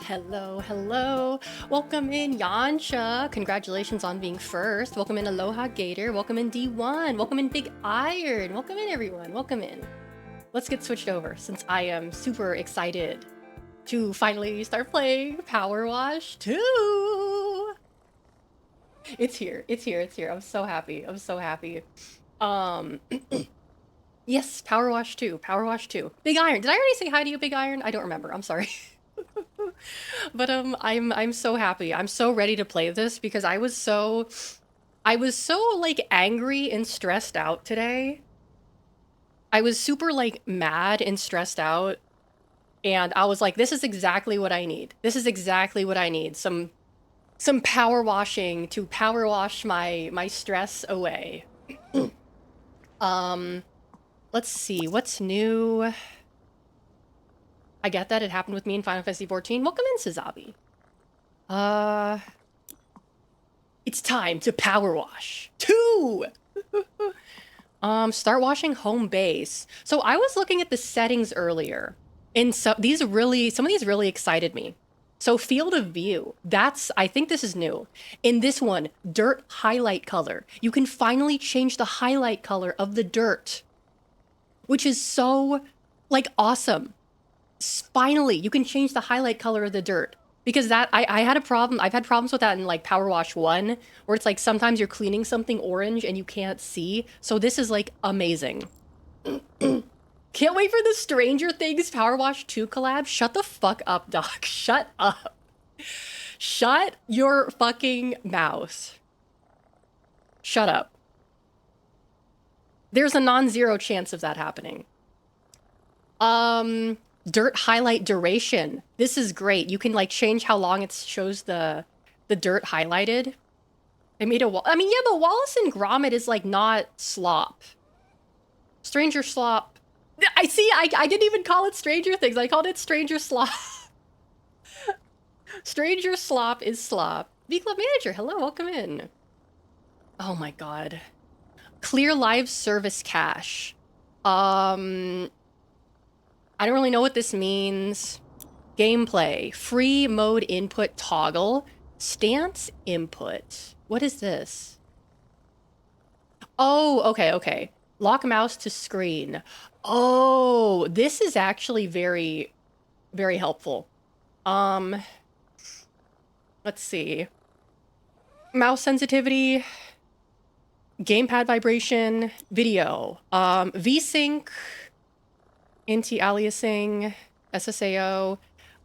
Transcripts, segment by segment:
Hello, hello. Welcome in, Yansha. Congratulations on being first. Welcome in, Aloha Gator. Welcome in, D1. Welcome in, Big Iron. Welcome in, everyone. Welcome in. Let's get switched over since I am super excited to finally start playing Powerwash 2. It's here. It's here. It's here. I'm so happy. I'm so happy. Yes, Powerwash 2. Powerwash 2. Big Iron. Did I already say hi to you, Big Iron? I don't remember. I'm sorry. But I'm so happy. I'm so ready to play this because I was so like angry and stressed out today. I was super like mad and stressed out, and I was like, this is exactly what I need. This is exactly what I need. Some power washing to power wash my stress away. Um, let's see what's new. I get that it happened with me in Final Fantasy XIV. Welcome in, Sazabi. It's time to power wash. 2! Start washing home base. So I was looking at the settings earlier, and some of these really excited me. So field of view, I think this is new. In this one, dirt highlight color. You can finally change the highlight color of the dirt, which is so, like, awesome. Finally, you can change the highlight color of the dirt. Because that, I had a problem, I've had problems with that in like Power Wash 1, where it's like sometimes you're cleaning something orange and you can't see. So this is like amazing. Can't wait for the Stranger Things Power Wash 2 collab. Shut the fuck up, Doc. Shut up. Shut your fucking mouth. Shut up. There's a non-zero chance of that happening. Dirt highlight duration. This is great. You can like change how long it shows the dirt highlighted. They made a I mean, yeah, but Wallace and Gromit is like not slop. Stranger Slop. I see. I didn't even call it Stranger Things. I called it Stranger Slop. Stranger Slop is slop. V Club Manager. Hello, welcome in. Oh my god. Clear live service cache. I don't really know what this means. Gameplay. Free mode input toggle. Stance input. What is this? Oh, okay. Lock mouse to screen. Oh, this is actually very, very helpful. Let's see. Mouse sensitivity. Gamepad vibration. Video. VSync. Anti-aliasing, SSAO.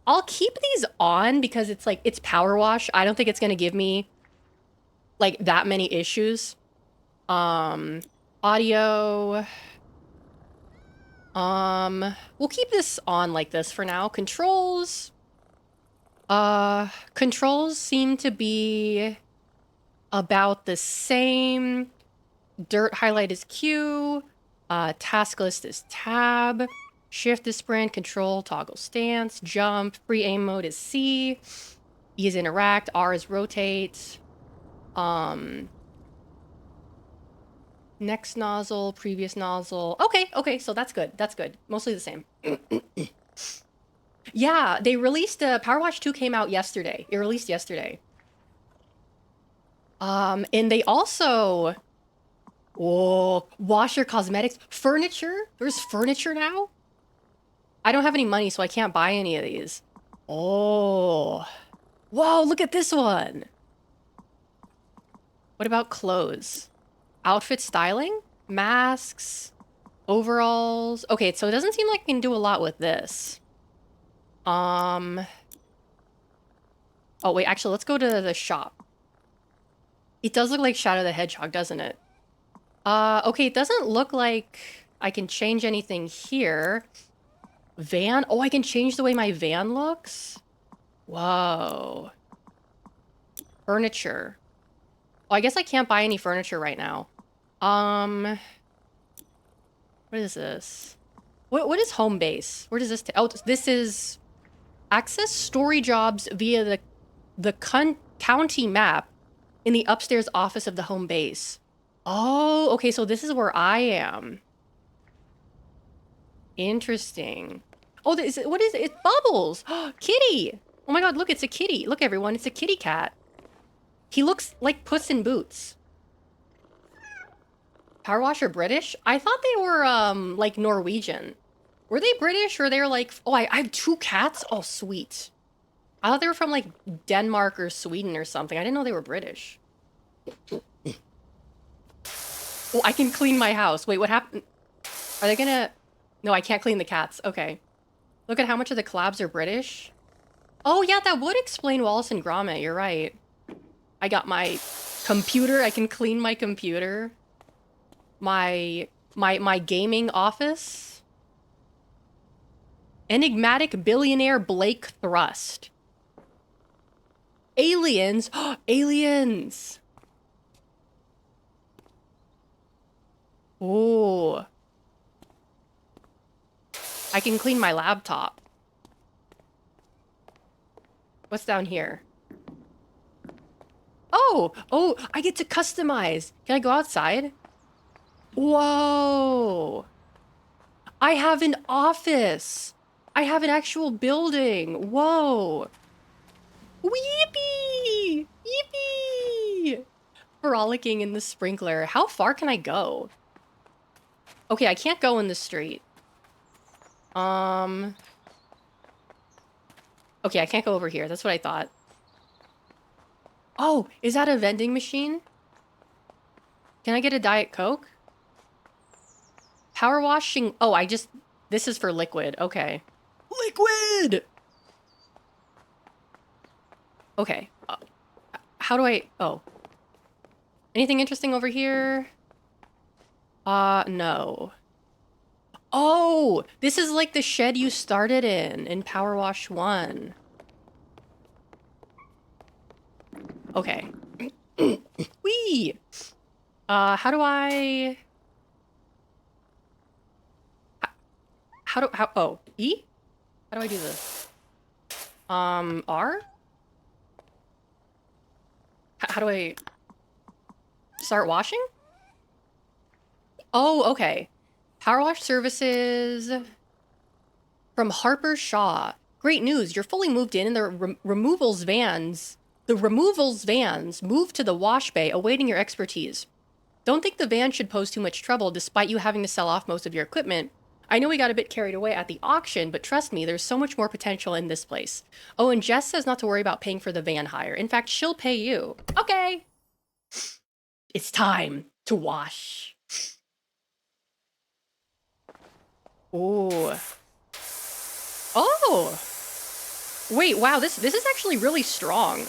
I'll keep these on because it's like, it's power wash. I don't think it's going to give me like that many issues. Audio. We'll keep this on like this for now. Controls. Controls seem to be about the same. Dirt highlight is Q. Task list is tab. Shift is sprint, control, toggle stance, jump, free aim mode is C. E is interact, R is rotate. Next nozzle, previous nozzle. Okay, so that's good. That's good. Mostly the same. Yeah, they released Power Wash 2 came out yesterday. It released yesterday. And they also wash your cosmetics. Furniture? There's furniture now? I don't have any money, so I can't buy any of these. Oh. Whoa, look at this one. What about clothes? Outfit styling? Masks? Overalls? Okay, so it doesn't seem like I can do a lot with this. Oh, wait, actually, let's go to the shop. It does look like Shadow the Hedgehog, doesn't it? Okay, it doesn't look like I can change anything here. Van? Oh, I can change the way my van looks? Whoa. Furniture. Oh, I guess I can't buy any furniture right now. What is this? What is home base? Where does this oh, this is access story jobs via the county map in the upstairs office of the home base. Oh, okay, so this is where I am. Interesting. Oh, what is it? It's Bubbles. Kitty. Oh my God, look, it's a kitty. Look, everyone, it's a kitty cat. He looks like Puss in Boots. Powerwash are British? I thought they were, like Norwegian. Were they British or they're like... Oh, I have 2 cats? Oh, sweet. I thought they were from, like, Denmark or Sweden or something. I didn't know they were British. Oh, I can clean my house. Wait, what happened? Are they gonna... No, I can't clean the cats. Okay. Look at how much of the collabs are British. Oh, yeah, that would explain Wallace and Gromit. You're right. I got my computer. I can clean my computer. My gaming office. Enigmatic billionaire Blake Thrust. Aliens. Aliens. Oh. I can clean my laptop. What's down here? Oh, I get to customize. Can I go outside? Whoa. I have an office. I have an actual building. Whoa. Weepy! Yippee! Frolicking in the sprinkler. How far can I go? Okay, I can't go in the street. Okay, I can't go over here. That's what I thought. Oh, is that a vending machine? Can I get a Diet Coke? Power washing. Oh, this is for liquid. Okay. Liquid! Okay. How do I... Oh. Anything interesting over here? No. Oh! This is like the shed you started in Powerwash 1. Okay. Whee! How do I... Oh, E? How do I do this? R? How do I... Start washing? Oh, okay. Power wash services from Harper Shaw. Great news, you're fully moved in and the removals vans move to the wash bay awaiting your expertise. Don't think the van should pose too much trouble despite you having to sell off most of your equipment. I know we got a bit carried away at the auction, but trust me, there's so much more potential in this place. Oh, and Jess says not to worry about paying for the van hire. In fact, she'll pay you. Okay. It's time to wash. Ooh. Oh. Wait, wow, this is actually really strong.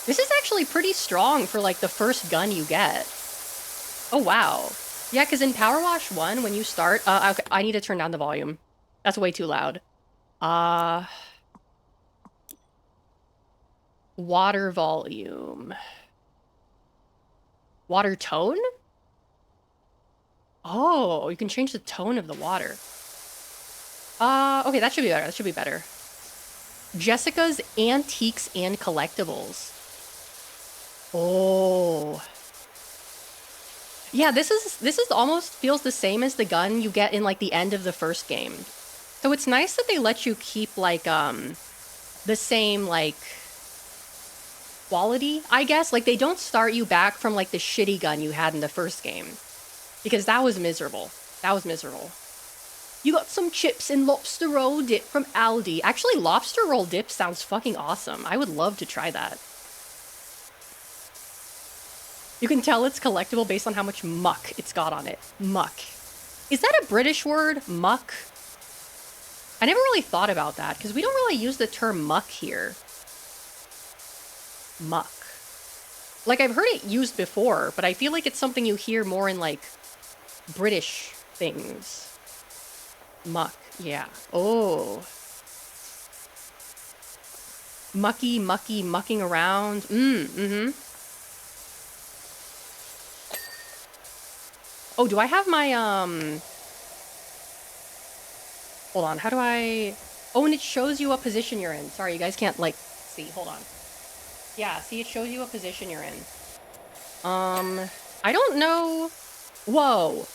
This is actually pretty strong for like the first gun you get. Oh, wow. Yeah, because in Powerwash 1, when you start... okay, I need to turn down the volume. That's way too loud. Water volume. Water tone? Oh, you can change the tone of the water. Okay, that should be better. That should be better. Jessica's Antiques and Collectibles. Oh. Yeah, this is almost feels the same as the gun you get in like the end of the first game. So it's nice that they let you keep like the same like quality, I guess. Like they don't start you back from like the shitty gun you had in the first game. Because that was miserable. That was miserable. You got some chips and lobster roll dip from Aldi. Actually, lobster roll dip sounds fucking awesome. I would love to try that. You can tell it's collectible based on how much muck it's got on it. Muck. Is that a British word? Muck? I never really thought about that because we don't really use the term muck here. Muck. Like I've heard it used before, but I feel like it's something you hear more in like British things. Muck, yeah. Oh. Mucky, mucking around. Mm-hmm. Oh, do I have my, Hold on, how do I... Oh, and it shows you what position you're in. Sorry, you guys can't, like, see. Hold on. Yeah, see, it shows you what position you're in. I don't know... Whoa.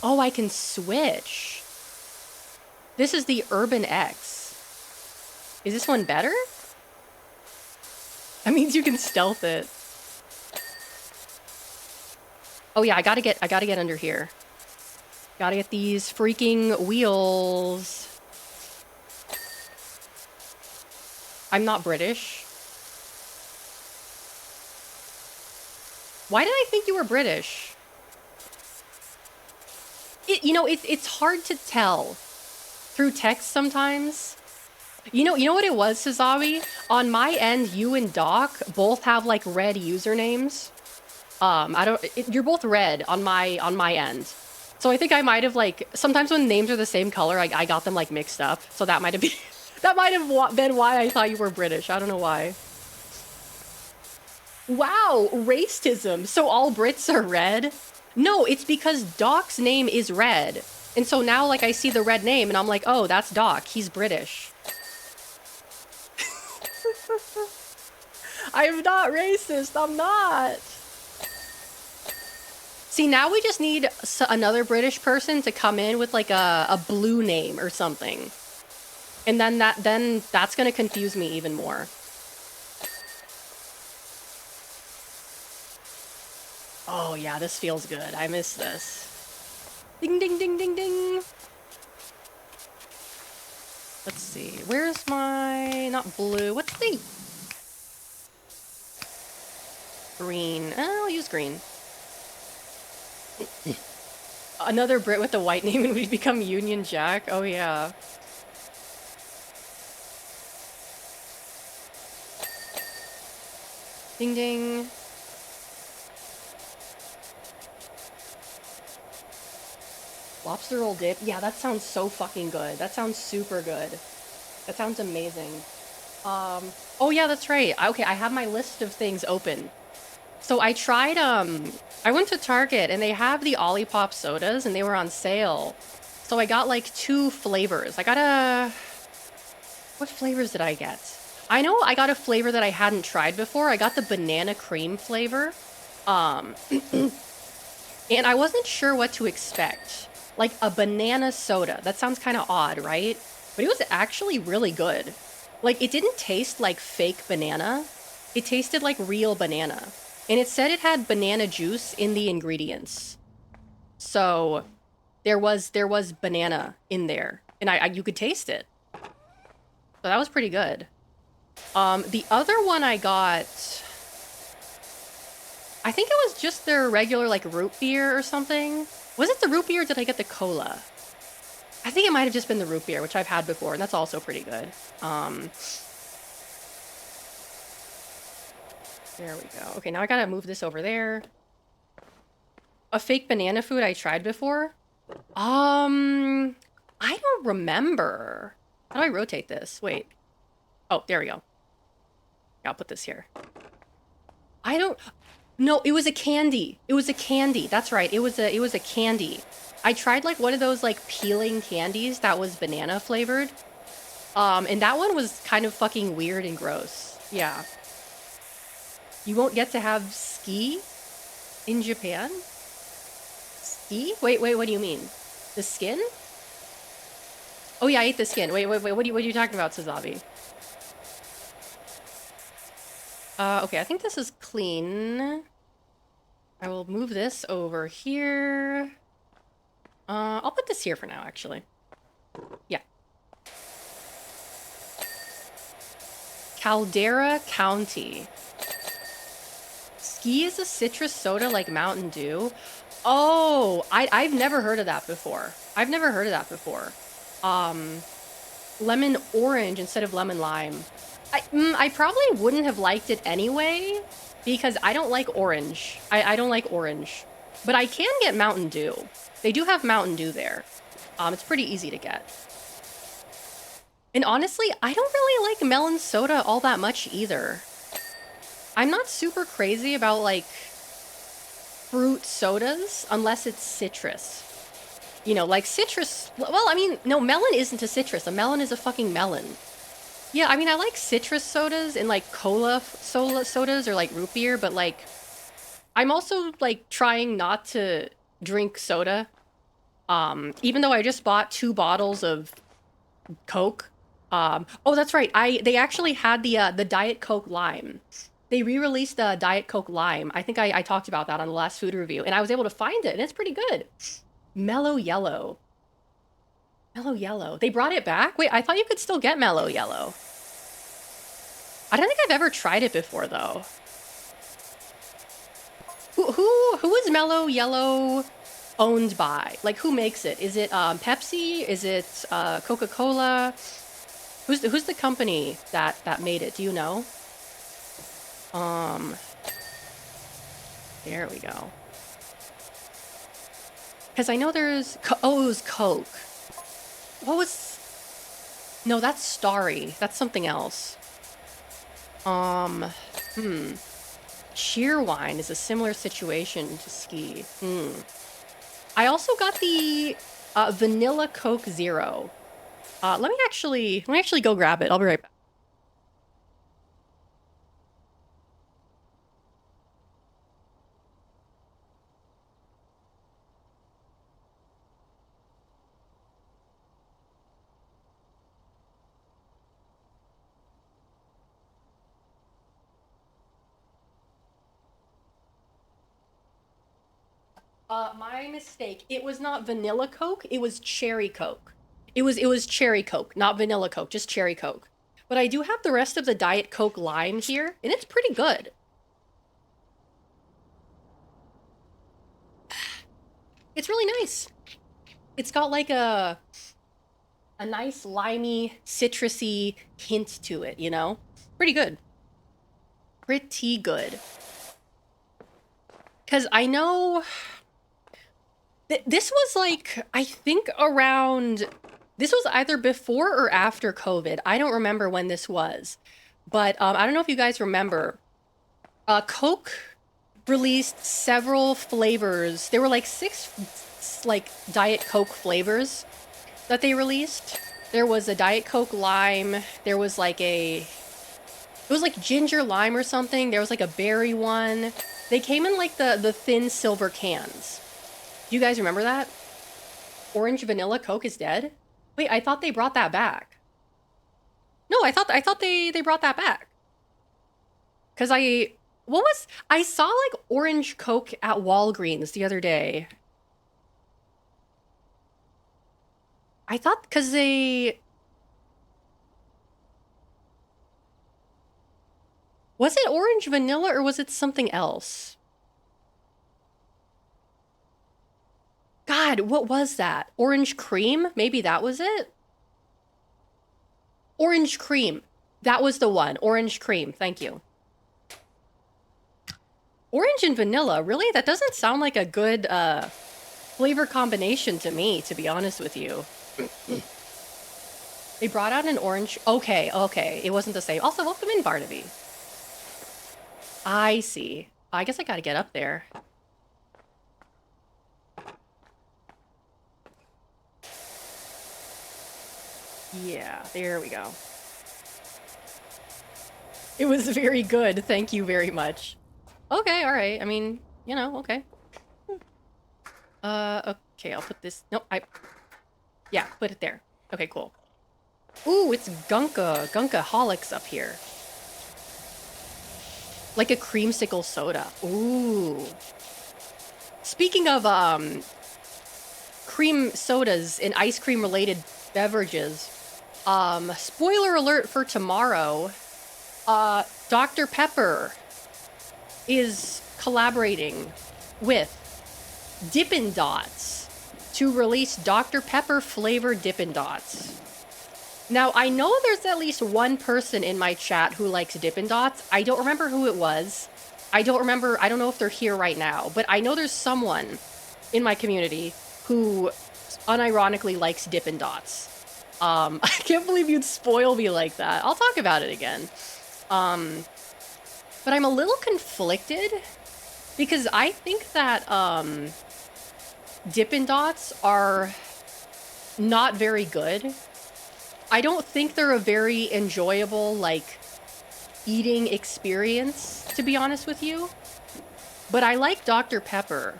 Oh, I can switch. This is the Urban X. Is this one better? That means you can stealth it. Oh yeah, I gotta get under here. Gotta get these freaking wheels. I'm not British. Why did I think you were British? It's hard to tell through text sometimes. You know what it was, Sazawi? On my end, you and Doc both have like red usernames. You're both red on my end. So I think I might have like, sometimes when names are the same color, I got them like mixed up. So that might have been, that might have been why I thought you were British. I don't know why. Wow, racism. So all Brits are red? No, it's because Doc's name is red. And so now like I see the red name and I'm like, oh, that's Doc. He's British. I'm not racist. I'm not. See, now we just need another British person to come in with like a blue name or something. And then that's going to confuse me even more. Oh yeah, this feels good. I miss this. Ding, ding, ding, ding, ding. Let's see. Where's my... Not blue. What's the... Green. I'll use green. Another Brit with a white name and we become Union Jack? Oh yeah. Ding, ding. Lobster roll dip? Yeah, that sounds so fucking good. That sounds super good. That sounds amazing. Oh yeah, that's right. Okay, I have my list of things open. So I tried, I went to Target and they have the Olipop sodas and they were on sale. So I got like 2 flavors. I got what flavors did I get? I know I got a flavor that I hadn't tried before. I got the banana cream flavor. And I wasn't sure what to expect. Like a banana soda. That sounds kind of odd, right? But it was actually really good. Like it didn't taste like fake banana. It tasted like real banana. And it said it had banana juice in the ingredients. So there was banana in there. And you could taste it. So that was pretty good. The other one I got... I think it was just their regular like root beer or something. Was it the root beer or did I get the cola? I think it might have just been the root beer, which I've had before, and that's also pretty good. There we go. Okay, now I gotta move this over there. A fake banana food I tried before? I don't remember. How do I rotate this? Wait. Oh, there we go. I'll put this here. No, it was a candy. It was a candy. That's right. It was a candy. I tried like one of those like peeling candies that was banana flavored. And that one was kind of fucking weird and gross. Yeah. You won't get to have ski in Japan? Ski? Wait, what do you mean? The skin? Oh yeah, I ate the skin. Wait, what are you talking about, Sazabi? Okay, I think this is clean. I will move this over here. I'll put this here for now, actually. Yeah. Caldera County. Ski is a citrus soda like Mountain Dew. Oh, I've never heard of that before. Lemon orange instead of lemon lime. I probably wouldn't have liked it anyway because I don't like orange. I don't like orange. But I can get Mountain Dew. They do have Mountain Dew there. It's pretty easy to get. And honestly, I don't really like melon soda all that much either. I'm not super crazy about like fruit sodas unless it's citrus. You know, like citrus. Well, I mean, no, melon isn't a citrus. A melon is a fucking melon. Yeah, I mean, I like citrus sodas and like cola sodas or like root beer, but like I'm also like trying not to drink soda. Even though I just bought 2 bottles of Coke. Oh, that's right. They actually had the Diet Coke Lime. They re-released the Diet Coke Lime. I think I talked about that on the last food review, and I was able to find it, and it's pretty good. Mellow Yellow. Mellow Yellow. They brought it back? Wait, I thought you could still get Mellow Yellow. I don't think I've ever tried it before, though. Who is Mellow Yellow owned by? Like, who makes it? Is it Pepsi? Is it Coca-Cola? Who's the company that made it? Do you know? There we go. Because I know there's... Oh, it was Coke. What was... No, that's Starry. That's something else. Cheerwine is a similar situation to Ski. I also got the Vanilla Coke Zero. Let me actually go grab it. I'll be right back. My mistake. It was not Vanilla Coke. It was Cherry Coke. It was Cherry Coke, not Vanilla Coke, just Cherry Coke. But I do have the rest of the Diet Coke Lime here, and it's pretty good. It's really nice. It's got like a nice limey, citrusy hint to it, you know? Pretty good. Pretty good. Because I know... This was like, I think around... This was either before or after COVID. I don't remember when this was. But I don't know if you guys remember. Coke released several flavors. There were like 6 like Diet Coke flavors that they released. There was a Diet Coke Lime. There was like it was like ginger lime or something. There was like a berry one. They came in like the thin silver cans. Do you guys remember that? Orange Vanilla Coke is dead? Wait, I thought they brought that back. No, I thought they brought that back. Cause I saw like orange Coke at Walgreens the other day. I thought cause they... Was it orange vanilla or was it something else? God, what was that? Orange cream? Maybe that was it? Orange cream. That was the one. Orange cream. Thank you. Orange and vanilla? Really? That doesn't sound like a good flavor combination to me, to be honest with you. They brought out an orange... Okay. It wasn't the same. Also, welcome in, Barnaby. I see. I guess I gotta get up there. Yeah, there we go. It was very good. Thank you very much. Okay, all right. I mean, you know, okay. Okay, I'll put this... No, Yeah, put it there. Okay, cool. Ooh, it's Gunkaholics up here. Like a creamsicle soda. Ooh. Speaking of, cream sodas and ice cream related beverages, spoiler alert for tomorrow, Dr. Pepper is collaborating with Dippin' Dots to release Dr. Pepper flavored Dippin' Dots. Now, I know there's at least one person in my chat who likes Dippin' Dots. I don't remember who it was. I don't know if they're here right now, but I know there's someone in my community who unironically likes Dippin' Dots. I can't believe you'd spoil me like that. I'll talk about it again. But I'm a little conflicted because I think that Dippin' Dots are not very good. I don't think they're a very enjoyable, like, eating experience, to be honest with you. But I like Dr. Pepper.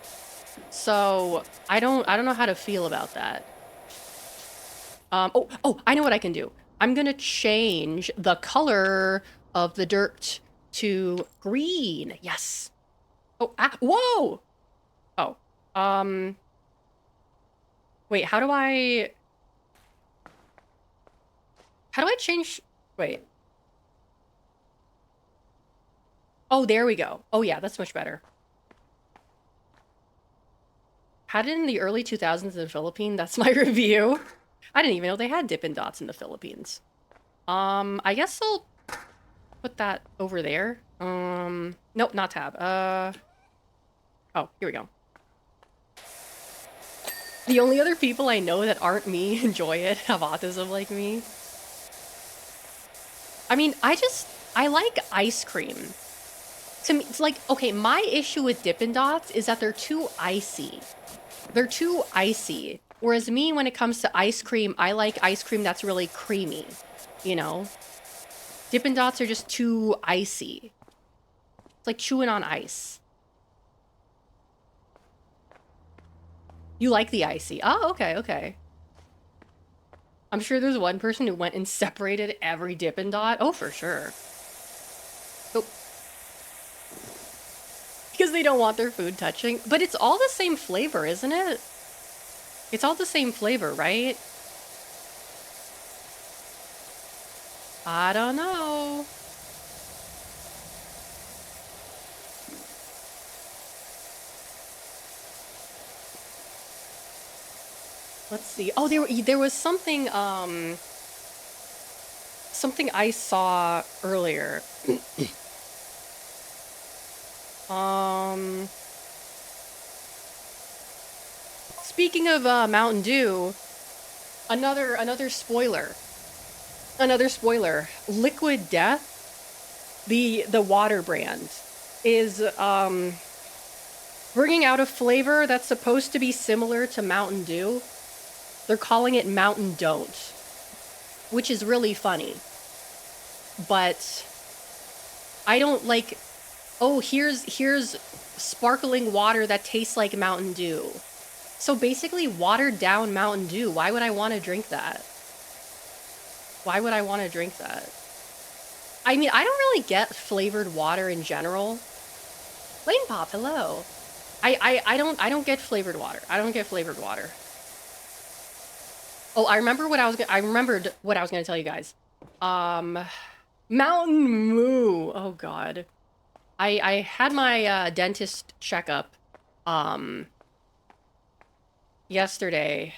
So I don't know how to feel about that. Oh, I know what I can do. I'm gonna change the color of the dirt to green. Yes. Oh, whoa. Oh, um, wait, how do I change, wait. Oh, there we go. Oh yeah, that's much better. Had it in the early 2000s in the Philippines. That's my review. I didn't even know they had Dippin' Dots in the Philippines. I guess I'll put that over there. Nope, not tab. Oh, here we go. The only other people I know that aren't me enjoy it, have autism like me. I mean, I like ice cream. To me, it's like, okay, my issue with Dippin' Dots is that they're too icy. They're too icy. Whereas me, when it comes to ice cream, I like ice cream that's really creamy, you know? Dippin' Dots are just too icy. It's like chewing on ice. You like the icy. Oh, okay, okay. I'm sure there's one person who went and separated every Dippin' Dot. Oh, for sure. Oh. Because they don't want their food touching. But it's all the same flavor, isn't it? It's all the same flavor, right? I don't know. Let's see. Oh, there was something I saw earlier. Speaking of Mountain Dew, another spoiler. Another spoiler. Liquid Death, the water brand, is bringing out a flavor that's supposed to be similar to Mountain Dew. They're calling it Mountain Don't, which is really funny. But I don't like, oh, here's sparkling water that tastes like Mountain Dew. So basically watered down Mountain Dew. Why would I want to drink that? Why would I want to drink that? I mean, I don't really get flavored water in general. Lane Pop, hello. I don't get flavored water. I don't get flavored water. Oh, I remembered what I was going to tell you guys. Mountain Moo. Oh god. I had my dentist checkup yesterday.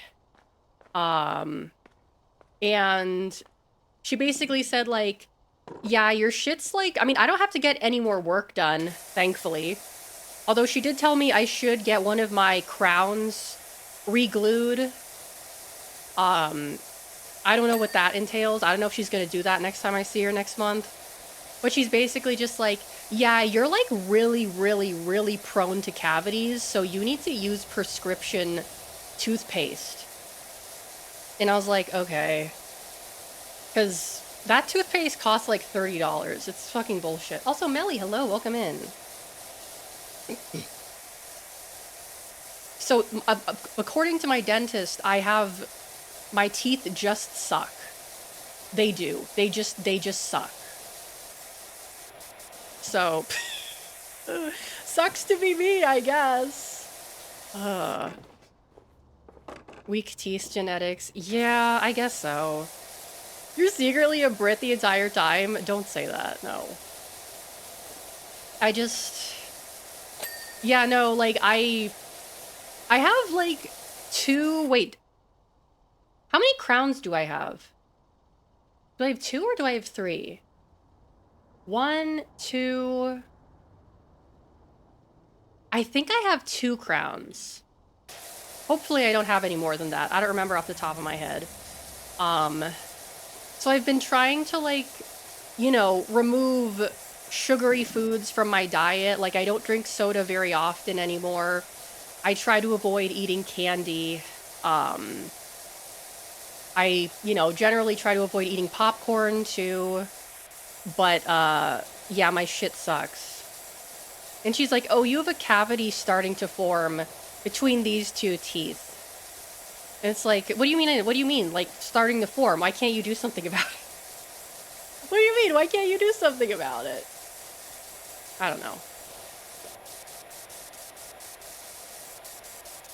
And she basically said like, yeah, your shit's like, I mean, I don't have to get any more work done, thankfully. Although she did tell me I should get one of my crowns re-glued. I don't know what that entails. I don't know if she's gonna do that next time I see her next month. But she's basically just like, yeah, you're like really, really, really prone to cavities, so you need to use prescription toothpaste. And I was like, okay. Because that toothpaste costs like $30. It's fucking bullshit. Also, Melly, hello, welcome in. So, according to my dentist, my teeth just suck. They do. They just suck. So, sucks to be me, I guess. Weak teeth genetics. Yeah, I guess so. You're secretly a Brit the entire time? Don't say that, no. Yeah, no, like, I have, like, wait. How many crowns do I have? Do I have 2 or do I have 3? 1, 2... I think I have 2 crowns. Hopefully I don't have any more than that. I don't remember off the top of my head. So I've been trying to, like, you know, remove sugary foods from my diet. Like, I don't drink soda very often anymore. I try to avoid eating candy. I, you know, generally try to avoid eating popcorn, too. But, yeah, my shit sucks. And she's like, oh, you have a cavity starting to form. between these two teeth. And it's like, what do you mean? What do you mean? Like starting to form? Why can't you do something about it? What do you mean? Why can't you do something about it? I don't know.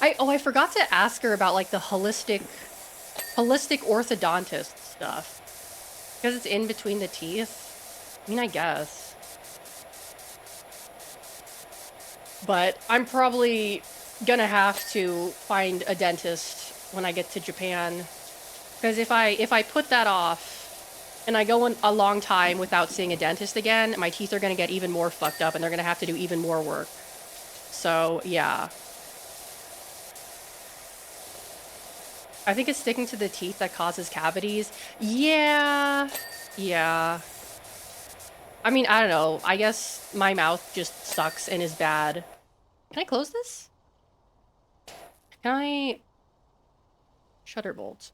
I forgot to ask her about like the holistic orthodontist stuff. Because it's in between the teeth. I mean, I guess. But I'm probably gonna have to find a dentist when I get to Japan. Because if I put that off and I go a long time without seeing a dentist again, my teeth are gonna get even more fucked up and they're gonna have to do even more work. So, yeah. I think it's sticking to the teeth that causes cavities. Yeah. Yeah. I mean, I don't know. I guess my mouth just sucks and is bad. Can I close this? Can I... Shutter bolt.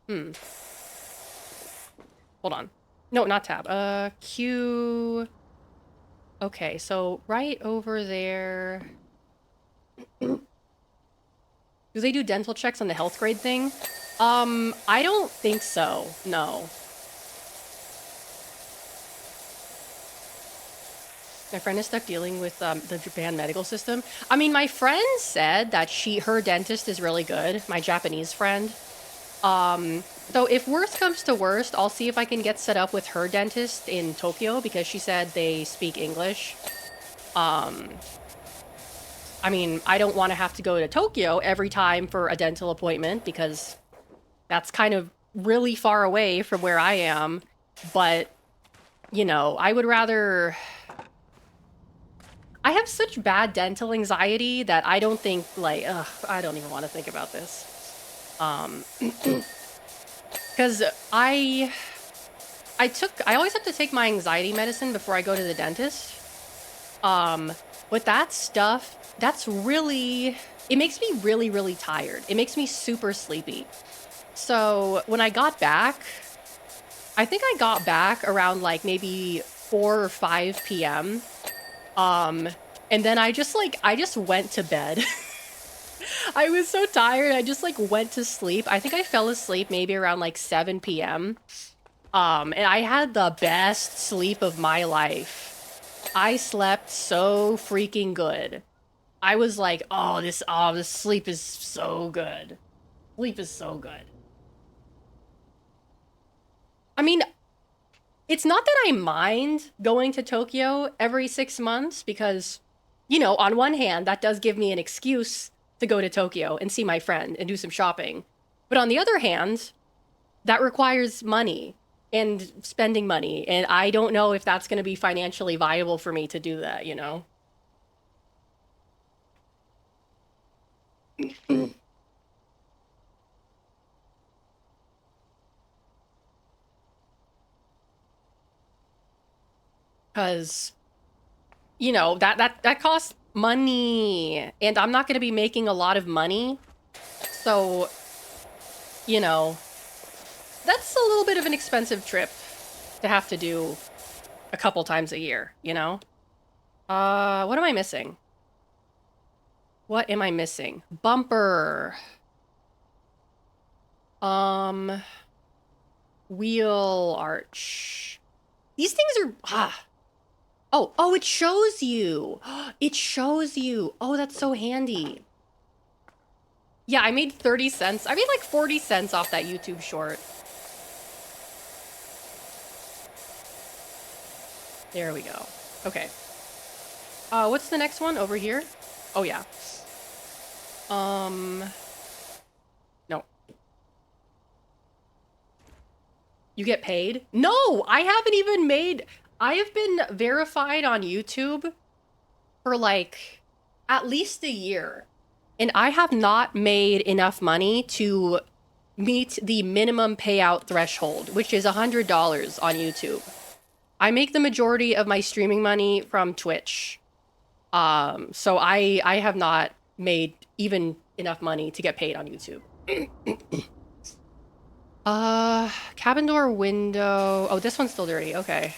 Hold on. No, not tab. Q... Okay, so right over there... Do they do dental checks on the health grade thing? I don't think so. No. My friend is stuck dealing with the Japan medical system. I mean, my friend said that her dentist is really good. My Japanese friend. So if worst comes to worst, I'll see if I can get set up with her dentist in Tokyo because she said they speak English. I mean, I don't want to have to go to Tokyo every time for a dental appointment because that's kind of really far away from where I am. But, you know, I would rather... I have such bad dental anxiety that I don't think, like, I don't even want to think about this. Because I always have to take my anxiety medicine before I go to the dentist. But that stuff, it makes me really, really tired. It makes me super sleepy. So when I got back, I think I got back around like maybe 4 or 5 p.m. And then I just went to bed. I was so tired. I just like went to sleep. I think I fell asleep maybe around like 7 p.m. And I had the best sleep of my life. I slept so freaking good. I was like, this sleep is so good. Sleep is so good. I mean, it's not that I mind going to Tokyo every 6 months because, you know, on one hand, that does give me an excuse to go to Tokyo and see my friend and do some shopping. But on the other hand, that requires money and spending money. And I don't know if that's going to be financially viable for me to do that, you know? Because, you know, that costs money. And I'm not going to be making a lot of money. So, you know, that's a little bit of an expensive trip to have to do a couple times a year, you know? What am I missing? What am I missing? Bumper. Wheel arch. These things are, Oh, it shows you. It shows you. Oh, that's so handy. Yeah, I made 30 cents. I made like 40 cents off that YouTube short. There we go. Okay. What's the next one over here? Oh, yeah. No. You get paid? No, I haven't even made... I have been verified on YouTube for like at least a year. And I have not made enough money to meet the minimum payout threshold, which is $100 on YouTube. I make the majority of my streaming money from Twitch. So I have not made even enough money to get paid on YouTube. Cabin door window. Oh, this one's still dirty. Okay.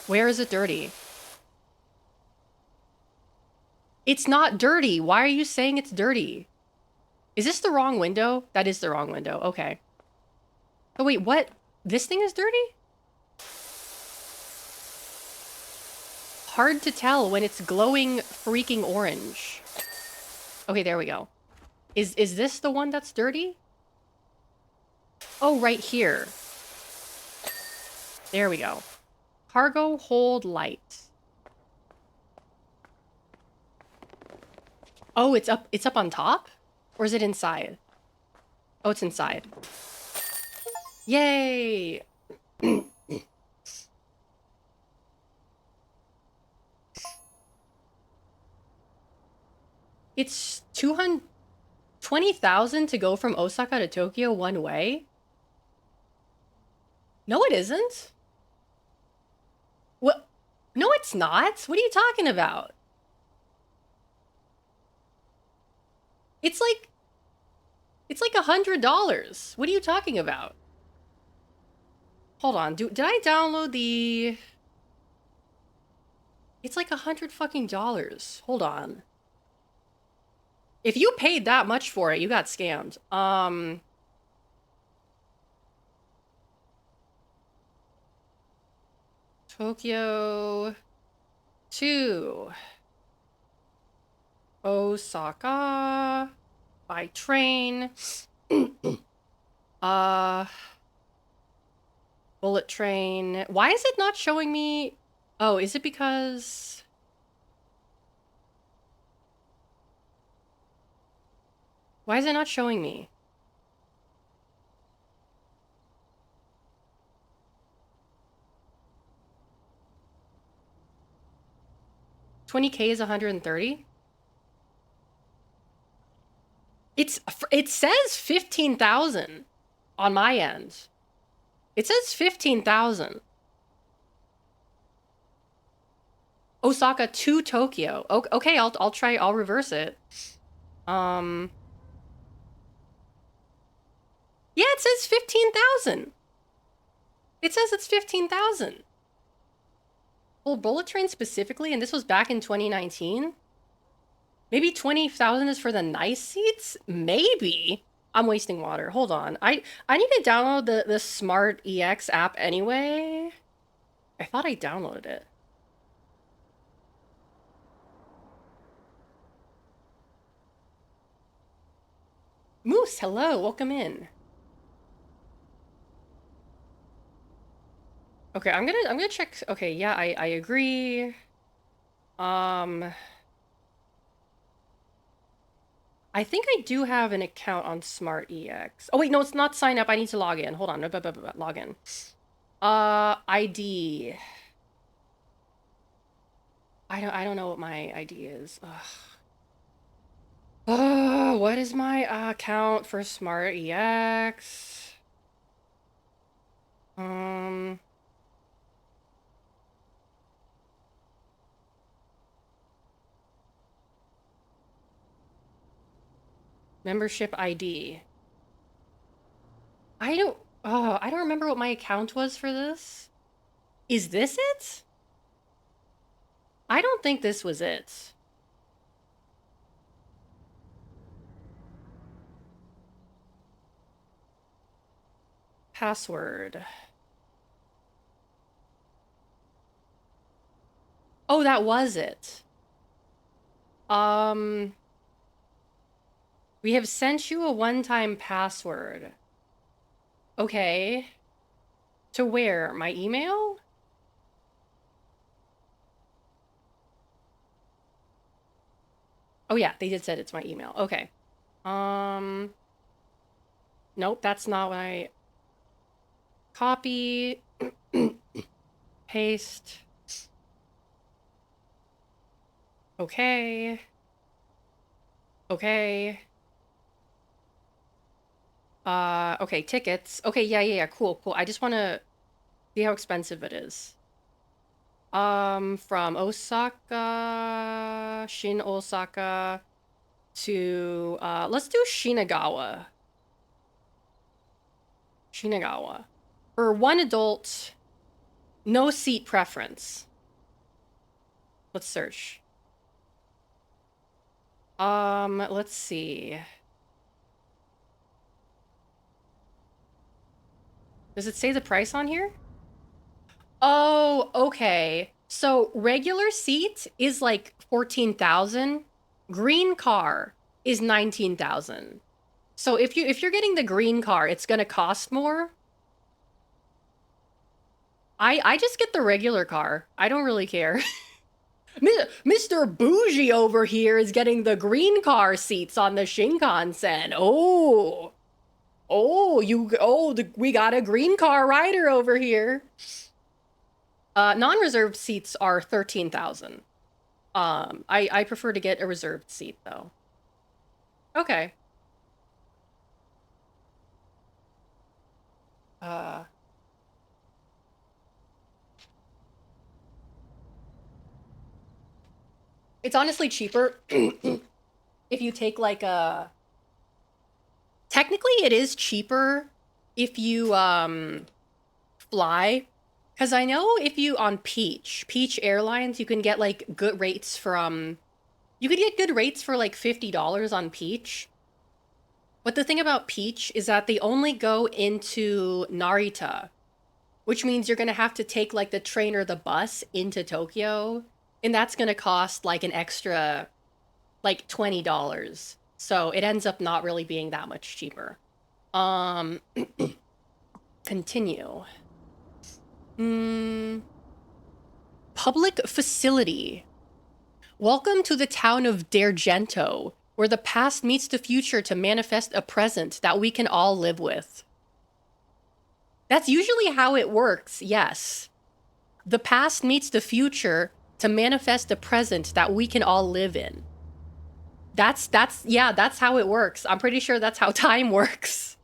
Where is it dirty? It's not dirty. Why are you saying it's dirty? Is this the wrong window? That is the wrong window. Okay. Oh, wait, what? This thing is dirty? Hard to tell when it's glowing freaking orange. Okay, there we go. Is this the one that's dirty? Oh, right here. There we go. Cargo hold light. Oh, it's up on top? Or is it inside? Oh, it's inside. Yay! It's 220,000 to go from Osaka to Tokyo one way? No, it isn't. What? No, it's not. What are you talking about? It's like $100. What are you talking about? Hold on. Did I download the? It's like $100 fucking dollars. Hold on. If you paid that much for it, you got scammed. Tokyo to Osaka by train. Bullet train. Why is it not showing me? Oh, is it because... Why is it not showing me? $20K is 130? It says 15,000 on my end. It says 15,000. Osaka to Tokyo. Okay, I'll try. I'll reverse it. Yeah, it says 15,000. It says it's 15,000. Well, bullet train specifically, and this was back in 2019. Maybe 20,000 is for the nice seats? Maybe. I'm wasting water. Hold on. I need to download the Smart EX app anyway. I thought I downloaded it. Moose, hello, welcome in. Okay, I'm gonna check. Okay, yeah, I agree. I think I do have an account on Smart EX. Oh wait, no, it's not sign up. I need to log in. Hold on. Log in. ID. I don't know what my ID is. Ugh. What is my account for Smart EX? Membership ID. I don't remember what my account was for this. Is this it? I don't think this was it. Password. Oh, that was it. We have sent you a one-time password. Okay. To where? My email? Oh yeah, they did said it's my email. Okay. Nope, that's not what I... Copy. Paste. Okay. Okay. Okay, tickets. Okay, yeah, cool. I just want to see how expensive it is. From Osaka, Shin Osaka to, let's do Shinagawa. Shinagawa. For one adult, no seat preference. Let's search. Let's see. Does it say the price on here? Oh, okay. So regular seat is like 14,000. Green car is 19,000. So if you're getting the green car, it's gonna cost more. I just get the regular car. I don't really care. Mr. Bougie over here is getting the green car seats on the Shinkansen. We got a green car rider over here. Non-reserved seats are 13,000. I prefer to get a reserved seat though. Okay. Uh, it's honestly cheaper if you take like a. Technically, it is cheaper if you fly, because I know if you on Peach Airlines, you can get like good rates from. You could get good rates for like $50 on Peach. But the thing about Peach is that they only go into Narita, which means you're gonna have to take like the train or the bus into Tokyo, and that's gonna cost like an extra like $20. So it ends up not really being that much cheaper. Um, continue. Hmm. Public facility. Welcome to the town of Dergento, where the past meets the future to manifest a present that we can all live with. That's usually how it works, yes. The past meets the future to manifest a present that we can all live in. That's how it works. I'm pretty sure that's how time works.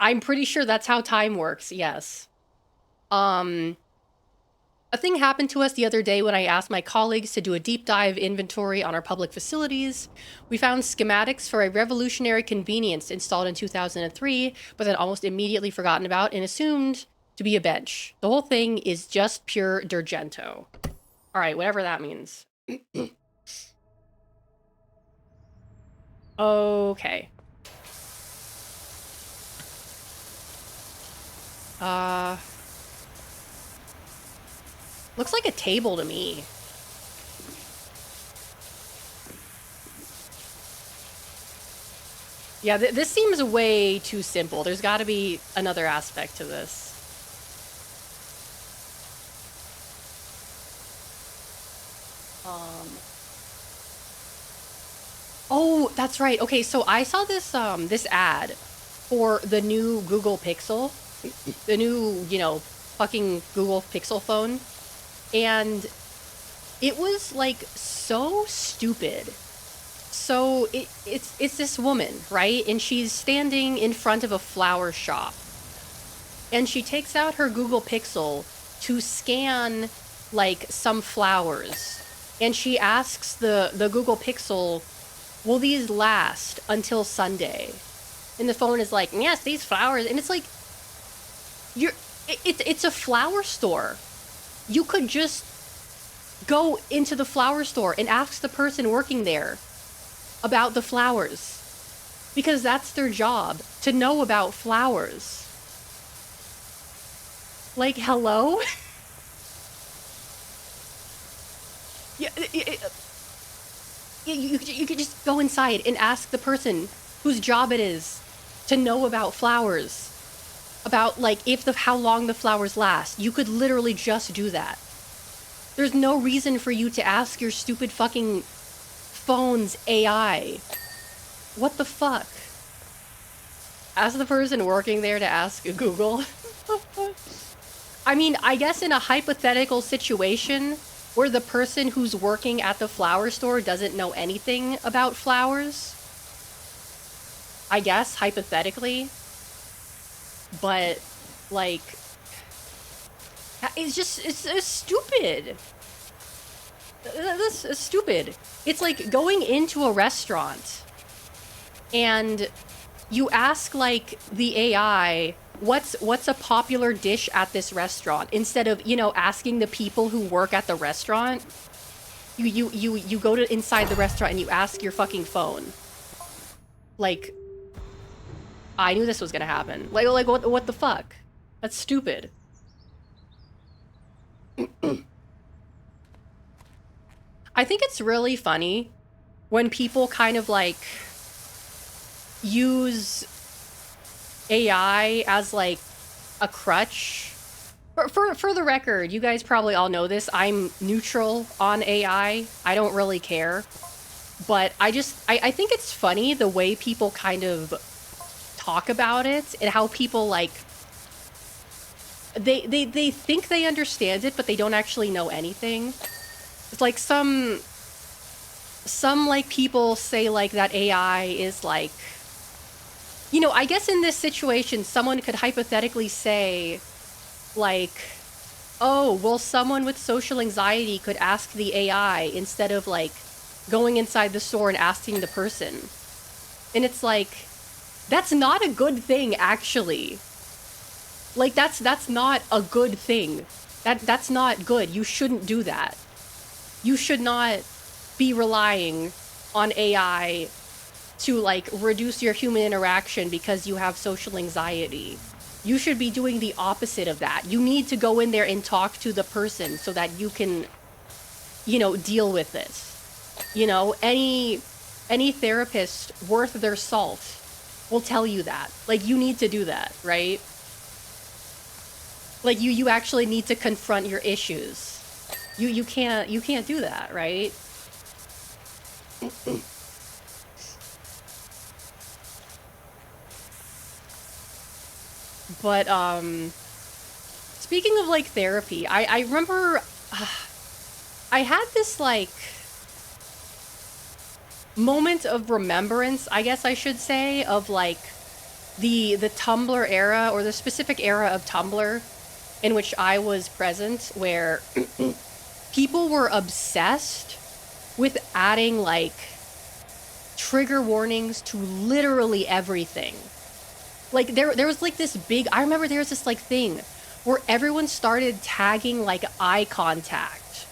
I'm pretty sure that's how time works, yes. Um, a thing happened to us the other day when I asked my colleagues to do a deep dive inventory on our public facilities. We found schematics for a revolutionary convenience installed in 2003, but then almost immediately forgotten about and assumed to be a bench. The whole thing is just pure Dergento. All right, whatever that means. Okay. Uh, looks like a table to me. Yeah, this seems way too simple. There's got to be another aspect to this. Um, oh, that's right. Okay, so I saw this ad for the new Google Pixel, the new, fucking Google Pixel phone, and it was like so stupid. So it's this woman, right? And she's standing in front of a flower shop. And she takes out her Google Pixel to scan like some flowers. And she asks the Google Pixel, "Will these last until Sunday?" And the phone is like, "Yes, these flowers." And it's like it's a flower store. You could just go into the flower store and ask the person working there about the flowers, because that's their job, to know about flowers. Like, hello? Yeah, you could just go inside and ask the person whose job it is to know about flowers, about like how long the flowers last. You could literally just do that. There's no reason for you to ask your stupid fucking phone's AI. What the fuck? Ask the person working there to ask Google. I mean, I guess in a hypothetical situation where the person who's working at the flower store doesn't know anything about flowers, I guess, hypothetically. But, like, it's stupid. This is stupid. It's like going into a restaurant and you ask like the AI, what's a popular dish at this restaurant, instead of, asking the people who work at the restaurant. You go to inside the restaurant and you ask your fucking phone. Like, I knew this was gonna happen. Like what the fuck? That's stupid. I think it's really funny when people kind of like use AI as like a crutch. For the record, you guys probably all know this. I'm neutral on AI. I don't really care. But I think it's funny the way people kind of talk about it and how people like they think they understand it, but they don't actually know anything. It's like some like people say like that AI is like, you know, I guess in this situation, someone could hypothetically say like, oh, well, someone with social anxiety could ask the AI instead of like going inside the store and asking the person. And it's like, that's not a good thing, actually. Like, that's not a good thing. That's not good. You shouldn't do that. You should not be relying on AI to like reduce your human interaction because you have social anxiety. You should be doing the opposite of that. You need to go in there and talk to the person so that you can, you know, deal with this. You know, any therapist worth their salt will tell you that. Like, you need to do that, right? Like, you actually need to confront your issues. You can't do that, right? But speaking of like therapy, I remember I had this like moment of remembrance, I guess I should say, of like the Tumblr era, or the specific era of Tumblr in which I was present, where people were obsessed with adding like trigger warnings to literally everything. Like there was like this big, I remember there was this like thing where everyone started tagging like eye contact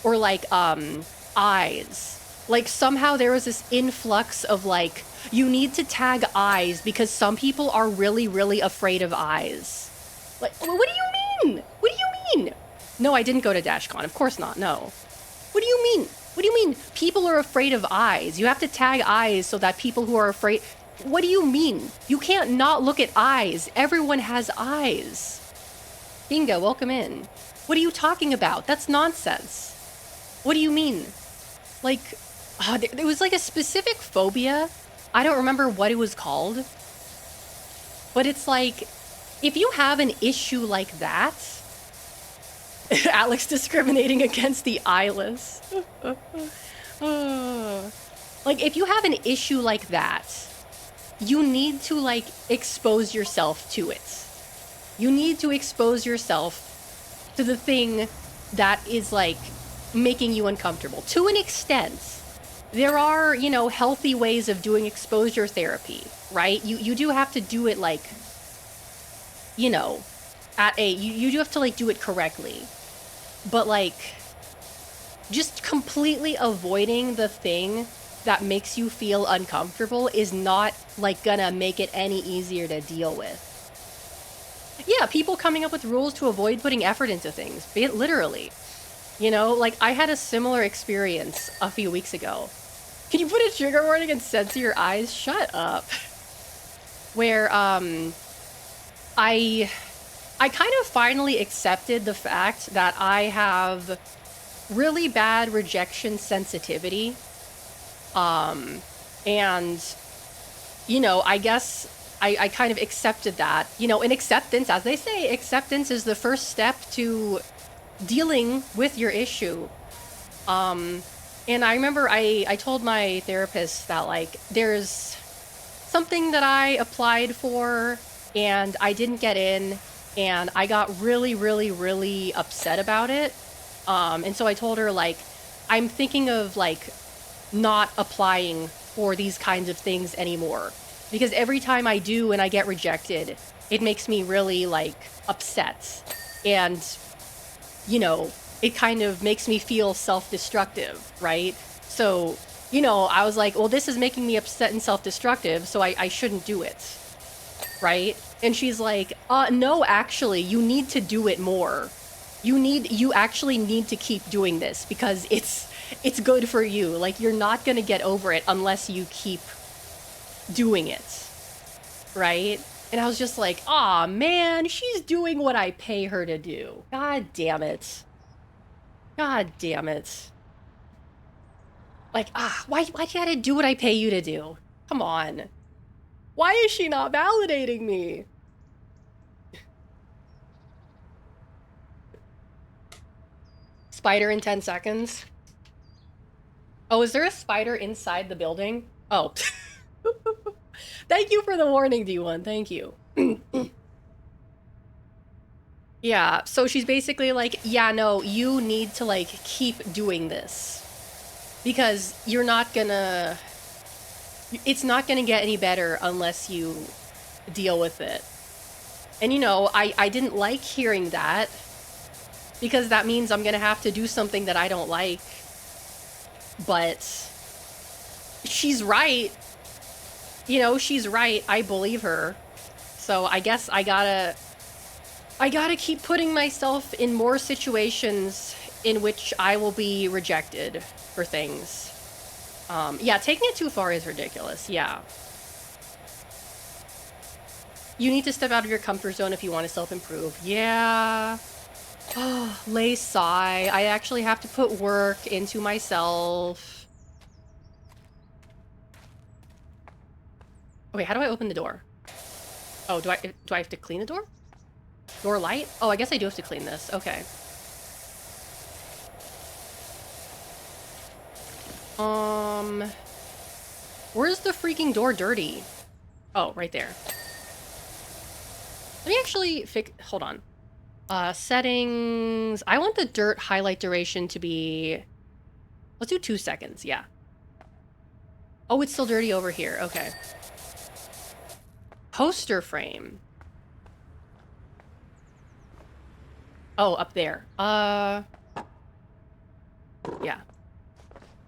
or like eyes. Like somehow there was this influx of like, you need to tag eyes because some people are really, really afraid of eyes. Like, what do you mean? What do you mean? No, I didn't go to DashCon. Of course not. No. What do you mean? What do you mean people are afraid of eyes? You have to tag eyes so that people who are afraid... What do you mean? You can't not look at eyes. Everyone has eyes. Inga, welcome in. What are you talking about? That's nonsense. What do you mean? Like, there was like a specific phobia. I don't remember what it was called. But it's like, if you have an issue like that... Alex discriminating against the eyeless. Like, if you have an issue like that, you need to, like, expose yourself to it. You need to expose yourself to the thing that is, like, making you uncomfortable. To an extent, there are, you know, healthy ways of doing exposure therapy, right? You do have to do it, like, you know, you do have to, like, do it correctly. But, like, just completely avoiding the thing that makes you feel uncomfortable is not, like, gonna make it any easier to deal with. Yeah, people coming up with rules to avoid putting effort into things. Literally. You know, like, I had a similar experience a few weeks ago. Can you put a trigger warning and censor your eyes? Shut up. Where, I kind of finally accepted the fact that I have really bad rejection sensitivity. And, you know, I guess I kind of accepted that. You know, and acceptance, as they say, acceptance is the first step to dealing with your issue. And I remember I told my therapist that, like, there's something that I applied for and I didn't get in. And I got really, really, really upset about it. And so I told her, like, I'm thinking of, like, not applying for these kinds of things anymore. Because every time I do and I get rejected, it makes me really, like, upset. And, you know, it kind of makes me feel self-destructive, right? So, you know, I was like, well, this is making me upset and self-destructive, so I shouldn't do it, right? And she's like, no, actually, you need to do it more. You actually need to keep doing this because it's good for you. Like, you're not gonna get over it unless you keep doing it, right? And I was just like, aw, man, she's doing what I pay her to do. God damn it. God damn it. Like, why you gotta do what I pay you to do? Come on. Why is she not validating me? Spider in 10 seconds. Oh, is there a spider inside the building? Oh. Thank you for the warning, D1. Thank you. Yeah, so she's basically like, yeah, no, you need to, like, keep doing this. Because you're not gonna... It's not gonna get any better unless you deal with it. And, you know, I didn't like hearing that. Because that means I'm gonna have to do something that I don't like. But... she's right. You know, she's right. I believe her. So I guess I gotta keep putting myself in more situations in which I will be rejected for things. Yeah, taking it too far is ridiculous. Yeah. You need to step out of your comfort zone if you want to self-improve. Yeah. Oh, lay sigh. I actually have to put work into myself. Okay, how do I open the door? Oh, do I have to clean the door? Door light? Oh, I guess I do have to clean this. Okay. Where's the freaking door dirty? Oh, right there. Let me actually hold on. Settings. I want the dirt highlight duration to be... let's do 2 seconds, yeah. Oh, it's still dirty over here. Okay. Poster frame. Oh, up there. Yeah.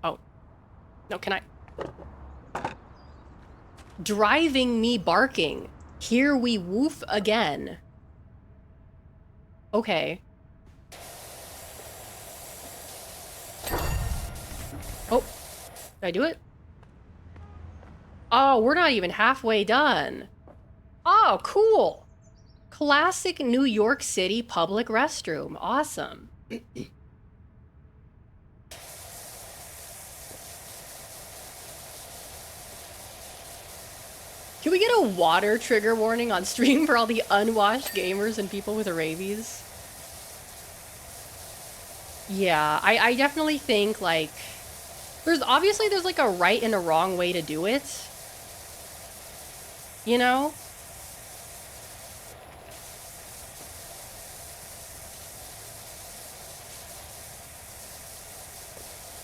Oh. No, can I... driving me barking. Here we woof again. Okay. Oh. Did I do it? Oh, we're not even halfway done. Oh, cool. Classic New York City public restroom. Awesome. Can we get a water trigger warning on stream for all the unwashed gamers and people with rabies? Yeah, I definitely think, like, there's like a right and a wrong way to do it. You know?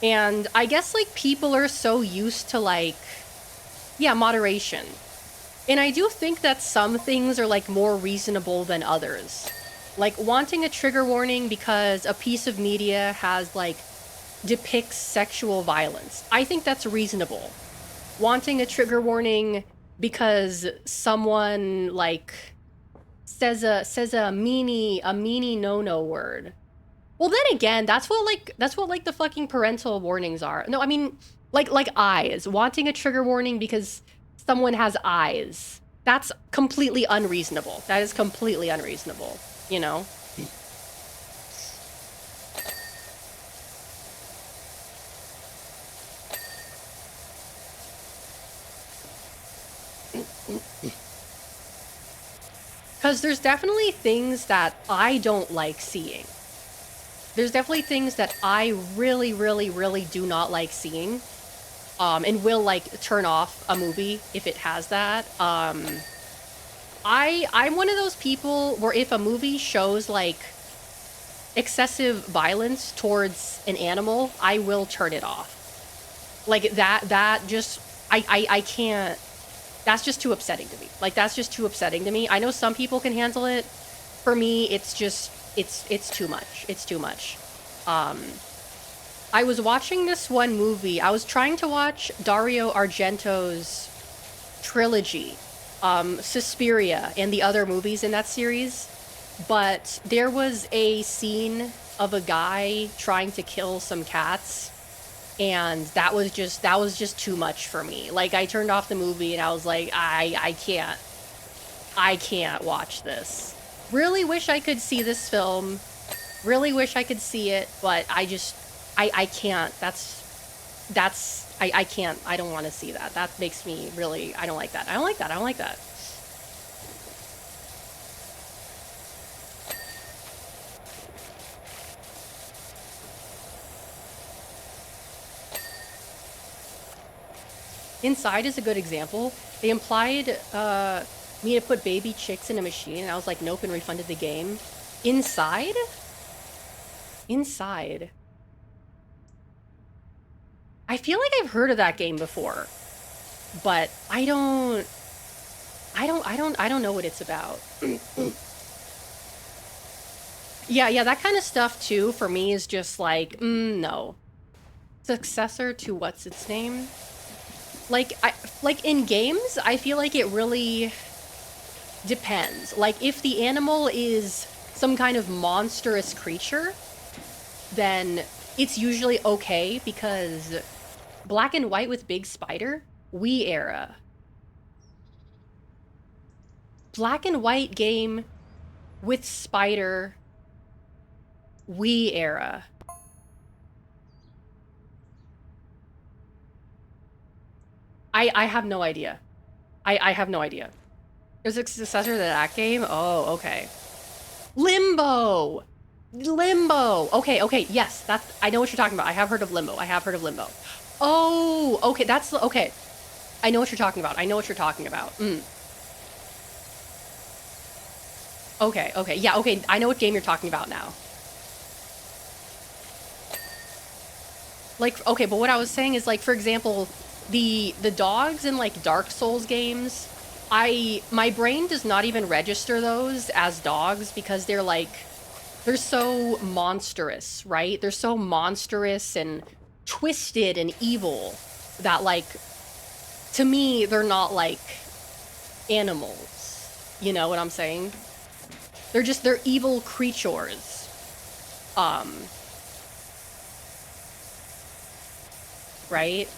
And I guess, like, people are so used to, like, yeah, moderation. And I do think that some things are, like, more reasonable than others. Like, wanting a trigger warning because a piece of media has, like, depicts sexual violence. I think that's reasonable. Wanting a trigger warning because someone, like, says a meanie no-no word. Well, then again, that's what the fucking parental warnings are. No, I mean, like eyes. Wanting a trigger warning because someone has eyes. That's completely unreasonable. That is completely unreasonable, you know? Because there's definitely things that I don't like seeing. There's definitely things that I really, really, really do not like seeing. And will, like, turn off a movie if it has that. I'm one of those people where if a movie shows, like, excessive violence towards an animal, I will turn it off. Like, that just... I can't... That's just too upsetting to me. Like, that's just too upsetting to me. I know some people can handle it. For me, it's just... It's too much. It's too much. I was watching this one movie. I was trying to watch Dario Argento's trilogy, Suspiria, and the other movies in that series. But there was a scene of a guy trying to kill some cats, and that was just too much for me. Like, I turned off the movie and I was like, I can't watch this. Really wish I could see this film. Really wish I could see it, but I can't. I can't. I don't want to see that. That makes me really, I don't like that. I don't like that. I don't like that. Inside is a good example. They implied me to put baby chicks in a machine, and I was like, nope, and refunded the game. Inside? Inside. I feel like I've heard of that game before, but I don't know what it's about. Yeah, that kind of stuff too for me is just like, no. Successor to what's its name? Like in games, I feel like it really depends. Like, if the animal is some kind of monstrous creature, then it's usually okay, because Black and White with Big Spider, Wii era. Black and White game with Spider, Wii era. I have no idea. I have no idea. There's a successor to that game? Oh, okay. Limbo! Limbo! Okay, yes, that's, I know what you're talking about. I have heard of Limbo. I have heard of Limbo. Oh, okay, that's, okay. I know what you're talking about. I know what you're talking about. Okay, yeah, okay, I know what game you're talking about now. Like, okay, but what I was saying is, like, for example, the dogs in, like, Dark Souls games, my brain does not even register those as dogs, because they're like, they're so monstrous, right? They're so monstrous and twisted and evil that, like, to me, they're not like animals. You know what I'm saying? They're evil creatures. Right?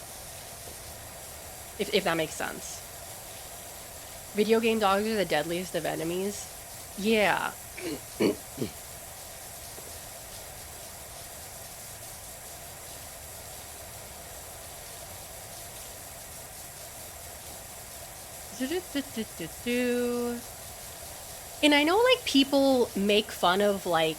If that makes sense. Video game dogs are the deadliest of enemies. Yeah. And I know, like, people make fun of, like,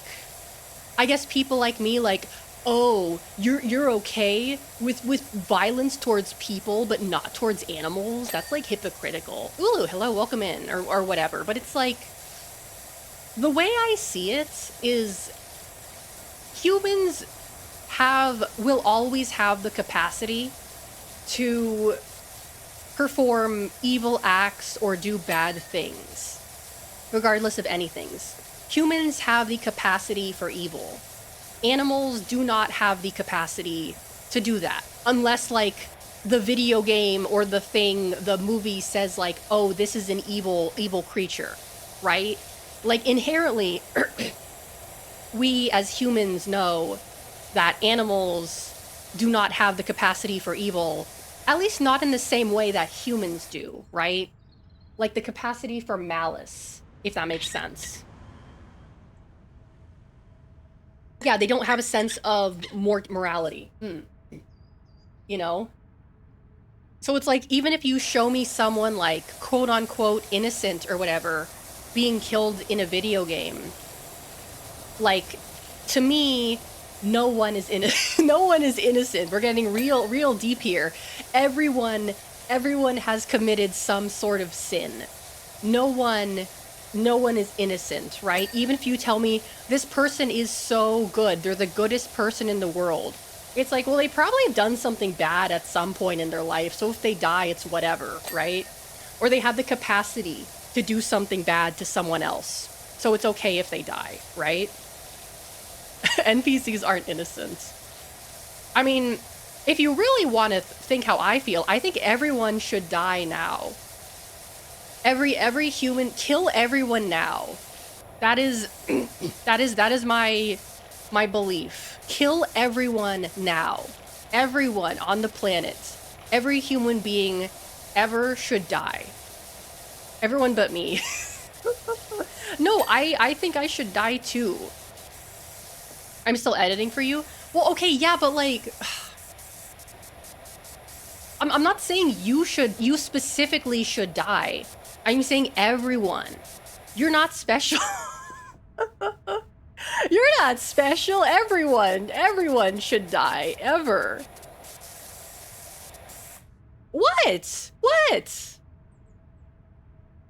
I guess people like me, like, oh, you're okay with violence towards people, but not towards animals. That's, like, hypocritical. Ooh, hello, welcome in, or whatever. But it's like, the way I see it is, humans will always have the capacity to perform evil acts or do bad things, regardless of anything. Humans have the capacity for evil. Animals do not have the capacity to do that, unless, like, the video game or the movie says, like, oh, this is an evil creature, right? Like, inherently, we as humans know that animals do not have the capacity for evil, at least not in the same way that humans do, right? Like, the capacity for malice, if that makes sense. Yeah, they don't have a sense of morality. You know? So it's like, even if you show me someone, like, quote unquote innocent or whatever being killed in a video game, like, to me, no one is no one is innocent. We're getting real deep here. Everyone has committed some sort of sin. No one is innocent, right? Even if you tell me this person is so good, they're the goodest person in the world, it's like, well, they probably have done something bad at some point in their life, so if they die, it's whatever, right? Or they have the capacity to do something bad to someone else, so it's okay if they die, right? NPCs aren't innocent. I mean, if you really want to think how I feel, I think everyone should die now. Every human, kill everyone now. That is that is my belief. Kill everyone now. Everyone on the planet. Every human being ever should die. Everyone but me. No, I think I should die too. I'm still editing for you? Well, okay, yeah, but like... I'm not saying you specifically should die. I'm saying everyone. You're not special. You're not special. Everyone should die, ever. What? What?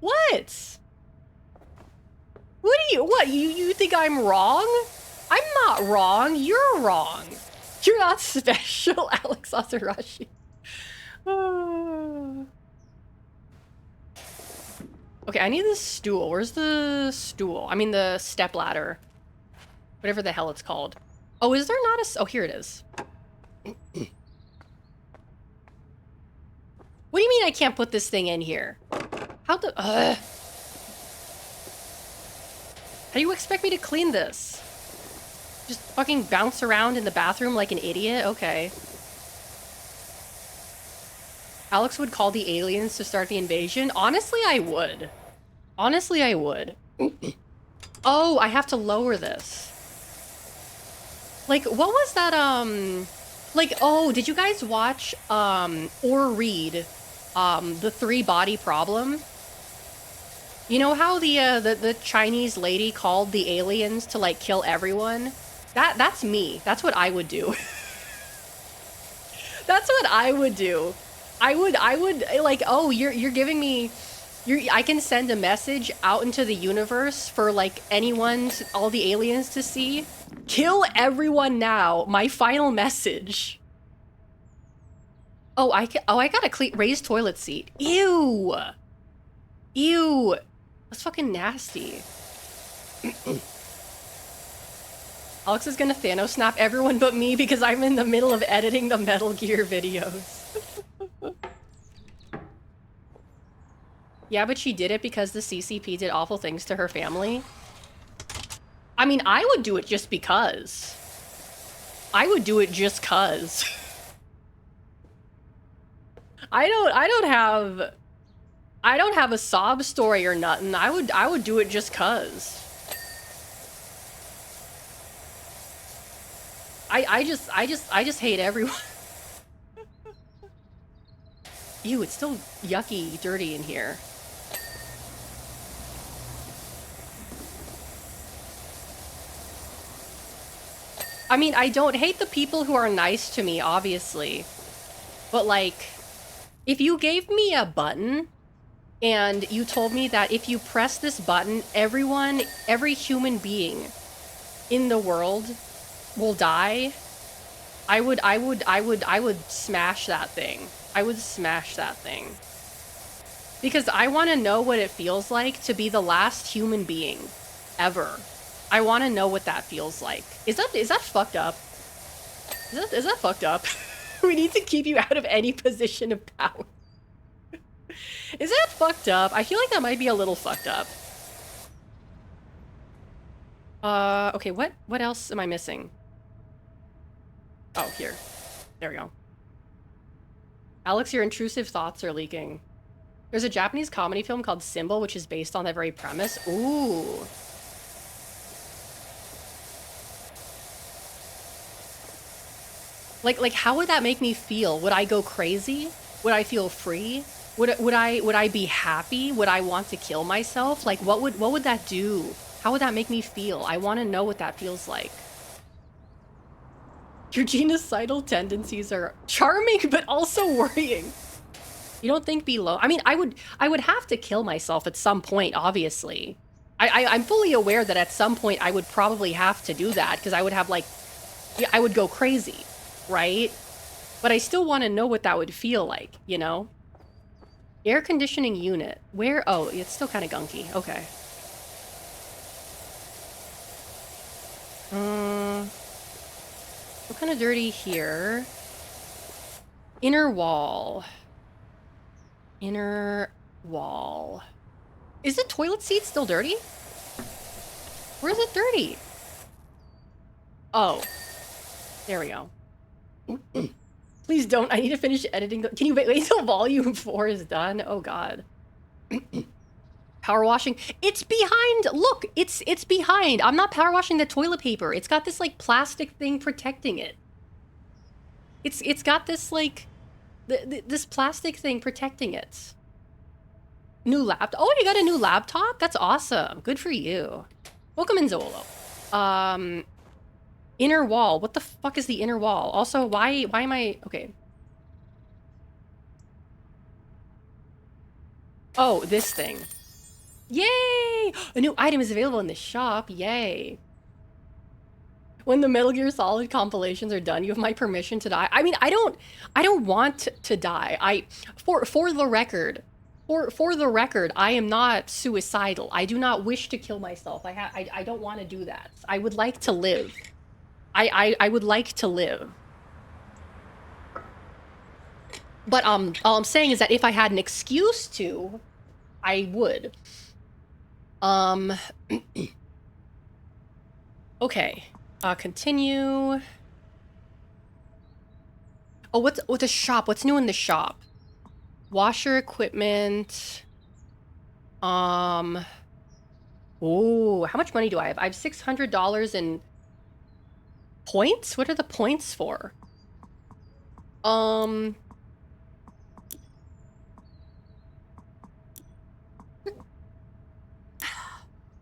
What? What, you think I'm wrong? I'm not wrong, you're wrong. You're not special, Alex Asarashi. Okay, I need this stool. Where's the stool? I mean the step ladder. Whatever the hell it's called. Oh, is there not a... Oh, here it is. What do you mean I can't put this thing in here? How the... How do you expect me to clean this? Just fucking bounce around in the bathroom like an idiot? Okay. Alex would call the aliens to start the invasion? Honestly, I would. Honestly, I would. Oh, I have to lower this. Like, what was that, like, oh, did you guys watch, or read, The Three Body Problem? You know how the Chinese lady called the aliens to, like, kill everyone? That's me. That's what I would do. That's what I would do. I would like, oh, you're giving me, I can send a message out into the universe for like all the aliens to see. Kill everyone now. My final message. Oh, I got a raised toilet seat. Ew. Ew. That's fucking nasty. Alex is gonna Thanos snap everyone but me because I'm in the middle of editing the Metal Gear videos. Yeah, but she did it because the CCP did awful things to her family. I mean, I would do it just because. I would do it just cause. I don't have a sob story or nothing. I would do it just cause. I just hate everyone. Ew, it's still yucky, dirty in here. I mean, I don't hate the people who are nice to me, obviously. But like, if you gave me a button and you told me that if you press this button, every human being in the world will die, I would smash that thing. I would smash that thing. Because I want to know what it feels like to be the last human being ever. I want to know what that feels like. Is that fucked up? Is that fucked up? We need to keep you out of any position of power. Is that fucked up? I feel like that might be a little fucked up. Okay, what else am I missing? Oh, here. There we go. Alex, your intrusive thoughts are leaking. There's a Japanese comedy film called Symbol, which is based on that very premise. Ooh. Like how would that make me feel? Would I go crazy? Would I feel free? Would I be happy? Would I want to kill myself? Like what would that do? How would that make me feel? I want to know what that feels like. Your genocidal tendencies are charming, but also worrying. You don't think below? I mean, I would have to kill myself at some point, obviously. I'm fully aware that at some point I would probably have to do that because I would have like, yeah, I would go crazy, right? But I still want to know what that would feel like, you know? Air conditioning unit. Where? Oh, it's still kind of gunky. Okay. What kind of dirty here? Inner wall. Inner wall. Is the toilet seat still dirty? Where is it dirty? Oh, there we go. Please don't. I need to finish editing. Can you wait till volume 4 is done? Oh God. Power washing. It's behind. Look, it's behind. I'm not power washing the toilet paper. It's got this like plastic thing protecting it. It's got this like this plastic thing protecting it. New laptop. Oh, you got a new laptop? That's awesome. Good for you. Welcome in, Zolo. Inner wall. What the fuck is the inner wall? Also, why am I... Okay. Oh, this thing. Yay! A new item is available in the shop. Yay. When the Metal Gear Solid compilations are done, you have my permission to die. I mean, I don't want to die. For the record, for the record, I am not suicidal. I do not wish to kill myself. I don't want to do that. I would like to live. I would like to live. But all I'm saying is that if I had an excuse to, I would. Okay. Continue. Oh, what's the shop? What's new in the shop? Washer equipment. Oh, how much money do I have? I have $600 in points? What are the points for?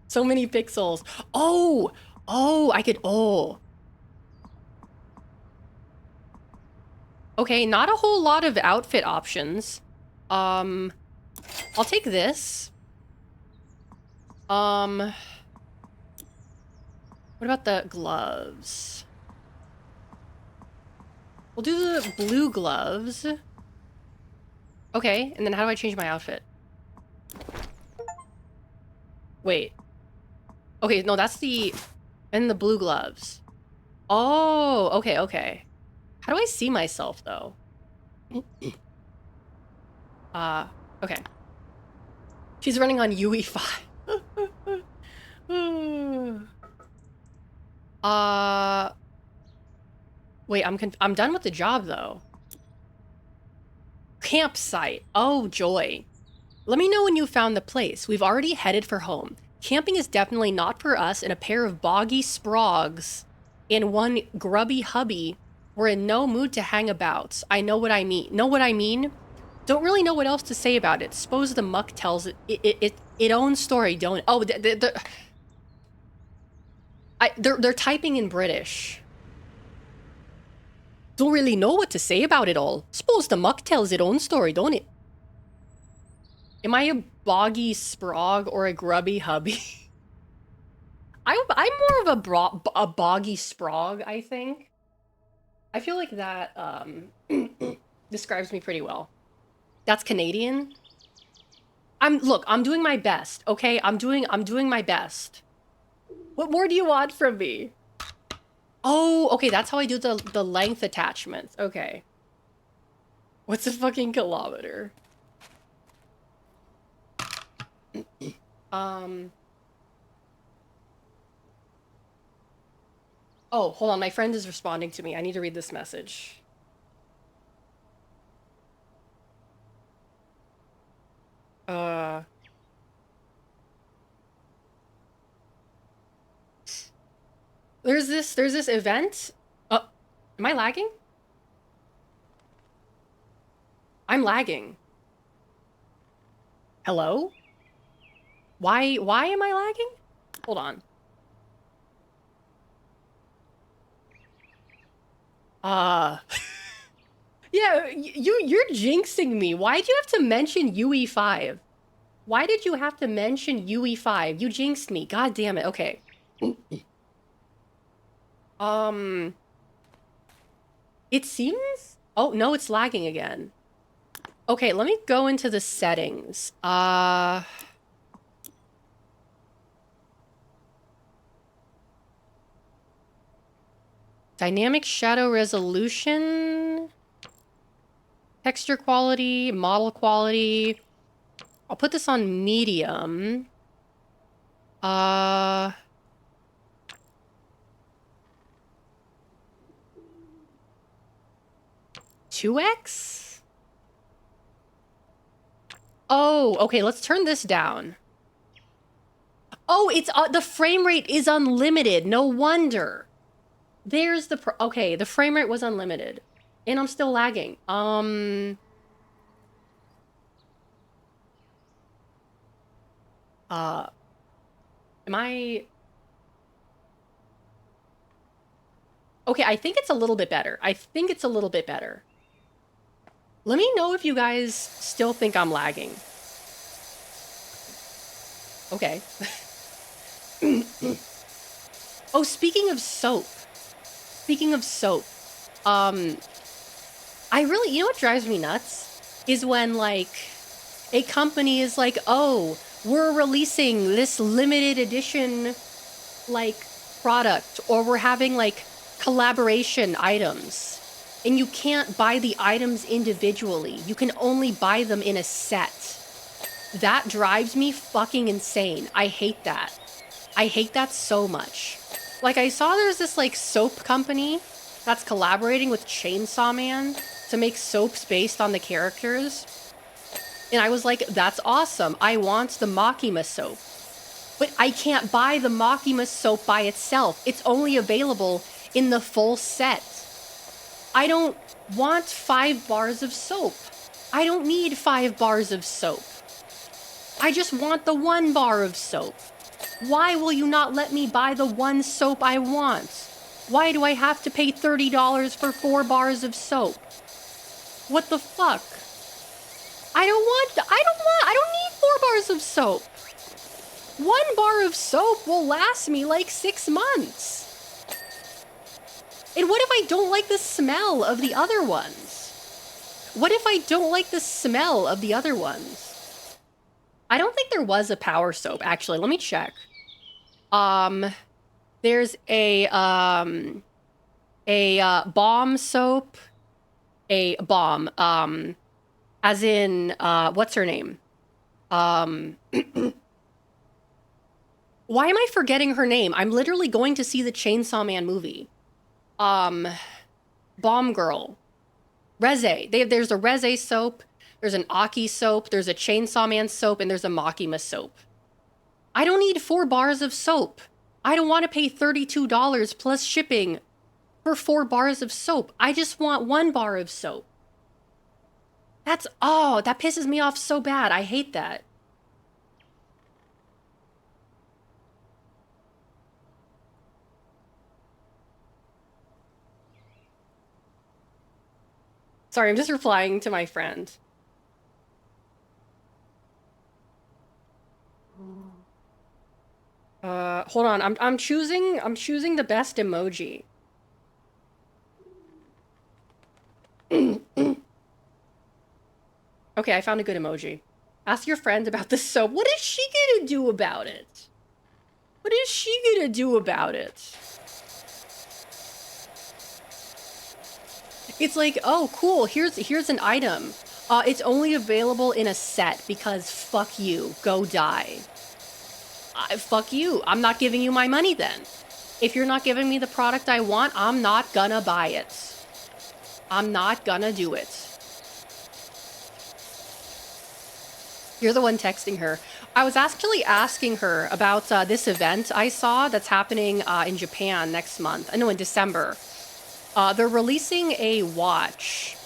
So many pixels. Oh, I could, Okay, not a whole lot of outfit options. I'll take this. What about the gloves? We'll do the blue gloves. Okay, and then how do I change my outfit? Wait. Okay, no, that's the... And the blue gloves. Oh, okay, okay. How do I see myself, though? Okay. She's running on UE5. Wait, I'm done with the job, though. Campsite. Oh, joy. Let me know when you found the place. We've already headed for home. Camping is definitely not for us, and a pair of boggy sprogs and one grubby hubby were in no mood to hang about. I know what I mean. Know what I mean? Don't really know what else to say about it. Suppose the muck tells it own story, don't it? Oh, they're typing in British. Don't really know what to say about it all. Suppose the muck tells its own story, don't it? Am I a boggy sprog or a grubby hubby? I'm more of a boggy sprog, I think. I feel like that describes me pretty well. That's Canadian. Look, I'm doing my best, okay? I'm doing my best. What more do you want from me? Oh, okay, that's how I do the length attachments. Okay. What's a fucking kilometer? Oh, hold on, my friend is responding to me. I need to read this message. There's this event. Am I lagging? I'm lagging. Hello? Why am I lagging? Hold on. Yeah, you're jinxing me. Why'd you have to mention UE5? Why did you have to mention UE5? You jinxed me. God damn it. Okay. It seems... Oh, no, it's lagging again. Okay, let me go into the settings. Dynamic shadow resolution. Texture quality, model quality. I'll put this on medium. 2x? Oh, okay, let's turn this down. Oh, it's the frame rate is unlimited. No wonder. There's the okay, the frame rate was unlimited. And I'm still lagging. Am I... Okay, I think it's a little bit better. I think it's a little bit better. Let me know if you guys still think I'm lagging. Okay. Oh, speaking of soap. I really, you know what drives me nuts? Is when, like, a company is like, oh, we're releasing this limited edition, like, product, or we're having, like, collaboration items. And you can't buy the items individually. You can only buy them in a set. That drives me fucking insane. I hate that. I hate that so much. Like, I saw there's this, like, soap company that's collaborating with Chainsaw Man to make soaps based on the characters. And I was like, that's awesome. I want the Makima soap. But I can't buy the Makima soap by itself. It's only available in the full set. I don't want 5 bars of soap. I don't need 5 bars of soap. I just want the 1 bar of soap. Why will you not let me buy the 1 soap I want? Why do I have to pay $30 for 4 bars of soap? What the fuck? I don't need 4 bars of soap. 1 bar of soap will last me like 6 months. And what if I don't like the smell of the other ones? What if I don't like the smell of the other ones? I don't think there was a power soap, actually. Let me check. There's a bomb soap. A bomb. As in, what's her name? Why am I forgetting her name? I'm literally going to see the Chainsaw Man movie. Bomb Girl. Reze. There's a Reze soap, there's an Aki soap, there's a Chainsaw Man soap, and there's a Makima soap. I don't need 4 bars of soap. I don't want to pay $32 plus shipping for 4 bars of soap. I just want 1 bar of soap. That pisses me off so bad. I hate that. Sorry, I'm just replying to my friend. Hold on. I'm choosing the best emoji. Okay, I found a good emoji. Ask your friend about the soap. What is she gonna do about it? What is she gonna do about it? It's like, oh, cool, here's an item. It's only available in a set because fuck you, go die. Fuck you, I'm not giving you my money then. If you're not giving me the product I want, I'm not gonna buy it. I'm not gonna do it. You're the one texting her. I was actually asking her about this event I saw that's happening in Japan next month. No, in December. They're releasing a watch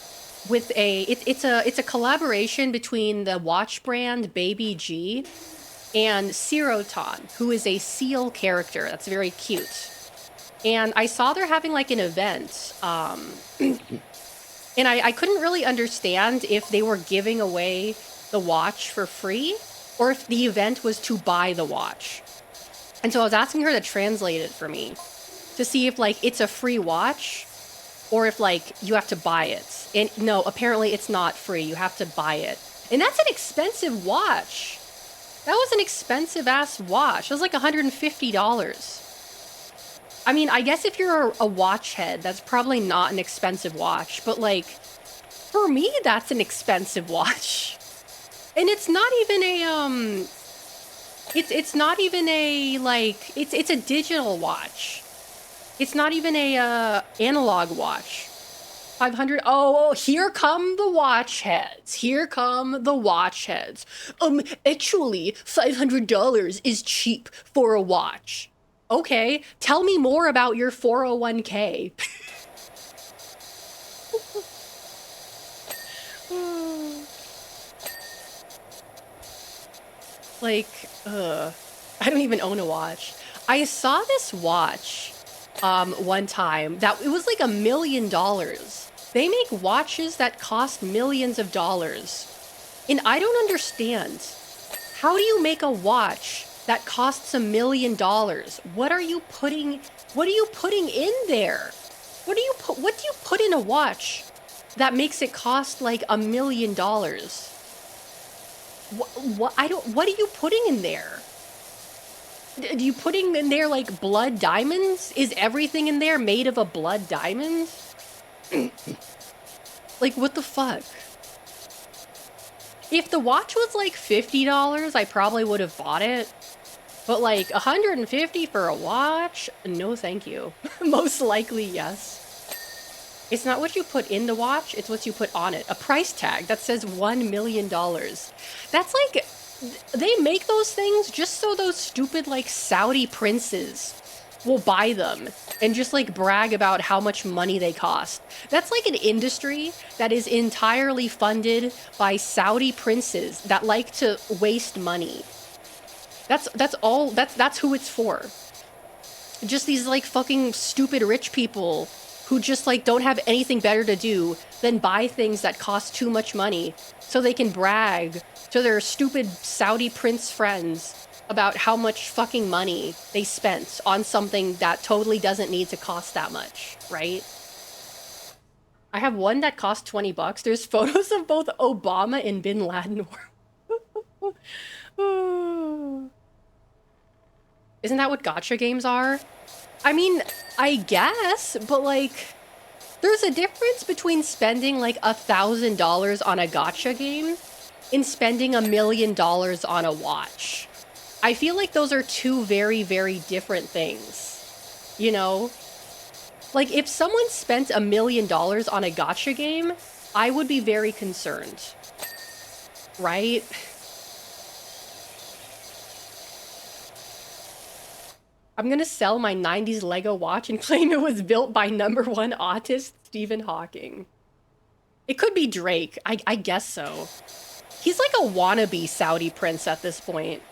with it's a collaboration between the watch brand Baby G and Siroton, who is a seal character that's very cute. And I saw they're having like an event, and I couldn't really understand if they were giving away the watch for free or if the event was to buy the watch. And so I was asking her to translate it for me to see if like it's a free watch or if like you have to buy it. And no, apparently it's not free. You have to buy it. And that's an expensive watch. That was an expensive ass watch. It was like $150. I mean, I guess if you're a watch head, that's probably not an expensive watch, but like, for me, that's an expensive watch. And it's not even a, it's not even a, like, it's a digital watch. It's not even a, analog watch. 500. Oh, here come the watch heads. Here come the watch heads. Actually, $500 is cheap for a watch. Okay, tell me more about your 401k. Like, I don't even own a watch. I saw this watch one time that it was like $1 million. They make watches that cost millions of dollars. And I don't understand. How do you make a watch that costs $1 million? What are you putting in there? What do you put in a watch that makes it cost like $1 million? What are you putting in there? Do you putting in there like blood diamonds? Is everything in there made of a blood diamond? Like, what the fuck? If the watch was like $50, I probably would have bought it. But like $150 for a watch? No, thank you. Most likely, yes. It's not what you put in the watch, it's what you put on it. A price tag that says $1 million. That's like, they make those things just so those stupid like Saudi princes will buy them and just like brag about how much money they cost. That's like an industry that is entirely funded by Saudi princes that like to waste money. That's who it's for. Just these like fucking stupid rich people who just like don't have anything better to do than buy things that cost too much money so they can brag to their stupid Saudi prince friends about how much fucking money they spent on something that totally doesn't need to cost that much, right? I have one that cost 20 bucks. There's photos of both Obama and Bin Laden. Isn't that what gacha games are? I mean, I guess, but like, there's a difference between spending like $1,000 on a gacha game and spending $1 million on a watch. I feel like those are two very, very different things. You know? Like, if someone spent $1 million on a gacha game, I would be very concerned. Right? I'm gonna sell my 90s Lego watch and claim it was built by #1 autist Stephen Hawking. It could be Drake. I guess so. He's like a wannabe Saudi prince at this point.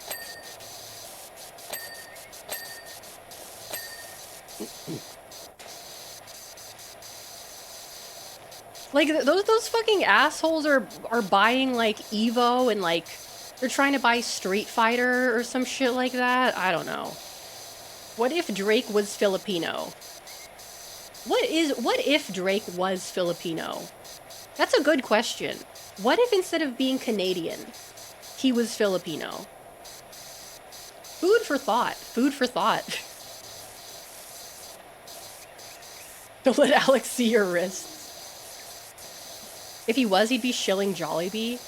Like, those fucking assholes are buying like Evo and like they're trying to buy Street Fighter or some shit like that. I don't know. What if Drake was Filipino? What if Drake was Filipino? That's a good question. What if instead of being Canadian, he was Filipino? Food for thought. Food for thought. Don't let Alex see your wrists. If he was, he'd be shilling Jollibee.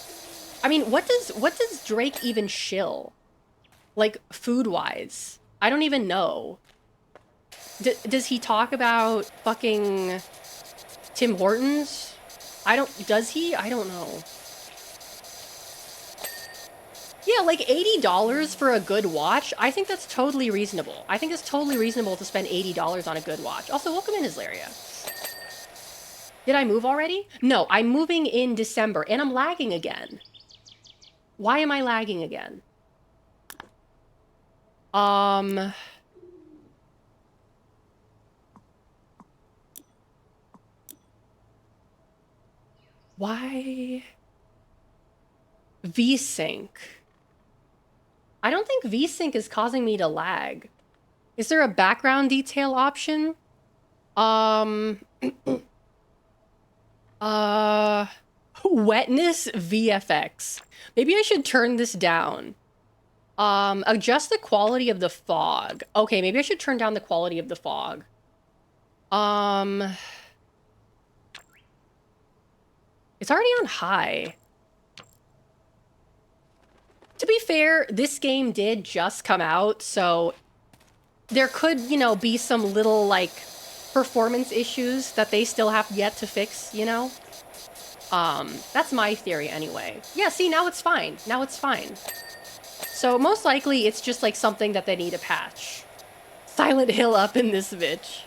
I mean, what does Drake even shill? Like, food-wise? I don't even know. Does he talk about fucking Tim Hortons? Does he? I don't know. Yeah, like $80 for a good watch. I think that's totally reasonable. I think it's totally reasonable to spend $80 on a good watch. Also, welcome in, Islaria. Did I move already? No, I'm moving in December and I'm lagging again. Why am I lagging again? Why? VSync. I don't think VSync is causing me to lag. Is there a background detail option? Wetness VFX. Maybe I should turn this down. Adjust the quality of the fog. Okay, maybe I should turn down the quality of the fog. It's already on high. To be fair, this game did just come out, so there could, you know, be some little, like, performance issues that they still have yet to fix, you know? That's my theory anyway. Yeah, see, now it's fine. Now it's fine. So most likely it's just, like, something that they need to patch. Silent Hill up in this bitch.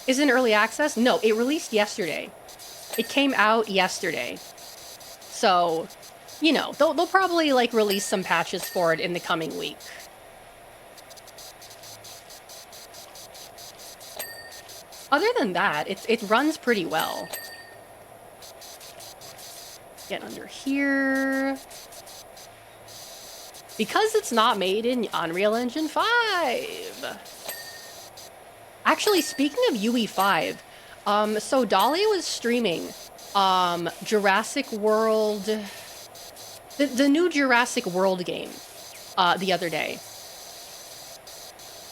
Is it in early access? No, it released yesterday. It came out yesterday. So, you know, they'll probably, like, release some patches for it in the coming week. Other than that, it runs pretty well. Get under here. Because it's not made in Unreal Engine 5. Actually, speaking of UE5, so Dahlia was streaming Jurassic World, the new Jurassic World game the other day.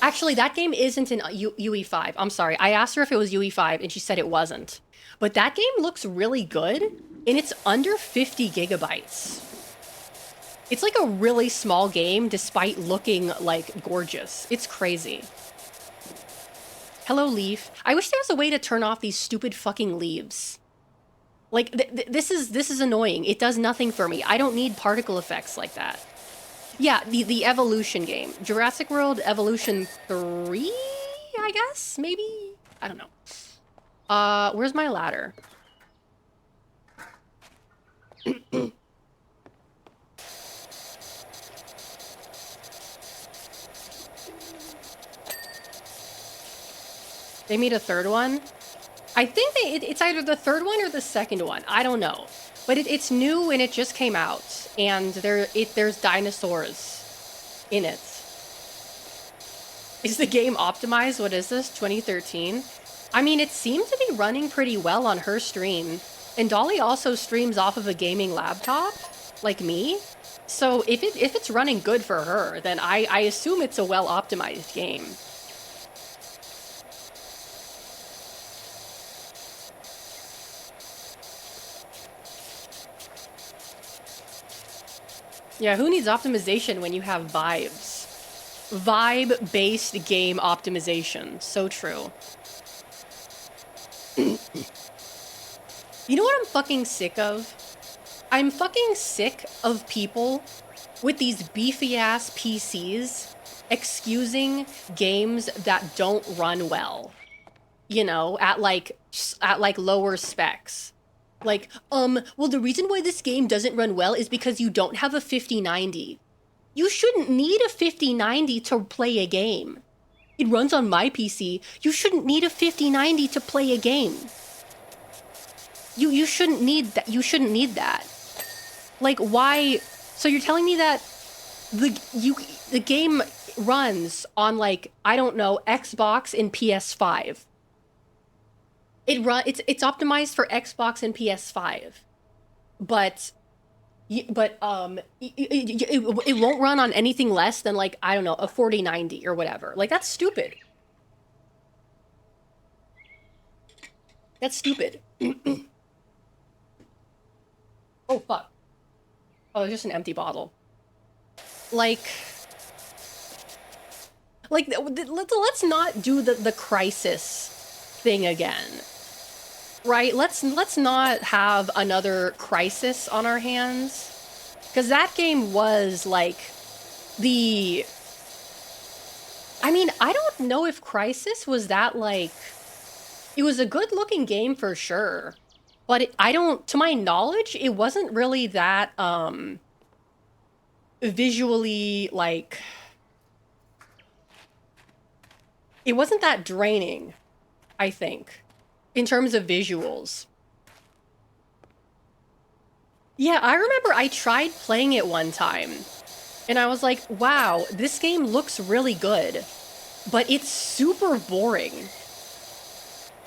Actually, that game isn't in UE5. I'm sorry. I asked her if it was UE5, and she said it wasn't. But that game looks really good, and it's under 50 gigabytes. It's like a really small game, despite looking, like, gorgeous. It's crazy. Hello, leaf. I wish there was a way to turn off these stupid fucking leaves. Like, this is annoying. It does nothing for me. I don't need particle effects like that. Yeah, the Evolution game. Jurassic World Evolution 3, I guess? Maybe? I don't know. Where's my ladder? They made a third one? I think it's either the third one or the second one. I don't know. But it's new and it just came out. And there's dinosaurs in it. Is the game optimized? What is this? 2013? I mean, it seemed to be running pretty well on her stream. And Dolly also streams off of a gaming laptop, like me. So if it's running good for her, then I assume it's a well-optimized game. Yeah, who needs optimization when you have vibes? Vibe-based game optimization. So true. You know what I'm fucking sick of? I'm fucking sick of people with these beefy-ass PCs excusing games that don't run well. You know, at like lower specs. Like, well, the reason why this game doesn't run well is because you don't have a 5090. You shouldn't need a 5090 to play a game. It runs on my PC. You shouldn't need a 5090 to play a game. You shouldn't need that. You shouldn't need that. Like, why? So you're telling me that the game runs on, like, I don't know, Xbox and PS5. It's optimized for Xbox and PS5, but it won't run on anything less than, like, I don't know, a 4090 or whatever. Like, that's stupid. That's stupid. Oh fuck. Oh, it's just an empty bottle. Like let's not do the crisis thing again. Right? Let's not have another crisis on our hands. Because that game was, like, I mean, I don't know if Crisis was that, like... It was a good-looking game for sure. But to my knowledge, it wasn't really that, visually, like... It wasn't that draining, I think. In terms of visuals. Yeah, I remember I tried playing it one time. And I was like, wow, this game looks really good. But it's super boring.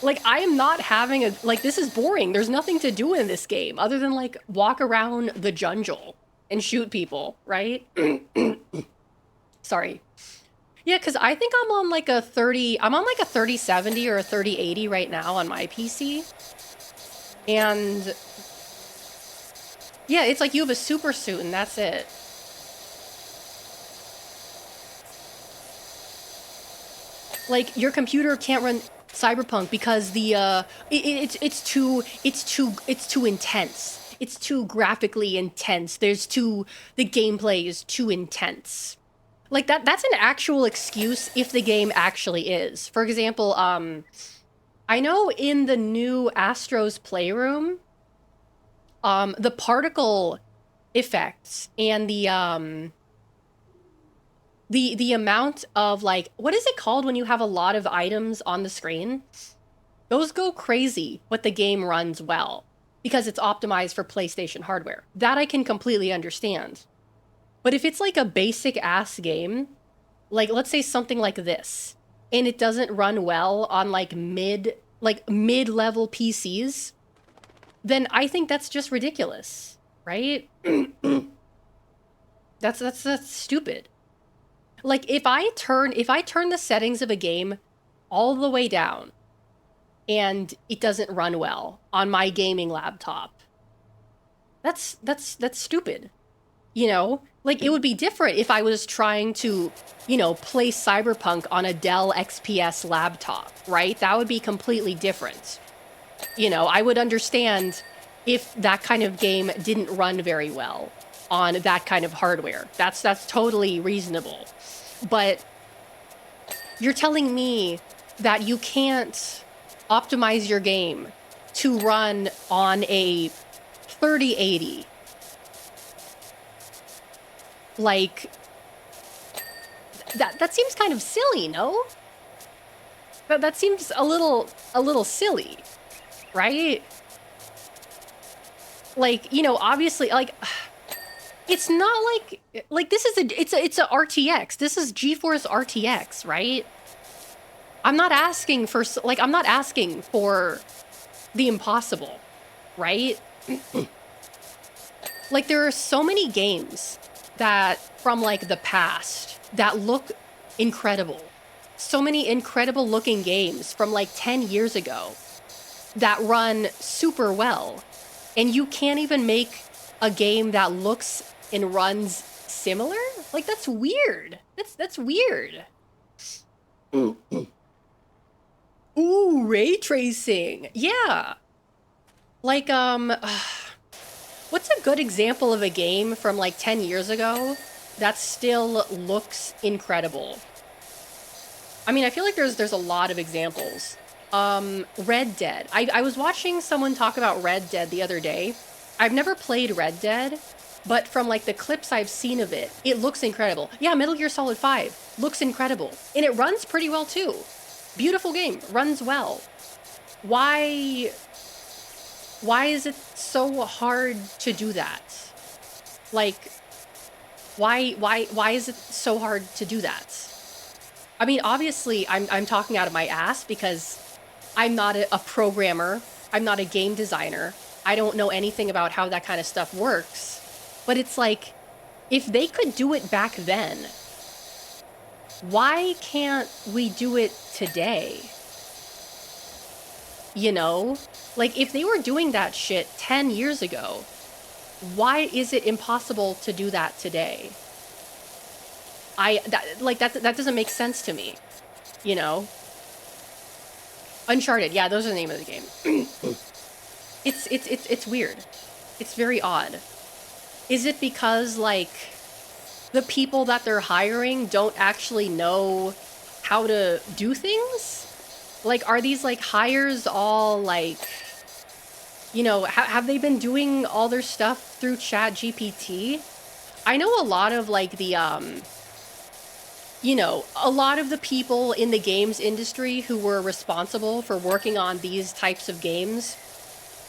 Like, I am not having like, this is boring. There's nothing to do in this game other than, like, walk around the jungle and shoot people, right? Sorry. Yeah, because I think I'm on like a 3070 or a 3080 right now on my PC. And yeah, it's like you have a super suit and that's it. Like your computer can't run Cyberpunk because it's too intense. It's too graphically intense. The gameplay is too intense. Like that's an actual excuse if the game actually is. For example, I know in the new Astro's Playroom, the particle effects and the amount of like, what is it called when you have a lot of items on the screen? Those go crazy, but the game runs well because it's optimized for PlayStation hardware. That I can completely understand. But if it's like a basic ass game, like let's say something like this, and it doesn't run well on like mid-level PCs, then I think that's just ridiculous, right? That's stupid. Like if I turn the settings of a game all the way down and it doesn't run well on my gaming laptop, that's stupid. You know? Like it would be different if I was trying to, play Cyberpunk on a Dell XPS laptop, right? That would be completely different. I would understand if that kind of game didn't run very well on that kind of hardware. That's totally reasonable. But you're telling me that you can't optimize your game to run on a 3080. Like that seems kind of silly, no? That seems a little silly, right? Like, obviously, like it's not like this is it's a RTX. This is GeForce RTX, right? I'm not asking for the impossible, right? Like there are so many games that from like the past that look incredible. So many incredible looking games from like 10 years ago that run super well. And you can't even make a game that looks and runs similar? Like that's weird. That's weird. Ooh, ray tracing. Yeah. Like what's a good example of a game from like 10 years ago that still looks incredible? I mean, I feel like there's a lot of examples. Red Dead. I was watching someone talk about Red Dead the other day. I've never played Red Dead, but from like the clips I've seen of it, it looks incredible. Yeah, Metal Gear Solid 5 looks incredible. And it runs pretty well too. Beautiful game, runs well. Why is it so hard to do that? Like, why is it so hard to do that? I mean, obviously, I'm talking out of my ass because I'm not a programmer. I'm not a game designer. I don't know anything about how that kind of stuff works. But it's like, if they could do it back then, why can't we do it today? Like if they were doing that shit 10 years ago, why is it impossible to do that today? That doesn't make sense to me, Uncharted, yeah, those are the name of the game. It's weird. It's very odd. Is it because like the people that they're hiring don't actually know how to do things? Like, are these like hires all like, have they been doing all their stuff through Chat GPT? I know a lot of like the, a lot of the people in the games industry who were responsible for working on these types of games,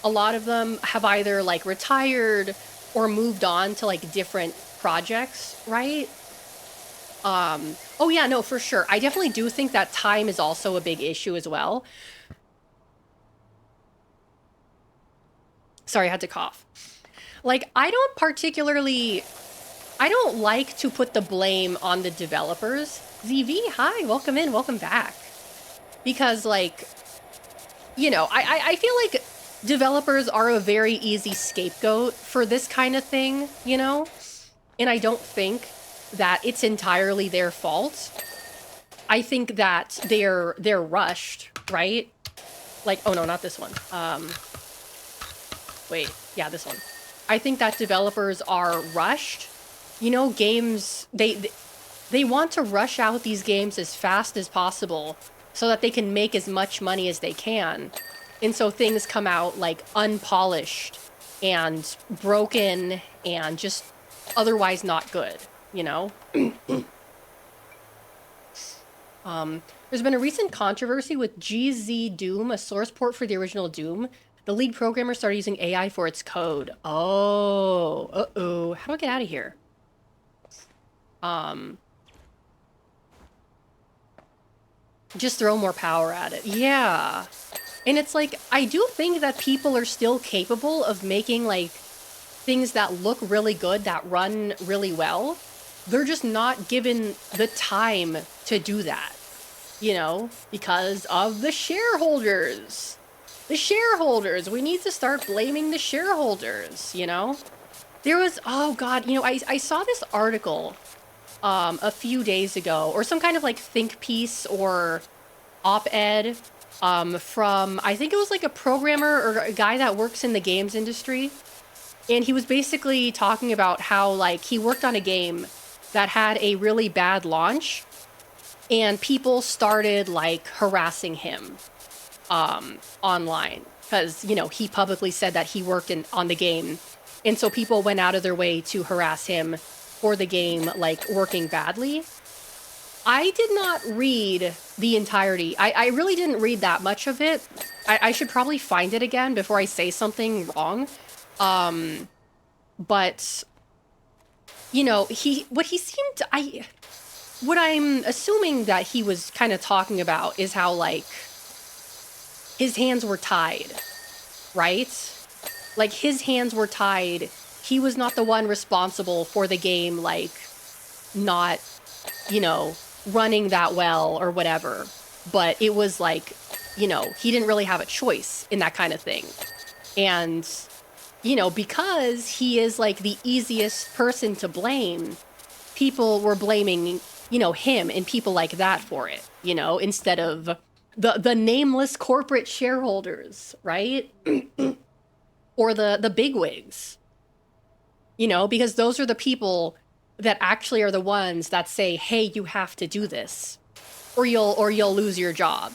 a lot of them have either like retired or moved on to like different projects, right? Oh yeah, no, for sure. I definitely do think that time is also a big issue as well. Sorry, I had to cough. Like, I don't like to put the blame on the developers. ZV, hi, welcome in, welcome back. Because, like, I feel like developers are a very easy scapegoat for this kind of thing, you know? And I don't think that it's entirely their fault. I think that they're rushed, right? Like, oh no, not this one. Wait, yeah, this one. I think that developers are rushed. You know, games, they want to rush out these games as fast as possible so that they can make as much money as they can. And so things come out like unpolished and broken and just otherwise not good, you know? There's been a recent controversy with GZ Doom, a source port for the original Doom. The lead programmer started using AI for its code. Oh, uh-oh. How do I get out of here? Just throw more power at it. Yeah. And it's like, I do think that people are still capable of making, like, things that look really good, that run really well. They're just not given the time to do that, you know, because of the shareholders. The shareholders. We need to start blaming the shareholders, you know? There was, oh God, you know, I saw this article a few days ago, or some kind of like think piece or op-ed from, I think it was like a programmer or a guy that works in the games industry. And he was basically talking about how like he worked on a game that had a really bad launch and people started like harassing him online because, you know, he publicly said that he worked on the game. And so people went out of their way to harass him for the game, like working badly. I did not read the entirety. I really didn't read that much of it. I should probably find it again before I say something wrong. But, you know, what I'm assuming that he was kind of talking about is how, like, his hands were tied, right? Like, his hands were tied. He was not the one responsible for the game, like, not, you know, running that well or whatever. But it was like, you know, he didn't really have a choice in that kind of thing. And, you know, because he is like the easiest person to blame, people were blaming, you know, him and people like that for it, you know, instead of the nameless corporate shareholders, right? Or the bigwigs, you know, because those are the people that actually are the ones that say, hey, you have to do this or you'll lose your job,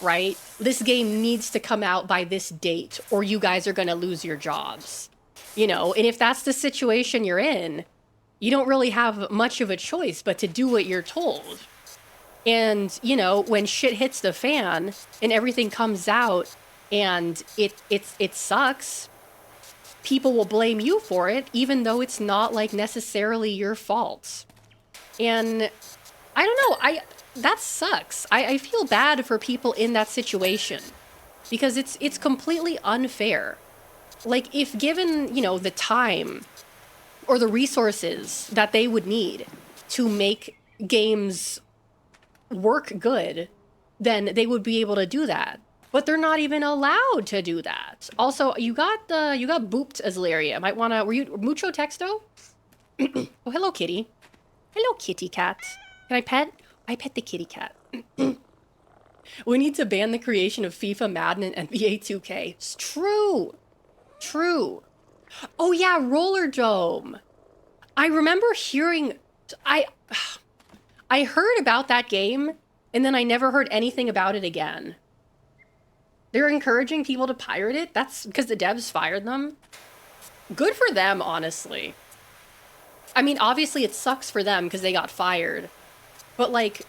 right? This game needs to come out by this date or you guys are going to lose your jobs, you know? And if that's the situation you're in, you don't really have much of a choice but to do what you're told. And, you know, when shit hits the fan and everything comes out and it sucks, people will blame you for it, even though it's not like necessarily your fault. And I don't know, that sucks. I feel bad for people in that situation because it's completely unfair. Like, if given, you know, the time or the resources that they would need to make games work good, then they would be able to do that. But they're not even allowed to do that. Also, you got booped, Azleria. Might wanna, were you mucho texto? Oh, hello, kitty. Hello, kitty cat. Can I pet? I pet the kitty cat. We need to ban the creation of FIFA, Madden, and NBA 2K. It's true. True. Oh yeah, Roller Dome. I remember hearing, I heard about that game, and then I never heard anything about it again. They're encouraging people to pirate it? That's because the devs fired them? Good for them, honestly. I mean, obviously it sucks for them because they got fired. But, like,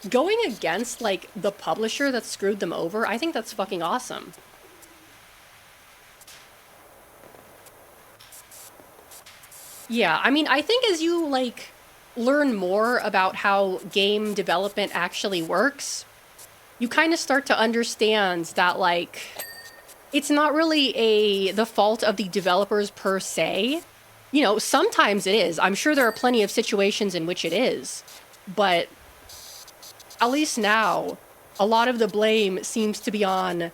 going against, like, the publisher that screwed them over, I think that's fucking awesome. Yeah, I mean, I think as you, like, learn more about how game development actually works, you kind of start to understand that, like, it's not really the fault of the developers per se. You know, sometimes it is. I'm sure there are plenty of situations in which it is. But at least now, a lot of the blame seems to be on,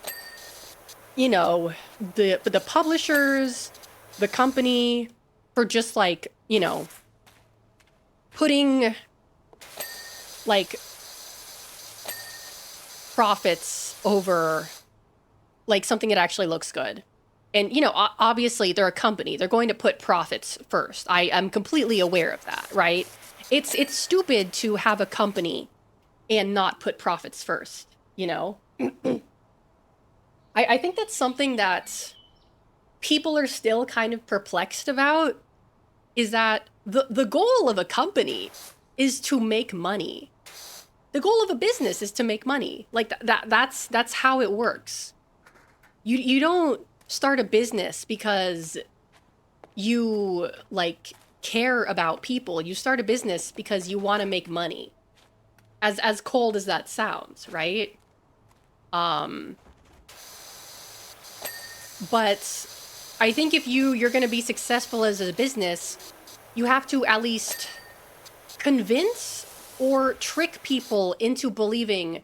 you know, the publishers, the company, for just like, you know, putting like profits over like something that actually looks good. And, you know, obviously they're a company. They're going to put profits first. I am completely aware of that, right? It's stupid to have a company and not put profits first, you know? I think that's something that people are still kind of perplexed about, is that the goal of a company is to make money. The goal of a business is to make money. Like that's how it works. You don't start a business because you like care about people. You start a business because you want to make money. As cold as that sounds, right? But I think if you're going to be successful as a business, you have to at least convince or trick people into believing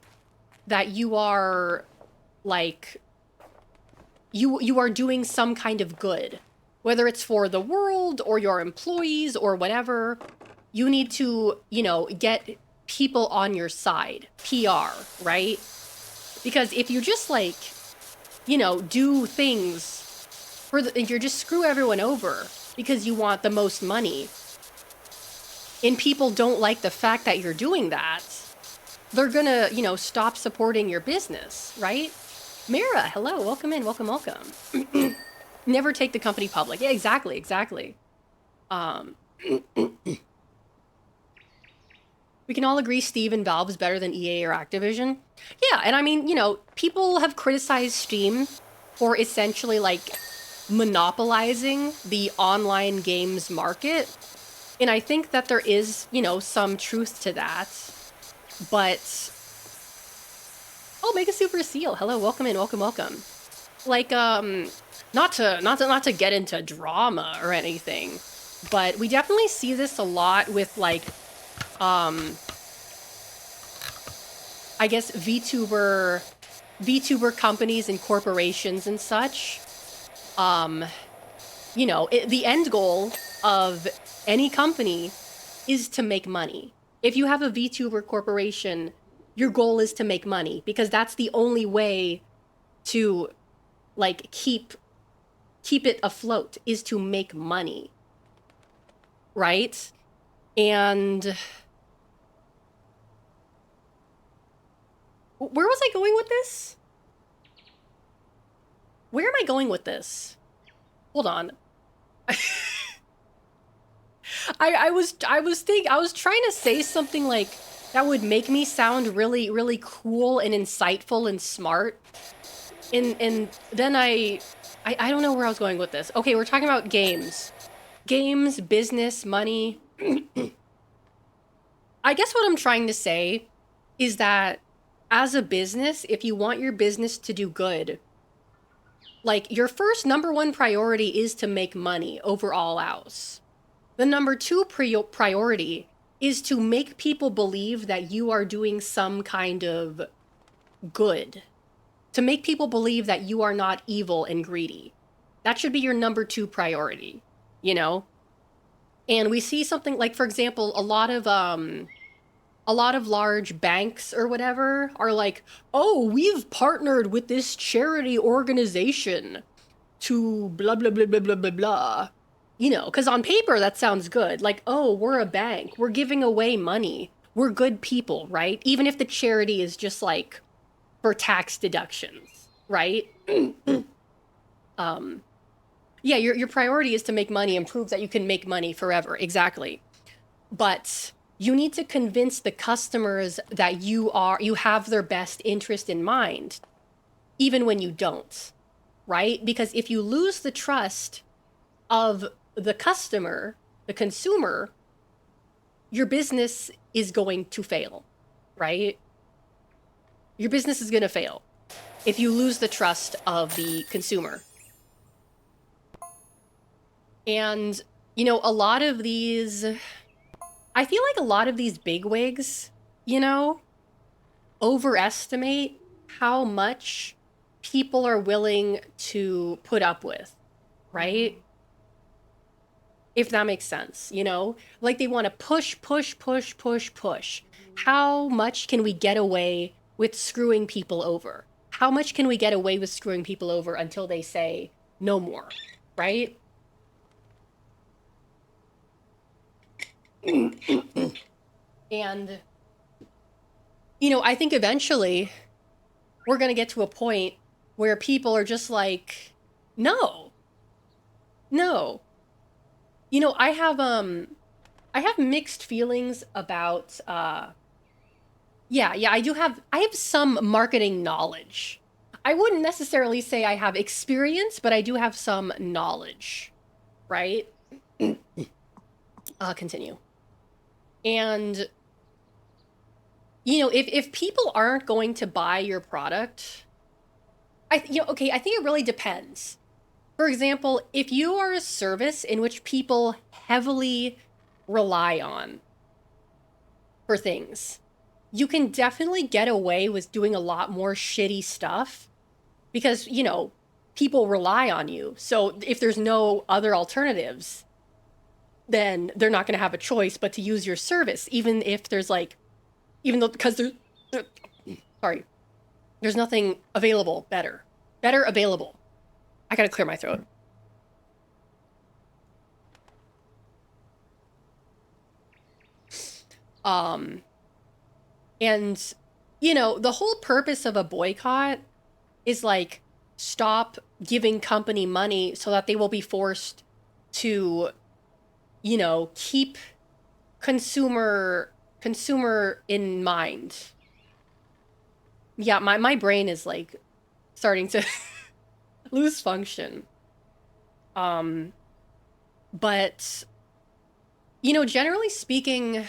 that you are like you are doing some kind of good, whether it's for the world or your employees or whatever. You need to, you know, get people on your side, PR, right? Because if you just like, you know, do things you're just screw everyone over because you want the most money, and people don't like the fact that you're doing that, they're gonna, you know, stop supporting your business, right? Mira, hello, welcome in, welcome. Never take the company public. Yeah, exactly. We can all agree Steve and Valve is better than EA or Activision. Yeah, and I mean, you know, people have criticized Steam for essentially like monopolizing the online games market. And I think that there is, you know, some truth to that. But oh, Mega Super Seal, hello, welcome in, welcome. Like, not to get into drama or anything, but we definitely see this a lot with like, I guess VTuber companies and corporations and such. You know, the end goal of any company is to make money. If you have a VTuber corporation, your goal is to make money because that's the only way to like keep it afloat, is to make money. Right? And where was I going with this? Where am I going with this? Hold on. I was trying to say something like that would make me sound really, really cool and insightful and smart. And then I don't know where I was going with this. Okay, we're talking about games. Games, business, money. I guess what I'm trying to say is that as a business, if you want your business to do good, like your first number one priority is to make money over all else. The number two priority is to make people believe that you are doing some kind of good. To make people believe that you are not evil and greedy. That should be your number two priority, you know? And we see something like, for example, a lot of large banks or whatever are like, oh, we've partnered with this charity organization to blah, blah, blah, blah, blah, blah, blah. You know, because on paper that sounds good. Like, oh, we're a bank. We're giving away money. We're good people, right? Even if the charity is just like for tax deductions, right? Yeah, your priority is to make money and prove that you can make money forever. Exactly. But you need to convince the customers that you have their best interest in mind, even when you don't, right? Because if you lose the trust of the customer, the consumer, your business is going to fail, right? Your business is going to fail. if you lose the trust of the consumer. And, you know, a lot of these, I feel like a lot of these bigwigs, you know, overestimate how much people are willing to put up with, right? If that makes sense, you know? Like they want to push, push, push, push, push. How much can we get away with screwing people over? How much can we get away with screwing people over until they say no more, right? And, you know, I think eventually we're going to get to a point where people are just like, no, no. You know, I have mixed feelings about yeah, I have some marketing knowledge. I wouldn't necessarily say I have experience, but I do have some knowledge, right? Continue. And you know, if people aren't going to buy your product, okay, I think it really depends. For example, if you are a service in which people heavily rely on for things, you can definitely get away with doing a lot more shitty stuff because, you know, people rely on you. So if there's no other alternatives, then they're not going to have a choice but to use your service, even if there's like, even though, because sorry, there's nothing available better available. I got to clear my throat. And, you know, the whole purpose of a boycott is like stop giving company money so that they will be forced to, you know, keep consumer in mind. Yeah, my brain is like starting to lose function. But you know, generally speaking,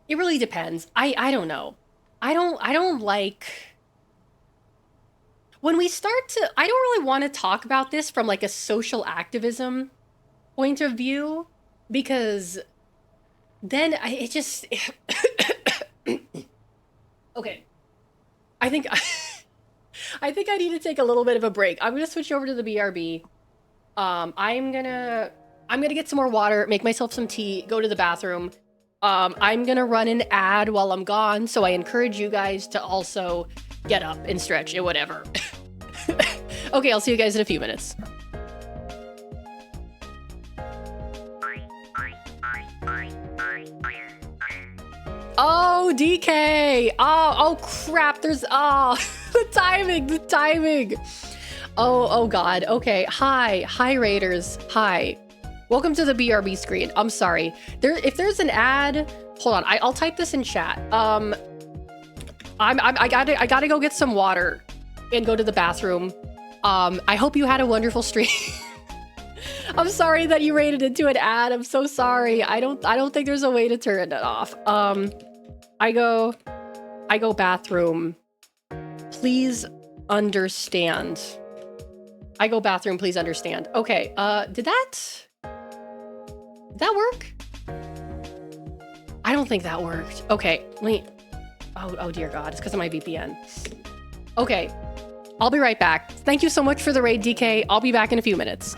it really depends. I don't know. I don't like when we start to I don't really want to talk about this from like a social activism point of view because then it just okay. I think I think I need to take a little bit of a break. I'm gonna switch over to the BRB. I'm gonna get some more water, make myself some tea, go to the bathroom. I'm gonna run an ad while I'm gone, so I encourage you guys to also get up and stretch and whatever. Okay, I'll see you guys in a few minutes. Oh, DK! Oh crap, there's, the timing! Oh God, okay, hi Raiders, hi. Welcome to the BRB screen. I'm sorry. If there's an ad, hold on. I'll type this in chat. I gotta go get some water and go to the bathroom. I hope you had a wonderful stream. I'm sorry that you rated into an ad. I'm so sorry. I don't think there's a way to turn it off. I go bathroom. Please understand. I go bathroom. Please understand. Okay. Did that work? I don't think that worked. Okay, wait. Oh dear God, it's because of my VPN. Okay, I'll be right back. Thank you so much for the raid, DK. I'll be back in a few minutes.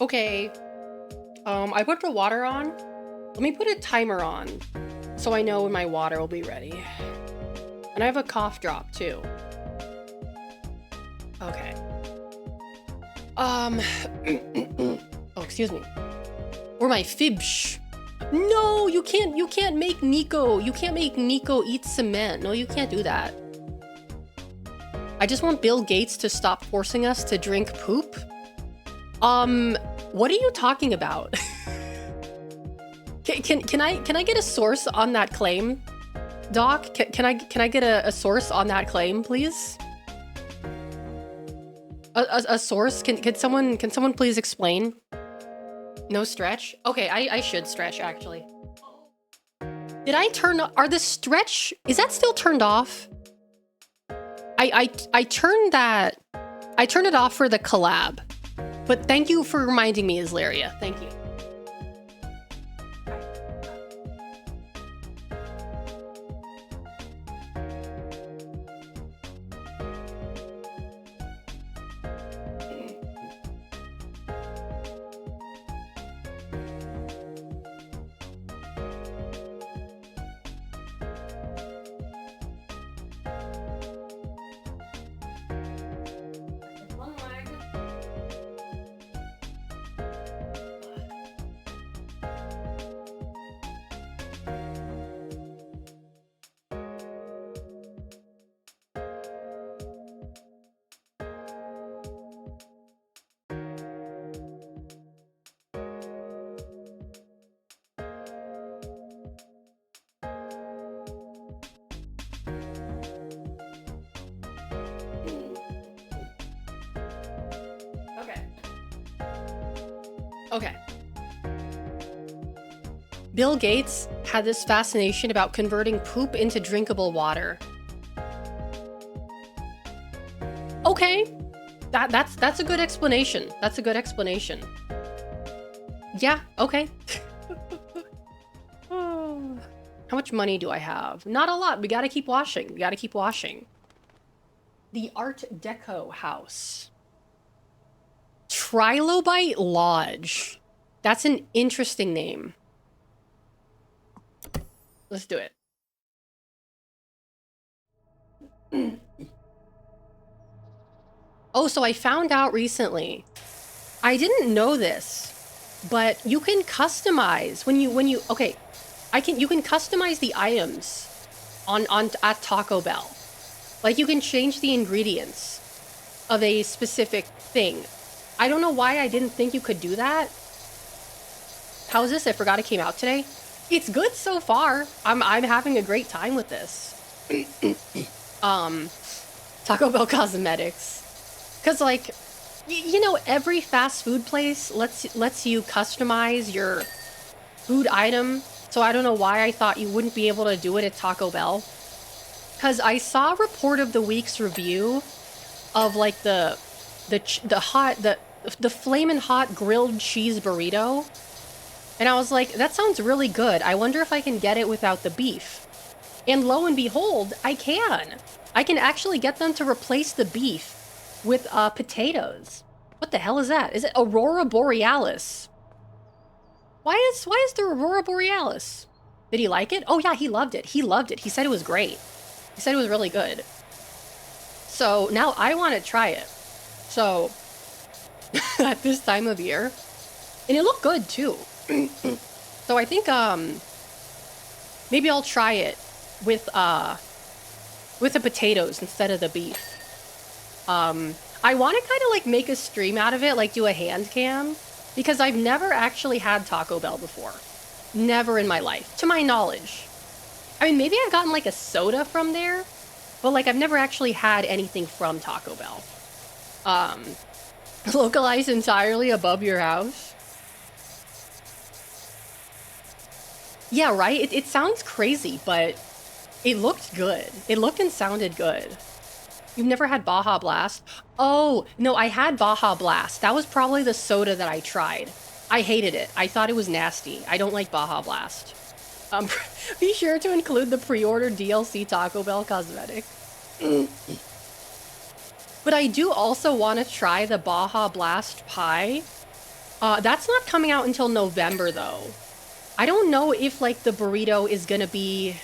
Okay. I put the water on. Let me put a timer on so I know when my water will be ready. And I have a cough drop too. Okay. Oh, excuse me. Or my fibsh. No, you can't make Nico. You can't make Nico eat cement. No, you can't do that. I just want Bill Gates to stop forcing us to drink poop. What are you talking about? Can I get a source on that claim? Doc, can I get a source on that claim, please? A source? Can someone please explain? No stretch? Okay, I should stretch actually. Did I turn are the stretch is that still turned off? I turned it off for the collab. But thank you for reminding me, Islaria. Thank you. Okay. Bill Gates had this fascination about converting poop into drinkable water. Okay. That's a good explanation. That's a good explanation. Yeah, okay. How much money do I have? Not a lot. We gotta keep washing. We gotta keep washing. The Art Deco house. Trilobite Lodge. That's an interesting name. Let's do it. Oh, so I found out recently. I didn't know this, but you can customize when you okay, you can customize the items on at Taco Bell. Like you can change the ingredients of a specific thing. I don't know why I didn't think you could do that. How is this? I forgot it came out today. It's good so far. I'm having a great time with this. Taco Bell cosmetics. Cause like, you know, every fast food place lets you customize your food item. So I don't know why I thought you wouldn't be able to do it at Taco Bell. Cause I saw a report of the week's review of like the flamin' hot grilled cheese burrito. And I was like, that sounds really good. I wonder if I can get it without the beef. And lo and behold, I can. I can actually get them to replace the beef with potatoes. What the hell is that? Is it Aurora Borealis? Why is there Aurora Borealis? Did he like it? Oh yeah, he loved it. He loved it. He said it was great. He said it was really good. So now I want to try it. So at this time of year, and it looked good too. So I think maybe I'll try it with the potatoes instead of the beef. I want to kind of like make a stream out of it, like do a hand cam, because I've never actually had Taco Bell before. Never in my life, to my knowledge. I mean, maybe I've gotten like a soda from there, but like I've never actually had anything from Taco Bell. Localized entirely above your house. Yeah, right? It sounds crazy, but it looked good. It looked and sounded good. You've never had Baja Blast? Oh, no, I had Baja Blast. That was probably the soda that I tried. I hated it. I thought it was nasty. I don't like Baja Blast. Be sure to include the pre-order DLC Taco Bell cosmetic. But I do also want to try the Baja Blast pie. That's not coming out until November though. I don't know if like the burrito is gonna be,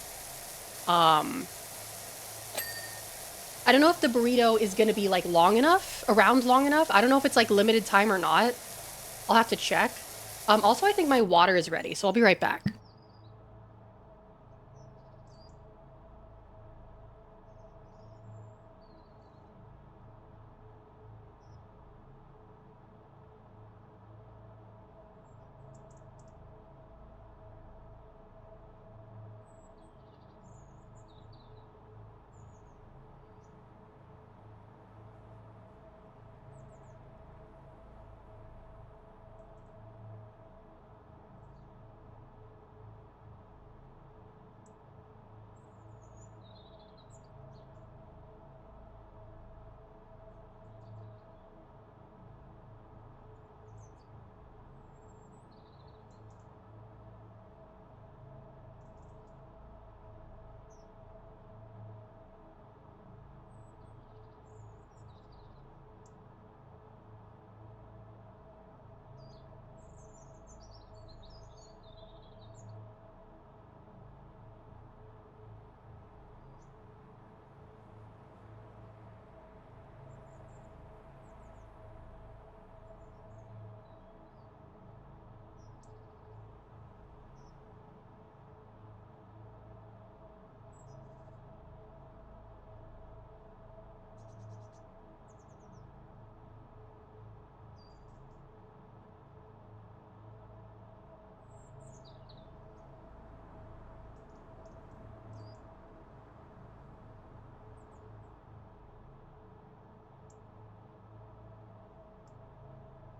um, I don't know if the burrito is gonna be like long enough, around long enough. I don't know if it's like limited time or not. I'll have to check. Also I think my water is ready, so I'll be right back.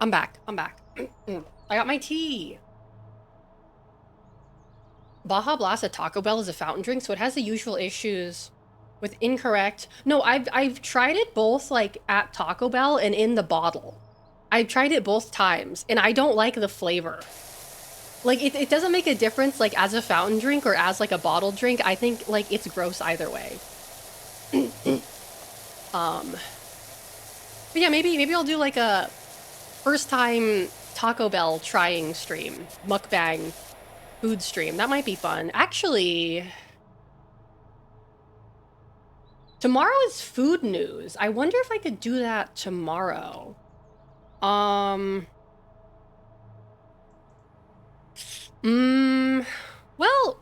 I'm back. I'm back. I got my tea. Baja Blast at Taco Bell is a fountain drink, so it has the usual issues with incorrect. No, I've tried it both like at Taco Bell and in the bottle. I've tried it both times, and I don't like the flavor. Like it doesn't make a difference like as a fountain drink or as like a bottled drink. I think like it's gross either way. Um, but yeah, maybe I'll do like a first time Taco Bell trying stream, mukbang food stream. That might be fun. Actually, tomorrow is food news. I wonder if I could do that tomorrow. Um, well,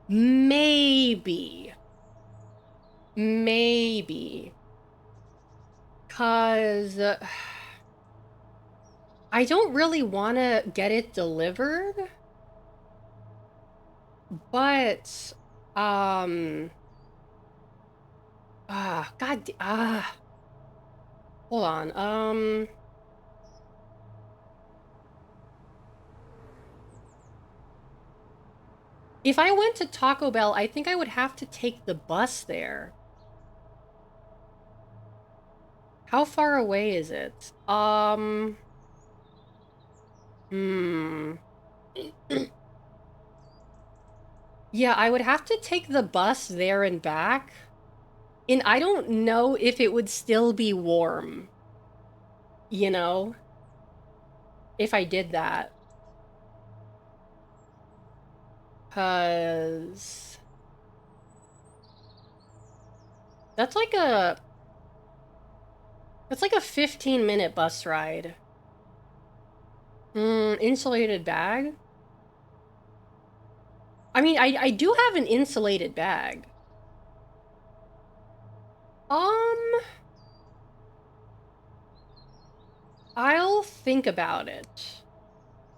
maybe. Maybe. 'Cause I don't really want to get it delivered, but hold on. If I went to Taco Bell, I think I would have to take the bus there. How far away is it? Yeah, I would have to take the bus there and back. And I don't know if it would still be warm, you know, if I did that. 'Cause that's like a 15-minute bus ride. Insulated bag? I mean, I do have an insulated bag. I'll think about it.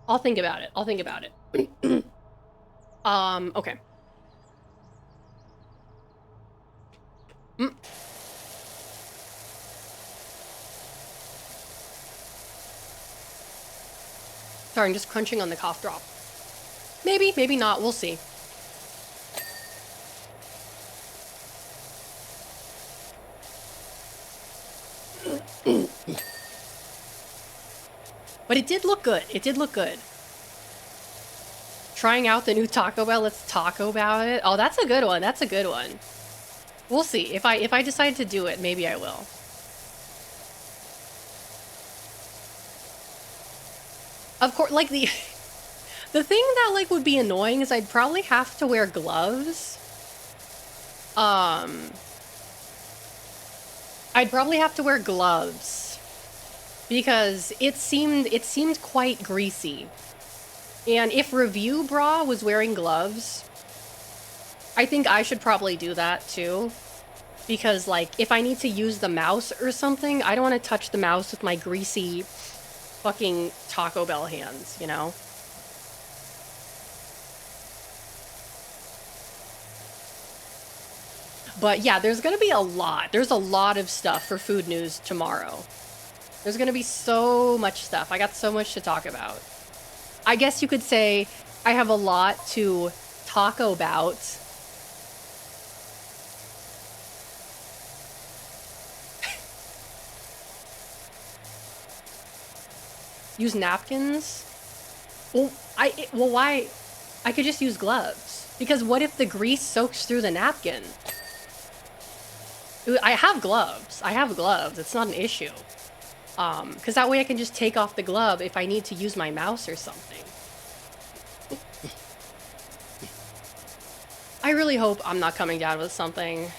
I'll think about it. I'll think about it. Okay. Sorry, I'm just crunching on the cough drop. Maybe, maybe not. We'll see. But it did look good. It did look good. Trying out the new Taco Bell. Let's talk about it. Oh, that's a good one. That's a good one. We'll see. If I decide to do it, maybe I will. Of course, like the thing that like would be annoying is I'd probably have to wear gloves. Um, I'd probably have to wear gloves because it seemed quite greasy. And if Review Bra was wearing gloves, I think I should probably do that too. Because like if I need to use the mouse or something, I don't want to touch the mouse with my greasy fucking Taco Bell hands, you know? But yeah, there's gonna be a lot. There's a lot of stuff for food news tomorrow. There's gonna be so much stuff. I got so much to talk about. I guess you could say I have a lot to talk about. Use napkins? Well, why? I could just use gloves. Because what if the grease soaks through the napkin? I have gloves. I have gloves. It's not an issue. Because that way I can just take off the glove if I need to use my mouse or something. I really hope I'm not coming down with something.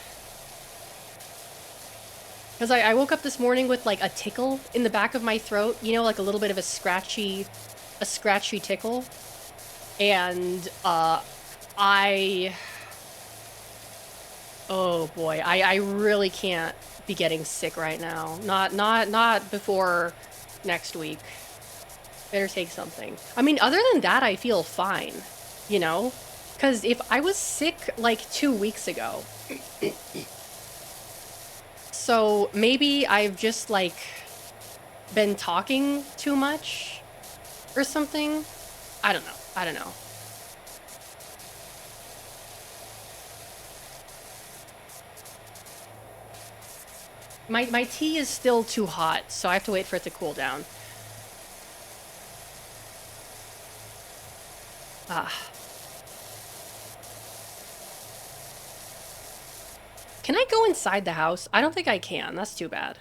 Because I woke up this morning with like a tickle in the back of my throat, you know, like a little bit of a scratchy tickle. And oh boy, I really can't be getting sick right now. Not before next week. Better take something. I mean, other than that, I feel fine, you know? Because if I was sick like 2 weeks ago, so maybe I've just like been talking too much or something. I don't know. I don't know. My tea is still too hot, so I have to wait for it to cool down. Ah. Can I go inside the house? I don't think I can. That's too bad.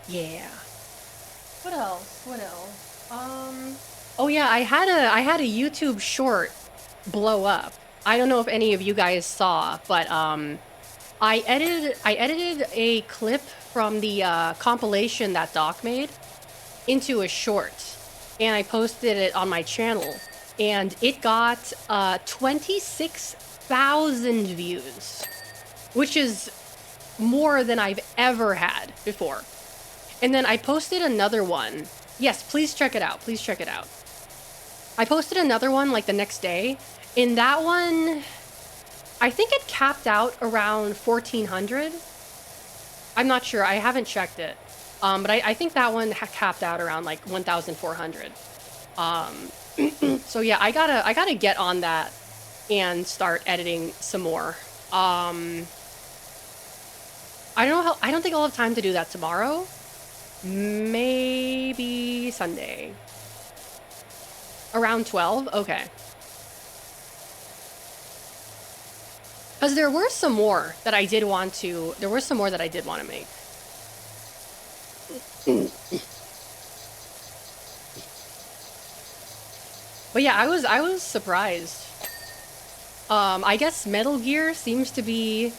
Yeah. What else? What else? Oh yeah, I had a YouTube short blow up. I don't know if any of you guys saw, but I edited a clip from the compilation that Doc made into a short, and I posted it on my channel, and it got 26,000 views, which is more than I've ever had before. And then I posted another one. Yes, please check it out. Please check it out. I posted another one like the next day. In that one, I think it capped out around 1,400. I'm not sure. I haven't checked it. But I think that one capped out around like 1,400. So yeah, I gotta get on that and start editing some more. I don't think I'll have time to do that tomorrow. Maybe Sunday. Around 12? Okay. Because there were some more that I did want to make. But yeah, I was surprised. I guess Metal Gear seems to be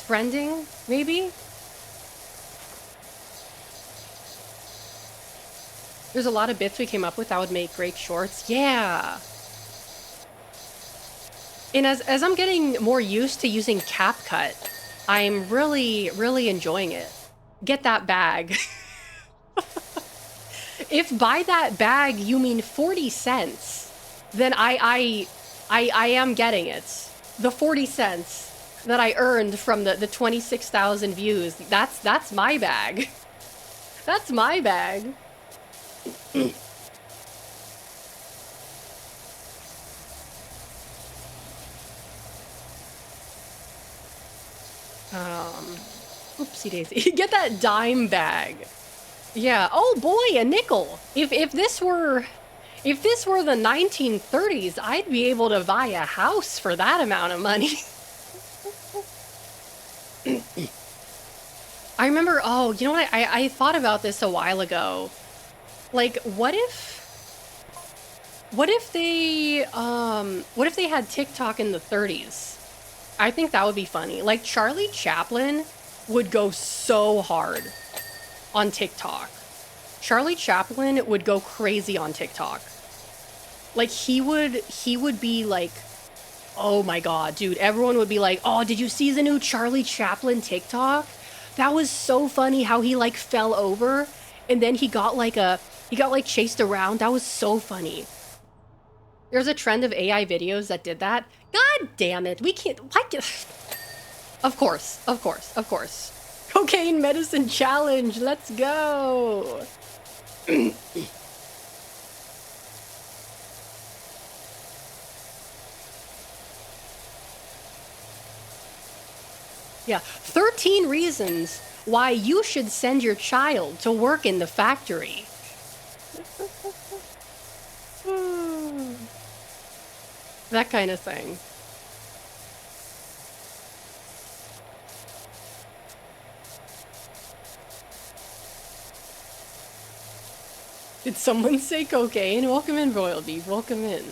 trending, maybe? There's a lot of bits we came up with that would make great shorts. Yeah. And as I'm getting more used to using CapCut, I'm really, really enjoying it. Get that bag. If by that bag you mean 40 cents, then I am getting it. The 40 cents that I earned from the 26,000 views, that's my bag. That's my bag. Oopsie daisy. Get that dime bag. Yeah. Oh boy, a nickel. If If this were the 1930s, I'd be able to buy a house for that amount of money. I remember, oh, you know what? I thought about this a while ago. Like, what if they had TikTok in the 30s? I think that would be funny. Like, Charlie Chaplin would go so hard on TikTok. Charlie Chaplin would go crazy on TikTok. Like, he would be like, oh my god, dude, everyone would be like, oh, did you see the new Charlie Chaplin TikTok? That was so funny how he like fell over and then he got like chased around. That was so funny. There's a trend of AI videos that did that. God damn it. We can't, why can, of course. Cocaine medicine challenge, let's go. Yeah, 13 reasons why you should send your child to work in the factory. That kind of thing. Did someone say cocaine? Welcome in, Royalty. Welcome in.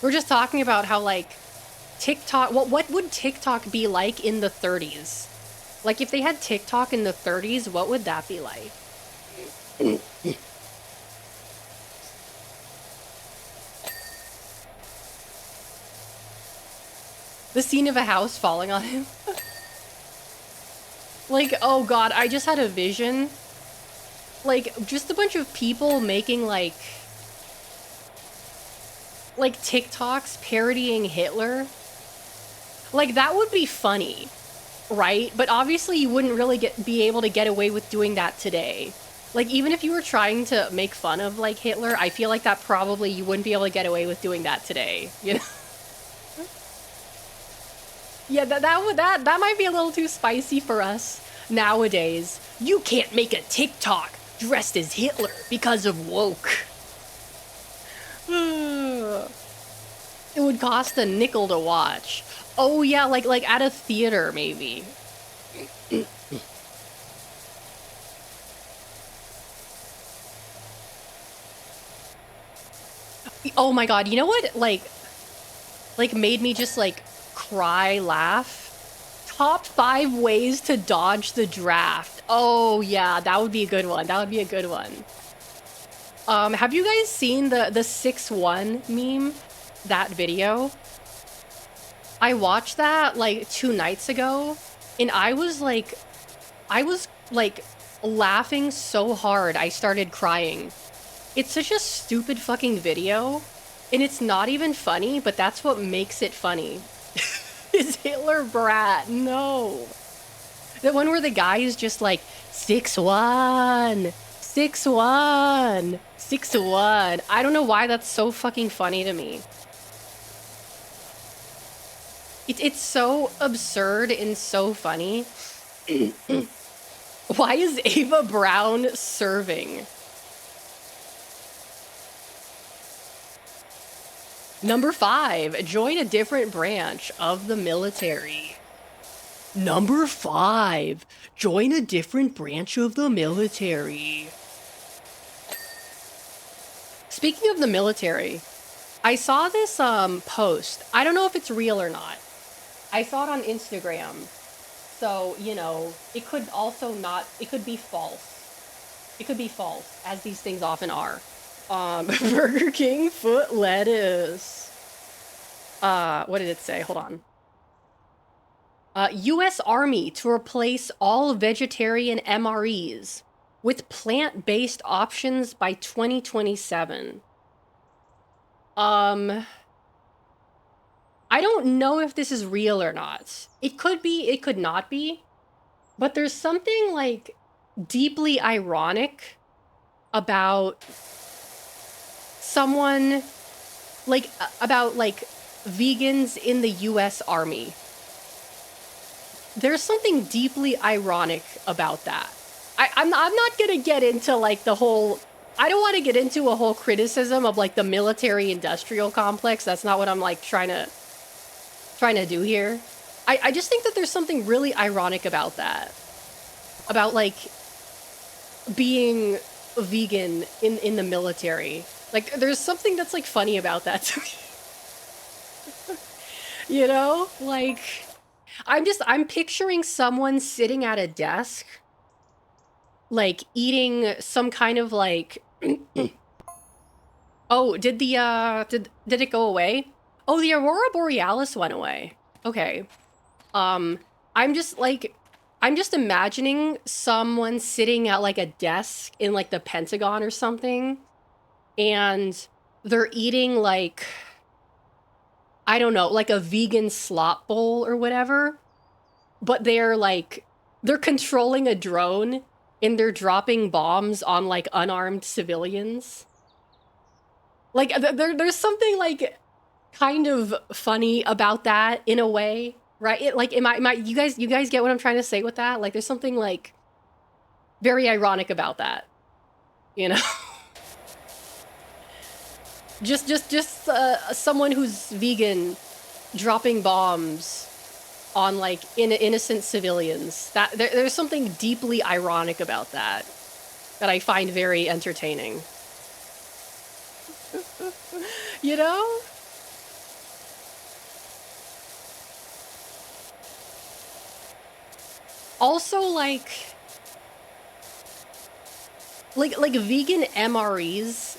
We're just talking about how, like, TikTok... What would TikTok be like in the 30s? Like, if they had TikTok in the 30s, what would that be like? The scene of a house falling on him. Like, oh god, I just had a vision. Like, just a bunch of people making, like TikToks parodying Hitler. Like, that would be funny, right? But obviously you wouldn't really be able to get away with doing that today. Like, even if you were trying to make fun of, like, Hitler, I feel like that probably you wouldn't be able to get away with doing that today, you know? Yeah, that might be a little too spicy for us nowadays. You can't make a TikTok dressed as Hitler because of woke. It would cost a nickel to watch. Oh yeah, like at a theater maybe. Oh my god, you know what like made me just like cry laugh? Top 5 ways to dodge the draft. Oh yeah, that would be a good one. That would be a good one. Have you guys seen the 6-1 meme? That video? I watched that like 2 nights ago and I was like laughing so hard I started crying. It's such a stupid fucking video and it's not even funny, but that's what makes it funny. Is Hitler brat? No. The one where the guy is just like 6-1, 6-1, 6-1. I don't know why that's so fucking funny to me. It's so absurd and so funny. Why is Ava Brown serving? Number 5, join a different branch of the military. Number 5, join a different branch of the military. Speaking of the military, I saw this post. I don't know if it's real or not. I saw it on Instagram. So, you know, it could also not, it could be false. It could be false, as these things often are. Burger King foot lettuce. What did it say? Hold on. U.S. Army to replace all vegetarian MREs with plant-based options by 2027. I don't know if this is real or not. It could be, it could not be. But there's something, like, deeply ironic about someone, like, about, like, vegans in the U.S. Army. There's something deeply ironic about that. I'm not gonna get into, like, the whole I don't want to get into a whole criticism of like the military industrial complex. That's not what I'm like trying to do here. I just think that there's something really ironic about that. About like being vegan in the military. Like there's something that's like funny about that to me. You know? Like I'm picturing someone sitting at a desk like eating some kind of like oh, did it go away? Oh, the Aurora Borealis went away. Okay. Um, I'm just like, I'm just imagining someone sitting at like a desk in like the Pentagon or something, and they're eating like, I don't know, like a vegan slop bowl or whatever, but they're controlling a drone and they're dropping bombs on like unarmed civilians. Like, there's something like kind of funny about that in a way, right? Am I you guys get what I'm trying to say with that? Like there's something like very ironic about that, you know? just someone who's vegan dropping bombs on like innocent civilians. That there's something deeply ironic about that that I find very entertaining. You know? Also like vegan MREs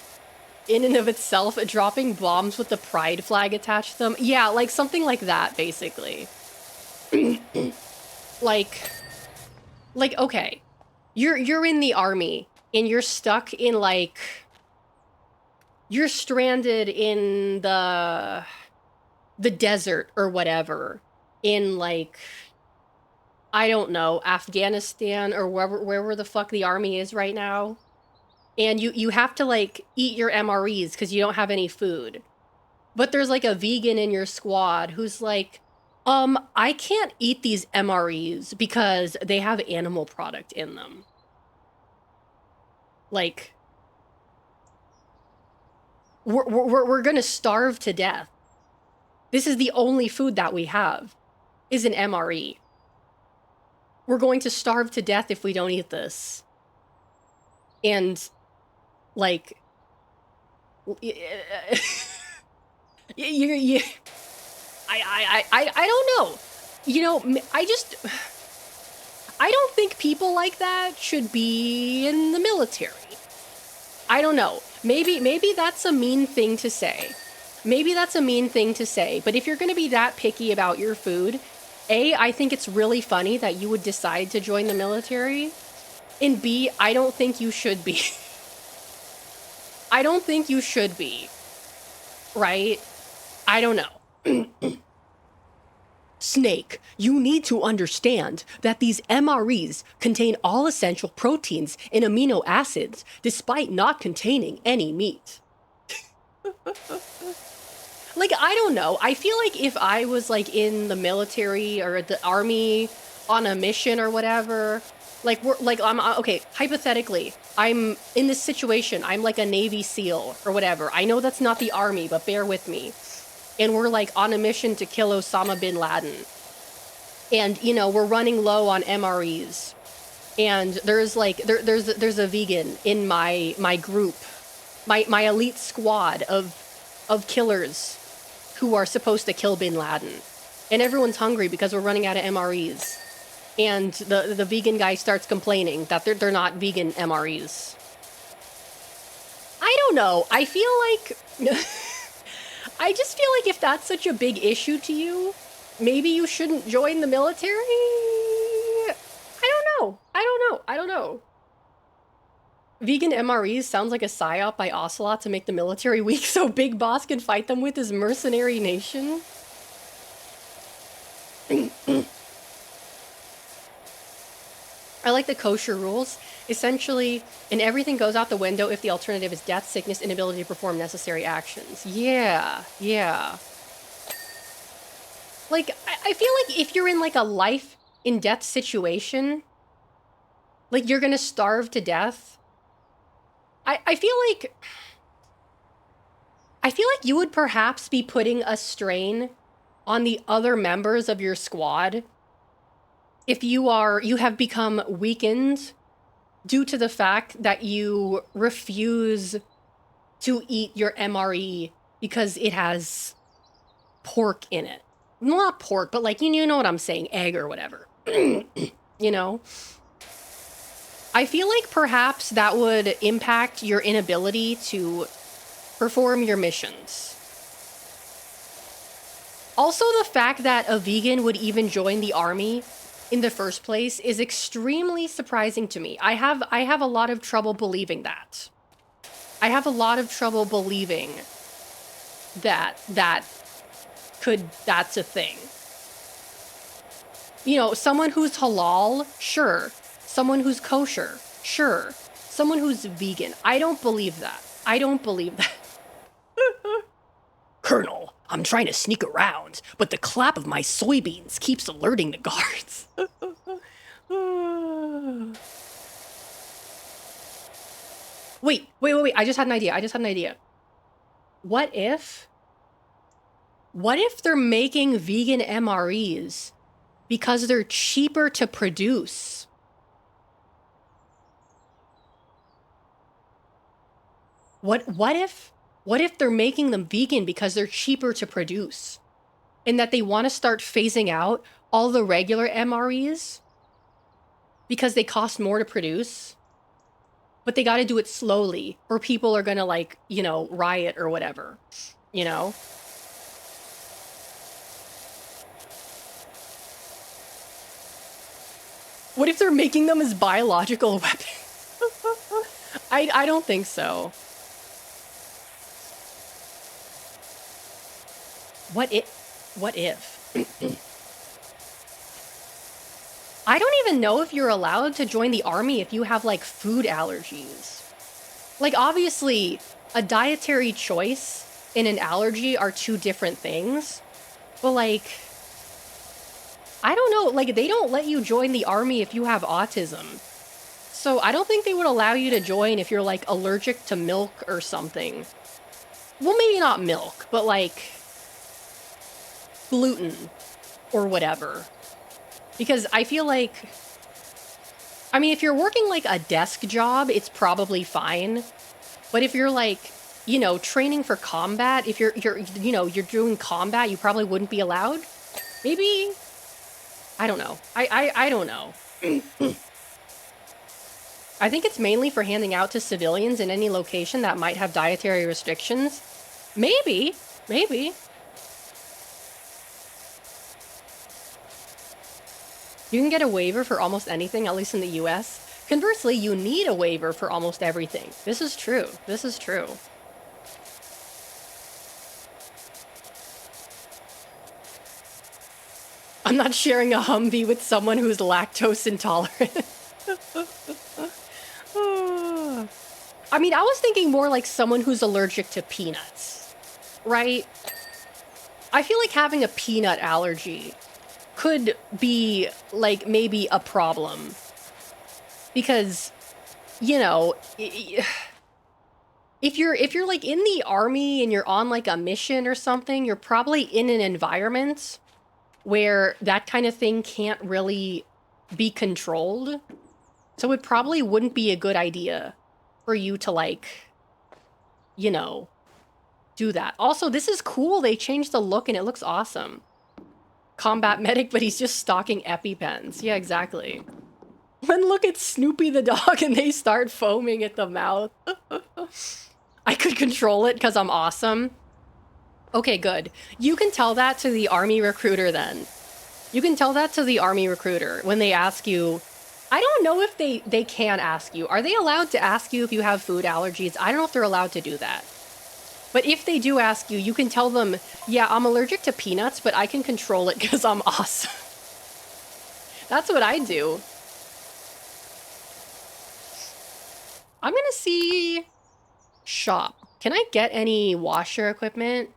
in and of itself dropping bombs with the pride flag attached to them. Yeah, like something like that basically. Like okay. You're in the army and you're stuck in like you're stranded in the desert or whatever in like I don't know, Afghanistan or wherever the fuck the army is right now. And you have to like eat your MREs because you don't have any food. But there's like a vegan in your squad who's like, I can't eat these MREs because they have animal product in them. Like, we're gonna starve to death. This is the only food that we have, is an MRE. We're going to starve to death if we don't eat this. And like you I don't know. You know, I don't think people like that should be in the military. I don't know. Maybe that's a mean thing to say. Maybe that's a mean thing to say, but if you're going to be that picky about your food, I think it's really funny that you would decide to join the military. And B, I don't think you should be. I don't think you should be. Right? I don't know. Snake, you need to understand that these MREs contain all essential proteins and amino acids, despite not containing any meat. Like, I don't know. I feel like if I was, like, in the military or the army on a mission or whatever, like, I'm, okay, hypothetically, I'm in this situation. I'm like a Navy SEAL or whatever. I know that's not the army, but bear with me. And we're, like, on a mission to kill Osama bin Laden. And, you know, we're running low on MREs. And there's, like, there's a vegan in my group, my elite squad of killers who are supposed to kill bin Laden. And everyone's hungry because we're running out of MREs. And the vegan guy starts complaining that they're not vegan MREs. I don't know. I feel like I just feel like if that's such a big issue to you, maybe you shouldn't join the military. I don't know. I don't know. Vegan MREs sounds like a psyop by Ocelot to make the military weak so Big Boss can fight them with his mercenary nation. I like the kosher rules. Essentially, and everything goes out the window if the alternative is death, sickness, inability to perform necessary actions. Yeah. Like, I feel like if you're in, like, a life and death situation, like, you're gonna starve to death. I feel like you would perhaps be putting a strain on the other members of your squad if you have become weakened due to the fact that you refuse to eat your MRE because it has pork in it. Not pork, but like you know what I'm saying, egg or whatever. You know? I feel like perhaps that would impact your inability to perform your missions. Also, the fact that a vegan would even join the army in the first place is extremely surprising to me. I have a lot of trouble believing that. I have a lot of trouble believing that that's a thing. You know, someone who's halal, sure. Someone who's kosher, sure. Someone who's vegan, I don't believe that. I don't believe that. Colonel, I'm trying to sneak around, but the clap of my soybeans keeps alerting the guards. Wait. I just had an idea. What if they're making vegan MREs because they're cheaper to produce? What if they're making them vegan because they're cheaper to produce? And that they want to start phasing out all the regular MREs because they cost more to produce? But they got to do it slowly or people are going to like, you know, riot or whatever, you know? What if they're making them as biological weapons? I don't think so. What if? I don't even know if you're allowed to join the army if you have like food allergies. Like obviously a dietary choice and an allergy are two different things. But like, I don't know, like they don't let you join the army if you have autism. So I don't think they would allow you to join if you're like allergic to milk or something. Well, maybe not milk, but like gluten or whatever. Because I feel like, I mean, if you're working like a desk job, it's probably fine. But if you're like, you know, training for combat, if you're doing combat, you probably wouldn't be allowed. Maybe, I don't know. I don't know. I think it's mainly for handing out to civilians in any location that might have dietary restrictions. Maybe. You can get a waiver for almost anything, at least in the US. Conversely, you need a waiver for almost everything. This is true. I'm not sharing a Humvee with someone who's lactose intolerant. I mean, I was thinking more like someone who's allergic to peanuts, right? I feel like having a peanut allergy could be like maybe a problem because, you know, if you're like in the army and you're on like a mission or something, you're probably in an environment where that kind of thing can't really be controlled. So it probably wouldn't be a good idea for you to like, you know, do that. Also, this is cool. They changed the look and it looks awesome. Combat medic, but he's just stocking EpiPens. Yeah, exactly. Then look at Snoopy the dog and they start foaming at the mouth. I could control it because I'm awesome. Okay, good. You can tell that to the army recruiter then. You can tell that to the army recruiter when they ask you. I don't know if they can ask you. Are they allowed to ask you if you have food allergies? I don't know if they're allowed to do that. But if they do ask you, you can tell them, yeah, I'm allergic to peanuts, but I can control it because I'm awesome. That's what I do. I'm gonna see shop. Can I get any washer equipment?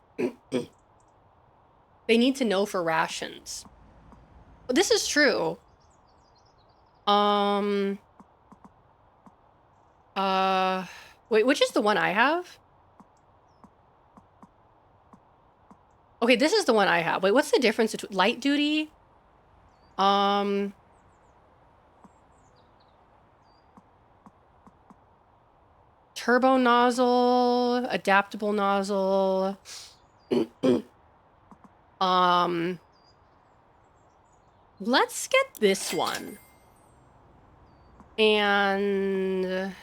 They need to know for rations. This is true. Wait, which is the one I have? Okay, this is the one I have. Wait, what's the difference between light duty? Um, turbo nozzle, adaptable nozzle. um, let's get this one. And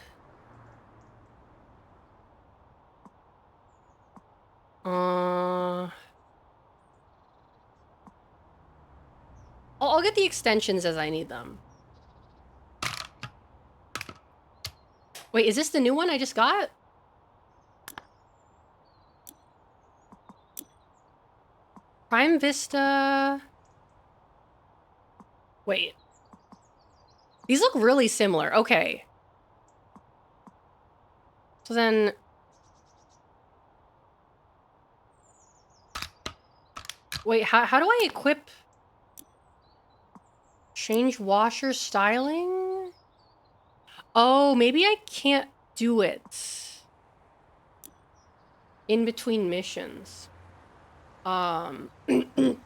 I'll get the extensions as I need them. Wait, is this the new one I just got? Prime Vista. Wait. These look really similar. Okay. So then... Wait, how do I equip... Change washer styling? Oh, maybe I can't do it. In between missions. The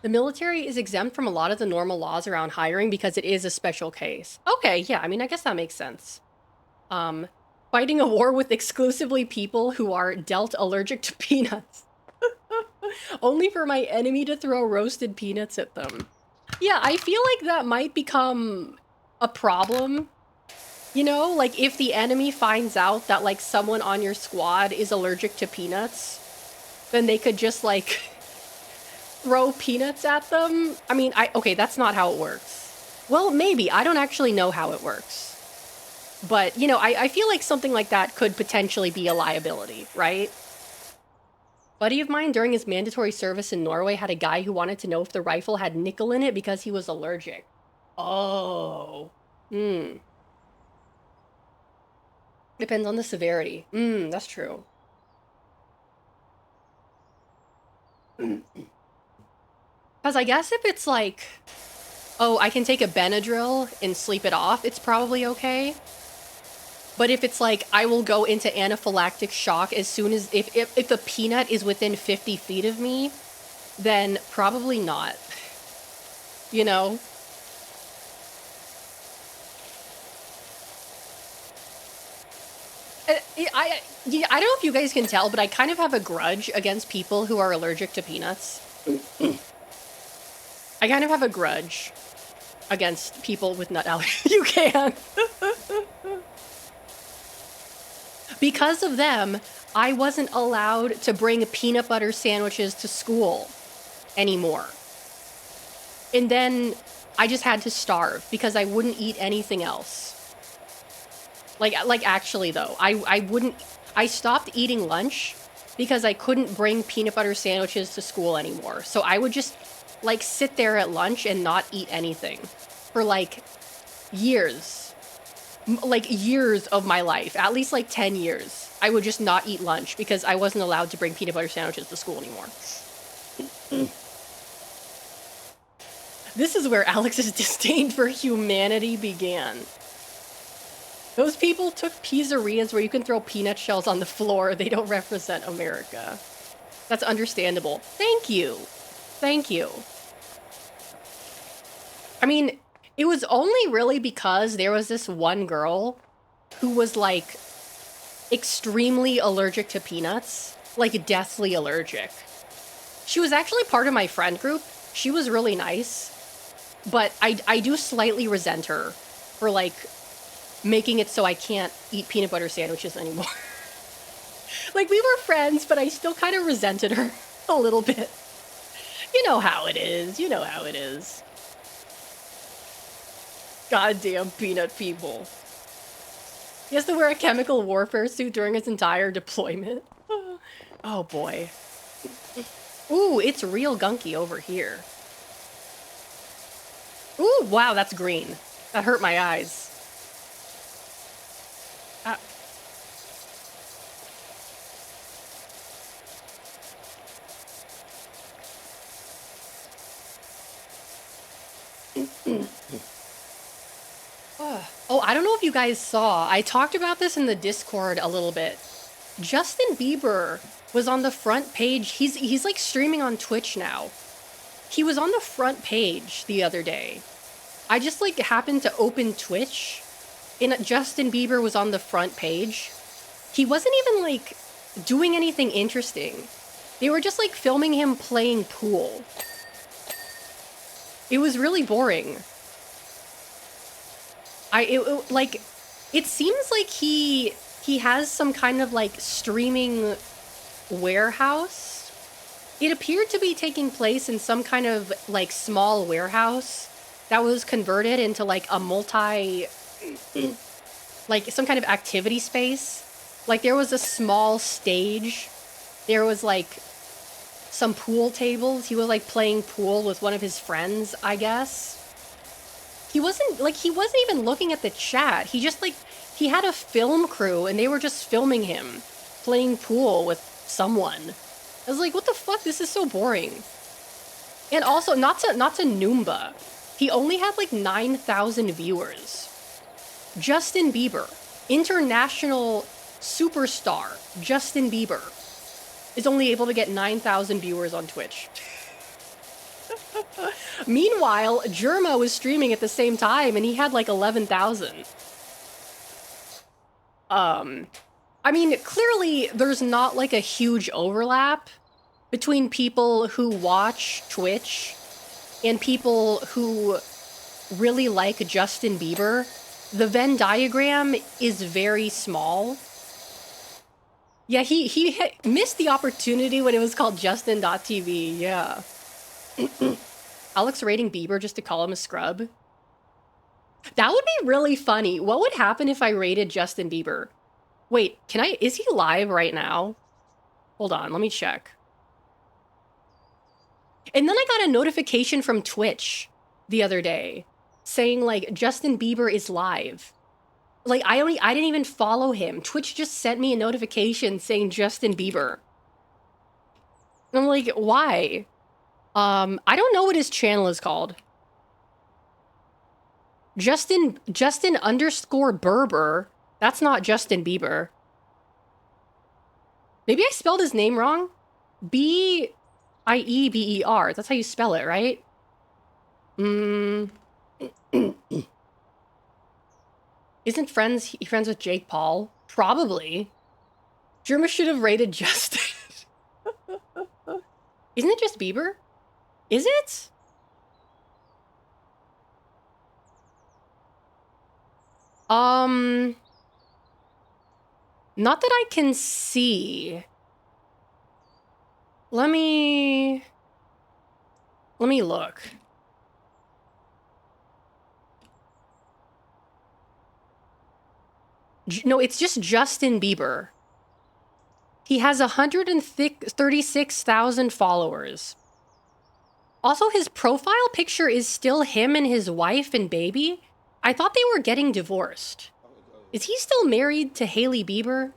military is exempt from a lot of the normal laws around hiring because it is a special case. Okay, yeah, I mean, I guess that makes sense. Fighting a war with exclusively people who are dealt allergic to peanuts. Only for my enemy to throw roasted peanuts at them. Yeah, I feel like that might become a problem. You know, like if the enemy finds out that like someone on your squad is allergic to peanuts, then they could just like throw peanuts at them. I mean, okay, that's not how it works. Well, maybe. I don't actually know how it works. But, you know, I feel like something like that could potentially be a liability, right? Buddy of mine during his mandatory service in Norway had a guy who wanted to know if the rifle had nickel in it because he was allergic. Oh. Depends on the severity. That's true. Because I guess if it's like, oh, I can take a Benadryl and sleep it off, it's probably okay. But if it's like, I will go into anaphylactic shock as soon as, if the peanut is within 50 feet of me, then probably not. You know? I don't know if you guys can tell, but I kind of have a grudge against people who are allergic to peanuts. I kind of have a grudge against people with nut allergies. You can. Because of them, I wasn't allowed to bring peanut butter sandwiches to school anymore. And then I just had to starve because I wouldn't eat anything else. Like actually though, I stopped eating lunch because I couldn't bring peanut butter sandwiches to school anymore. So I would just like sit there at lunch and not eat anything for like years. Like years of my life, at least like 10 years. I would just not eat lunch because I wasn't allowed to bring peanut butter sandwiches to school anymore. This is where Alex's disdain for humanity began. Those people took pizzerias where you can throw peanut shells on the floor. They don't represent America. That's understandable. Thank you. Thank you. I mean, it was only really because there was this one girl who was like extremely allergic to peanuts, like deathly allergic. She was actually part of my friend group. She was really nice, but I do slightly resent her for like making it so I can't eat peanut butter sandwiches anymore. Like we were friends, but I still kind of resented her a little bit. You know how it is. You know how it is. Goddamn peanut people. He has to wear a chemical warfare suit during his entire deployment. Oh boy. Ooh, it's real gunky over here. Ooh, wow, that's green. That hurt my eyes. Oh, I don't know if you guys saw. I talked about this in the Discord a little bit. Justin Bieber was on the front page. He's like streaming on Twitch now. He was on the front page the other day. I just like happened to open Twitch and Justin Bieber was on the front page. He wasn't even like doing anything interesting. They were just like filming him playing pool. It was really boring. Like it seems like he has some kind of like streaming warehouse. It appeared to be taking place in some kind of like small warehouse that was converted into like a like some kind of activity space. Like there was a small stage. There was like some pool tables. He was like playing pool with one of his friends, I guess. He wasn't even looking at the chat. He just like, he had a film crew and they were just filming him playing pool with someone. I was like, what the fuck? This is so boring. And also, not to Noomba. He only had like 9,000 viewers. Justin Bieber, international superstar Justin Bieber, is only able to get 9,000 viewers on Twitch. Meanwhile, Germa was streaming at the same time and he had like 11,000. I mean, clearly there's not like a huge overlap between people who watch Twitch and people who really like Justin Bieber. The Venn diagram is very small. Yeah, he missed the opportunity when it was called Justin.tv, yeah. Alex rating Bieber just to call him a scrub. That would be really funny. What would happen if I rated Justin Bieber? Wait, is he live right now? Hold on, let me check. And then I got a notification from Twitch the other day saying like Justin Bieber is live. Like I didn't even follow him. Twitch just sent me a notification saying Justin Bieber. And I'm like, why? I don't know what his channel is called. Justin underscore Berber. That's not Justin Bieber. Maybe I spelled his name wrong. Bieber. That's how you spell it, right? Isn't he friends with Jake Paul? Probably. Germa should have rated Justin. Isn't it just Bieber? Is it? Not that I can see. Let me look. No, it's just Justin Bieber. He has 136,000 followers. Also, his profile picture is still him and his wife and baby. I thought they were getting divorced. Is he still married to Hailey Bieber?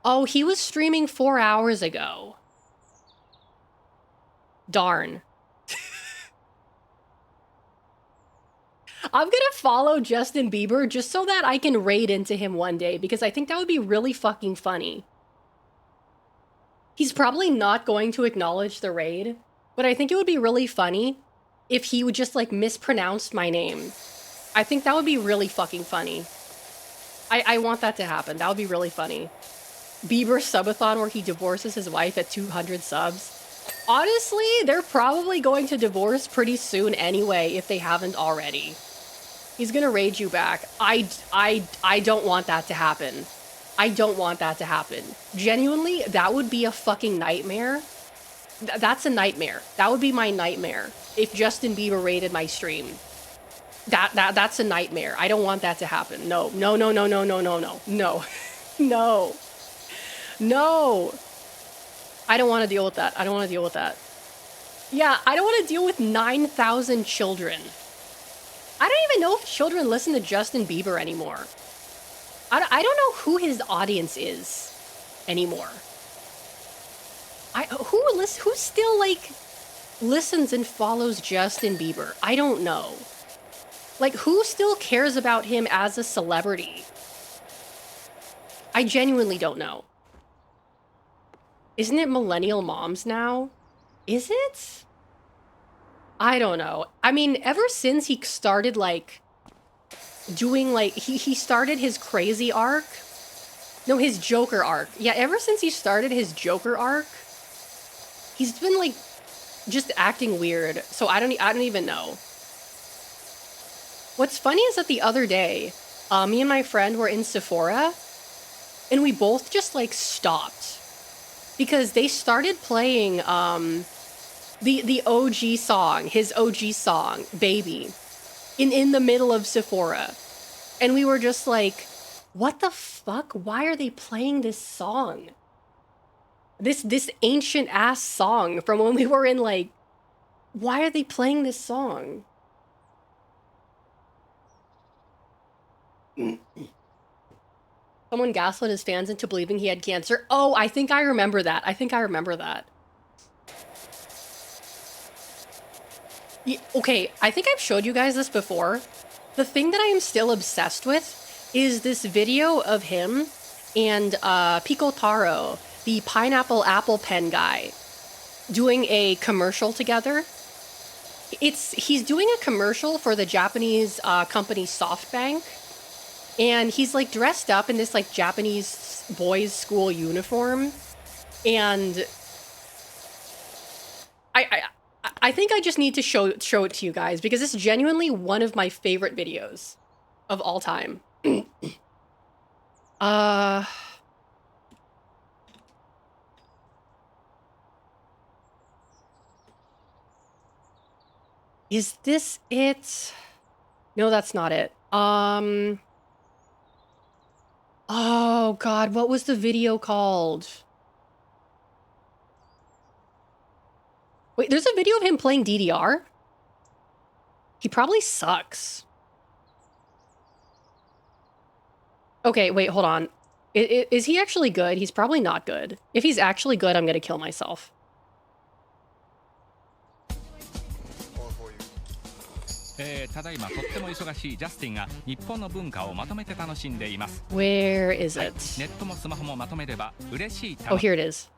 Oh, he was streaming 4 hours ago. Darn. I'm gonna follow Justin Bieber just so that I can raid into him one day because I think that would be really fucking funny. He's probably not going to acknowledge the raid, but I think it would be really funny if he would just like mispronounce my name. I think that would be really fucking funny. I want that to happen. That would be really funny. Bieber subathon where he divorces his wife at 200 subs. Honestly, they're probably going to divorce pretty soon anyway if they haven't already. He's gonna raid you back. I don't want that to happen. I don't want that to happen. Genuinely, that would be a fucking nightmare. That's a nightmare. That would be my nightmare if Justin Bieber raided my stream. That's a nightmare. I don't want that to happen. No. No. I don't want to deal with that. Yeah, I don't want to deal with 9,000 children. I don't even know if children listen to Justin Bieber anymore. I don't know who his audience is anymore. Who still like listens and follows Justin Bieber? I don't know. Like, who still cares about him as a celebrity? I genuinely don't know. Isn't it millennial moms now? Is it? I don't know. I mean, ever since he started, like, doing, like, he started his crazy arc. No, his Joker arc. Yeah, ever since he started his Joker arc, he's been, like, just acting weird. So I don't even know. What's funny is that the other day, me and my friend were in Sephora, and we both just, like, stopped. Because they started playing the OG song, his OG song, Baby, in the middle of Sephora. And we were just like, what the fuck? Why are they playing this song? This ancient ass song from when we were in, like, why are they playing this song? Someone gaslit his fans into believing he had cancer. Oh, I think I remember that. Yeah, okay, I think I've showed you guys this before. The thing that I am still obsessed with is this video of him and Pico Taro, the pineapple apple pen guy, doing a commercial together. He's doing a commercial for the Japanese company SoftBank. And he's, like, dressed up in this, like, Japanese boys' school uniform. And I think I just need to show it to you guys, because it's genuinely one of my favorite videos of all time. Is this it? No, that's not it. Oh, God, what was the video called? Wait, there's a video of him playing DDR? He probably sucks. Okay, wait, hold on. Is he actually good? He's probably not good. If he's actually good, I'm gonna kill myself. Where is it? Oh, here it is.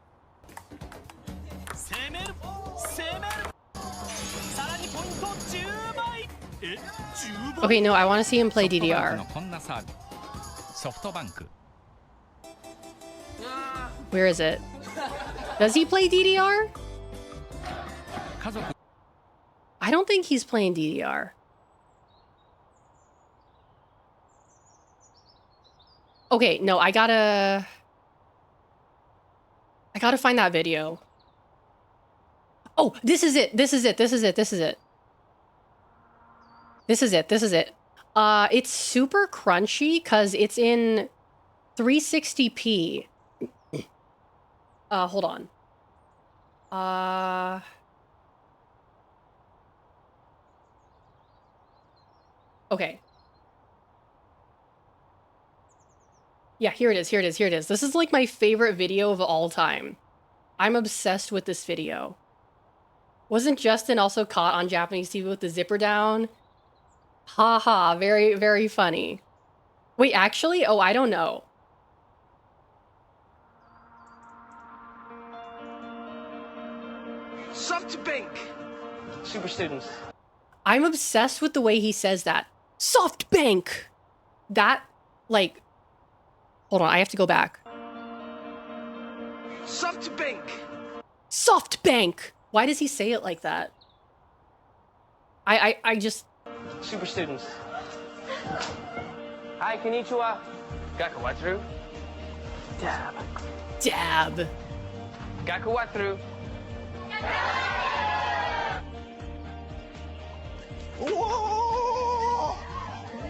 Okay, no, I want to see him play DDR. Where is it? Does he play DDR? I don't think he's playing DDR. Okay, no, I gotta find that video. Oh, this is it. It's super crunchy because it's in 360p. Hold on. Okay. Yeah, here it is. This is, like, my favorite video of all time. I'm obsessed with this video. Wasn't Justin also caught on Japanese TV with the zipper down? Haha, very, very funny. Wait, actually? Oh, I don't know. SoftBank! Super students. I'm obsessed with the way he says that. SoftBank! That, like... Hold on, I have to go back. SoftBank! SoftBank! Why does he say it like that? I just... Super students. Hi, konnichiwa. Gakuwatru. Dab. Dab. Gakuwatru. Whoa!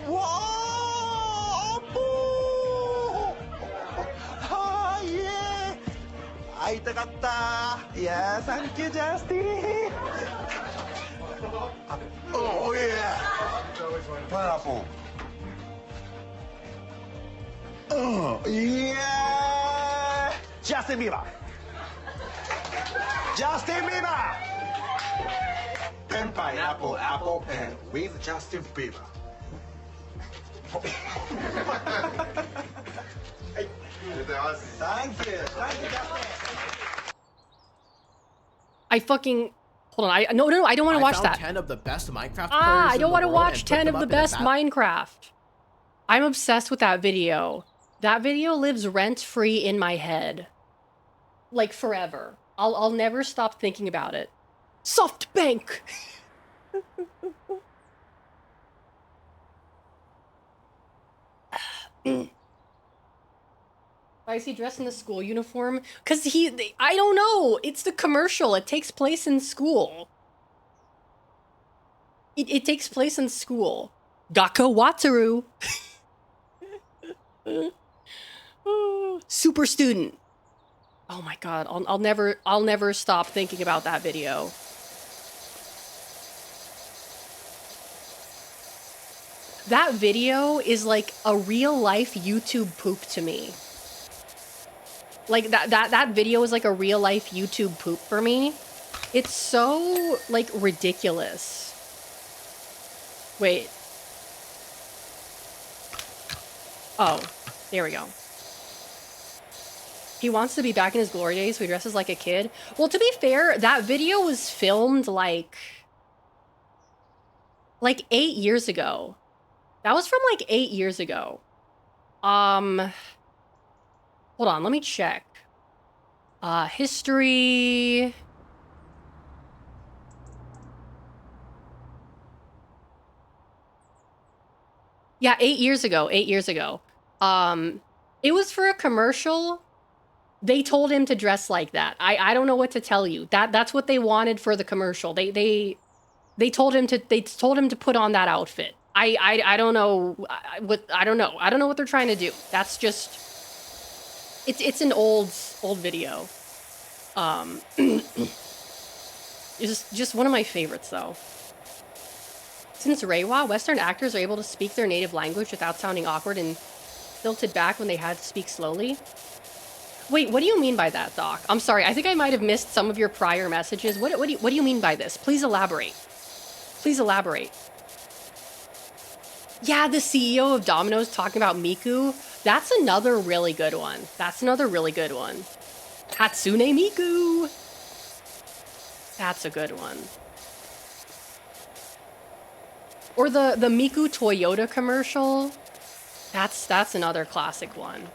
Whoa! Boo! Ah, yeah! 会いたかった。Yeah, thank you, Justin. Oh yeah. Pineapple. Oh yeah. Justin Bieber. Justin Bieber. Pen pineapple apple pen with Justin Bieber. Thank you. Thank you, Captain. I fucking... Hold on. No, I don't want to watch that. 10 of the best Minecraft players I don't in want the to world watch and put 10 them of the up in a best battle. Minecraft. I'm obsessed with that video. That video lives rent-free in my head. Like, forever. I'll never stop thinking about it. SoftBank! Why is he dressed in the school uniform? Because I don't know. It's the commercial. It takes place in school. It takes place in school. Gakko Wataru. Super student. Oh my god, I'll never stop thinking about that video. That video is like a real life YouTube poop to me. Like that video is like a real life YouTube poop for me. It's so like ridiculous. Wait. Oh, there we go. He wants to be back in his glory days, so he dresses like a kid. Well, to be fair, that video was filmed like 8 years ago. That was from like 8 years ago. Hold on, let me check. History. Yeah, 8 years ago, 8 years ago. It was for a commercial. They told him to dress like that. I don't know what to tell you. That's what they wanted for the commercial. They told him to put on that outfit. I don't know I don't know. I don't know what they're trying to do. That's just it's an old video. It's just one of my favorites though. Since Reiwa, Western actors are able to speak their native language without sounding awkward and tilted back when they had to speak slowly. Wait, what do you mean by that, Doc? I'm sorry, I think I might have missed some of your prior messages. What do you mean by this? Please elaborate. Please elaborate. Yeah, the CEO of Domino's talking about Miku. That's another really good one. That's another really good one. Hatsune Miku. That's a good one. Or the Miku Toyota commercial. That's another classic one.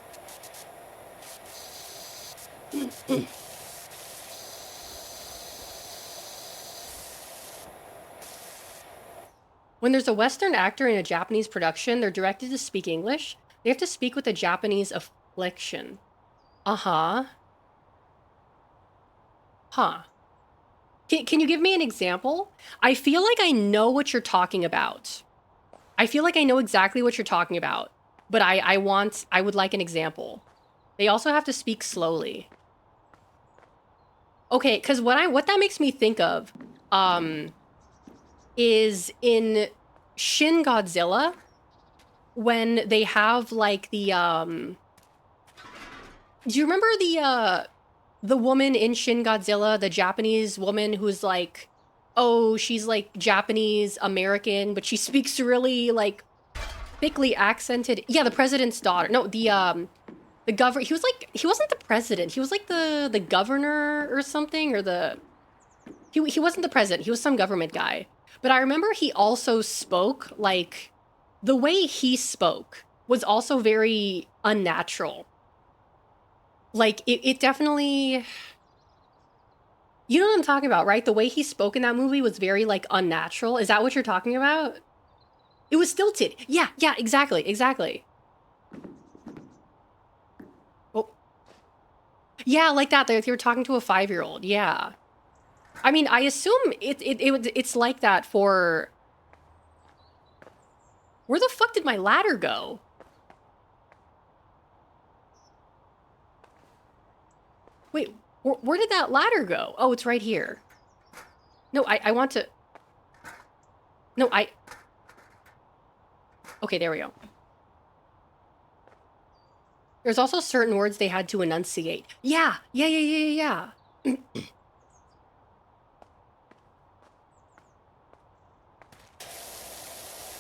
When there's a Western actor in a Japanese production, they're directed to speak English. They have to speak with a Japanese affliction. Uh-huh. Huh. Can you give me an example? I feel like I know what you're talking about. I feel like I know exactly what you're talking about. But I would like an example. They also have to speak slowly. Okay, because what that makes me think of, is in Shin Godzilla, when they have like the, do you remember the woman in Shin Godzilla, the Japanese woman who's like, oh, she's like Japanese American, but she speaks really like thickly accented. Yeah, the president's daughter. No, the governor. He wasn't the president. He was like the governor or something, or he wasn't the president. He was some government guy. But I remember he also spoke like, the way he spoke was also very unnatural. Like it definitely, you know what I'm talking about, right? The way he spoke in that movie was very like unnatural. Is that what you're talking about? It was stilted. Yeah, exactly. Oh. Yeah, like that. They were talking to a 5-year-old. Yeah. I mean, I assume it's like that for... Where the fuck did my ladder go? Wait, where did that ladder go? Oh, it's right here. No, I want to... No, Okay, there we go. There's also certain words they had to enunciate. Yeah.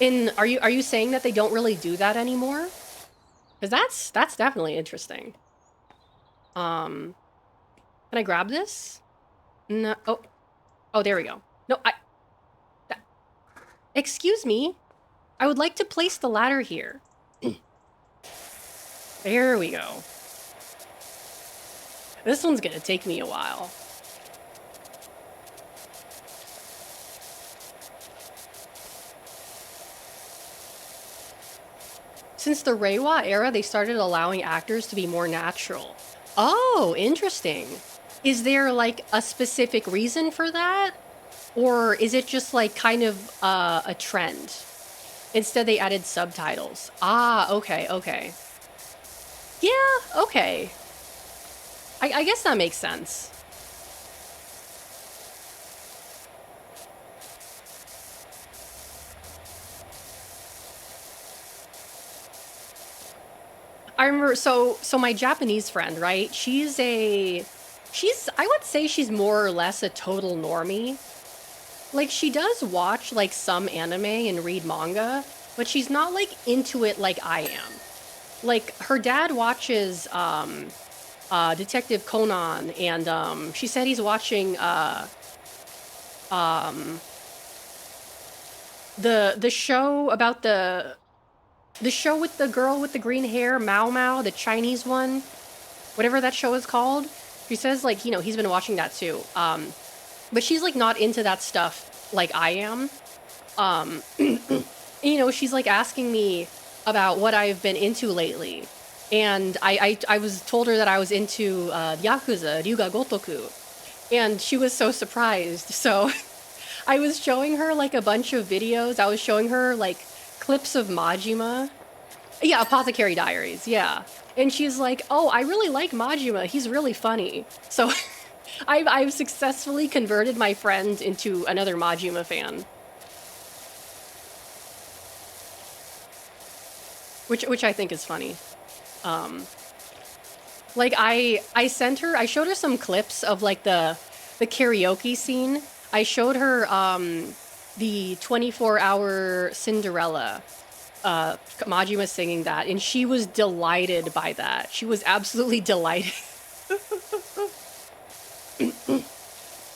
Are you saying that they don't really do that anymore? Because that's definitely interesting. Um, can I grab this? No. Oh, there we go. No, that, excuse me. I would like to place the ladder here. There we go. This one's gonna take me a while. Since the Reiwa era, they started allowing actors to be more natural. Oh, interesting. Is there like a specific reason for that? Or is it just like kind of a trend? Instead, they added subtitles. Ah, okay, okay. Yeah, okay. I guess that makes sense. I remember, so my Japanese friend, right? I would say she's more or less a total normie. Like she does watch like some anime and read manga, but she's not like into it like I am. Like her dad watches Detective Conan, and she said he's watching um the show about the show with the girl with the green hair, Mao Mao, the Chinese one, whatever that show is called. She says like, he's been watching that too. But she's like not into that stuff like I am. Um she's like asking me about what I've been into lately. And I was told her that I was into Yakuza, Ryuga Gotoku. And she was so surprised. So I was showing her like a bunch of videos. I was showing her like clips of Majima. Yeah, Apothecary Diaries, yeah. And she's like, oh, I really like Majima. He's really funny. So I've successfully converted my friend into another Majima fan. Which I think is funny. Um, like I showed her some clips of like the karaoke scene. I showed her the 24-hour Cinderella. Majima singing that, and she was delighted by that. She was absolutely delighted.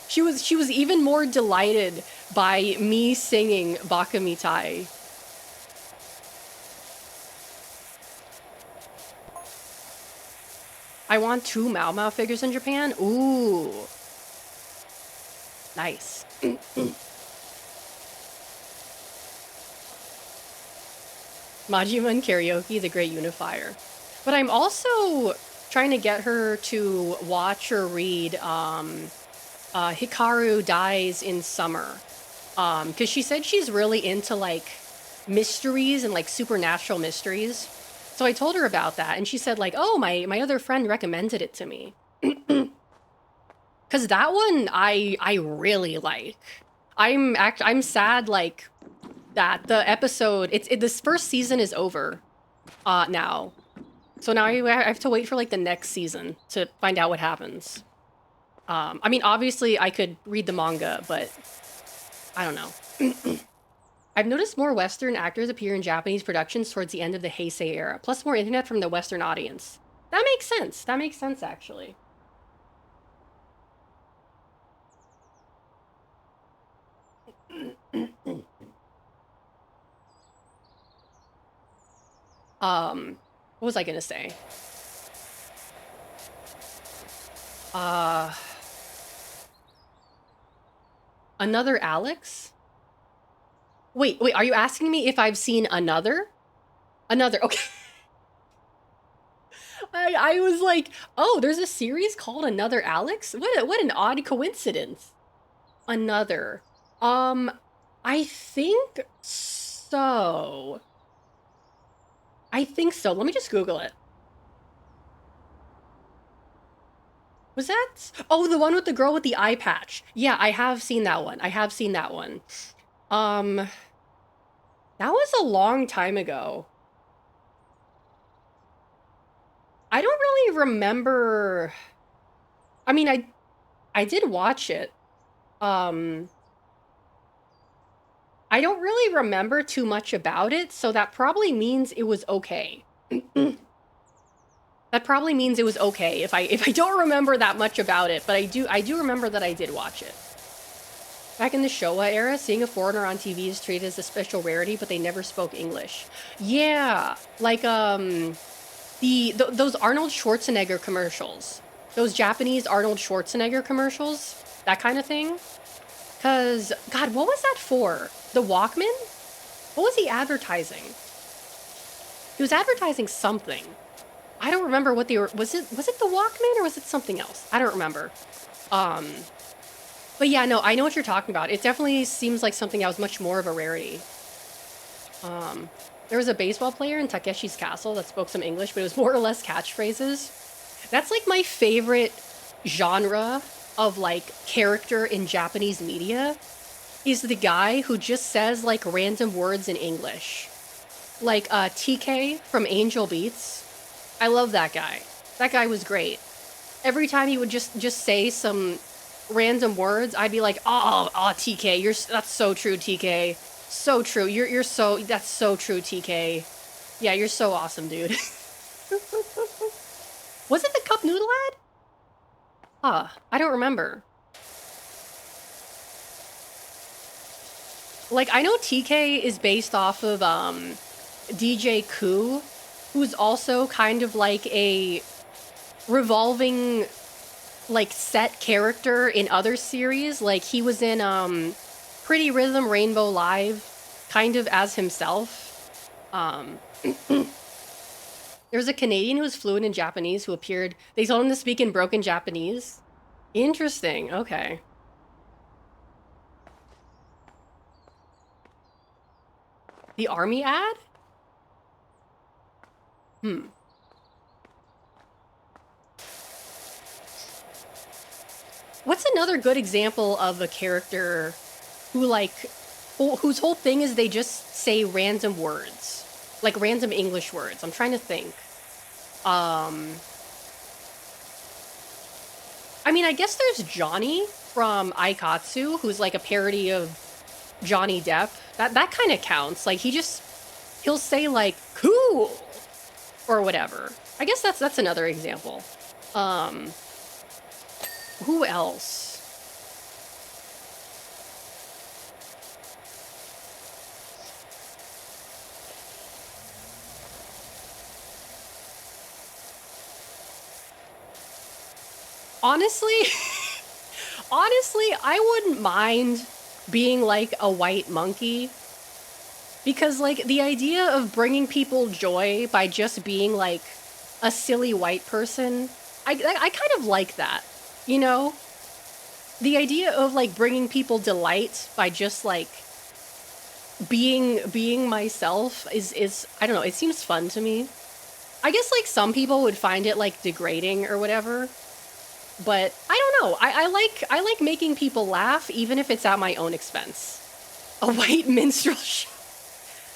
She was even more delighted by me singing Bakamitai. I want 2 Mao Mao figures in Japan. Ooh. Nice. Majima and karaoke, the great unifier. But I'm also trying to get her to watch or read Hikaru Dies in Summer. Because she said she's really into like mysteries and like supernatural mysteries. So I told her about that, and she said like, "Oh, my other friend recommended it to me." Because that one I really like. I'm sad like that the episode this first season is over now. So now I have to wait for like the next season to find out what happens. I mean, obviously I could read the manga, but I don't know. I've noticed more Western actors appear in Japanese productions towards the end of the Heisei era, plus more internet from the Western audience. That makes sense. That makes sense, actually. What was I gonna say? Uh, another Alex? Wait, are you asking me if I've seen another? Another, okay. I was like, oh, there's a series called Another Alex? What an odd coincidence. Another. Um, I think so. I think so. Let me just Google it. Was that? Oh, the one with the girl with the eye patch. Yeah, I have seen that one. I have seen that one. Um, that was a long time ago. I don't really remember. I mean, I did watch it. Um, I don't really remember too much about it, so that probably means it was okay. That probably means it was okay if I don't remember that much about it, but I do remember that I did watch it. Back in the Showa era, seeing a foreigner on TV is treated as a special rarity, but they never spoke English. Yeah, like those Arnold Schwarzenegger commercials, those Japanese Arnold Schwarzenegger commercials, that kind of thing. Cause God, what was that for? The Walkman? What was he advertising? He was advertising something. I don't remember what they were. Was it the Walkman or was it something else? I don't remember. But yeah, no, I know what you're talking about. It definitely seems like something that was much more of a rarity. There was a baseball player in Takeshi's Castle that spoke some English, but it was more or less catchphrases. That's like my favorite genre of like character in Japanese media, is the guy who just says like random words in English. Like TK from Angel Beats. I love that guy. That guy was great. Every time he would just say some random words, I'd be like, oh, TK, that's so true, TK. So true. That's so true, TK. Yeah, you're so awesome, dude. Was it the Cup Noodle ad? I don't remember. Like, I know TK is based off of DJ Koo, who's also kind of like a revolving like set character in other series. Like he was in Pretty Rhythm Rainbow Live kind of as himself. There was a Canadian who was fluent in Japanese who appeared. They told him to speak in broken Japanese. Interesting. Okay. The army ad? What's another good example of a character who whose whole thing is they just say random words, like random English words? I'm trying to think. I mean, I guess there's Johnny from Aikatsu, who's like a parody of Johnny Depp. That kind of counts. Like he'll say like cool or whatever. I guess that's another example. Who else? Honestly, I wouldn't mind being like a white monkey, because like the idea of bringing people joy by just being like a silly white person, I kind of like that, you know? The idea of like bringing people delight by just like being myself is I don't know, it seems fun to me. I guess like some people would find it like degrading or whatever. But I don't know. I like making people laugh, even if it's at my own expense. A white minstrel show.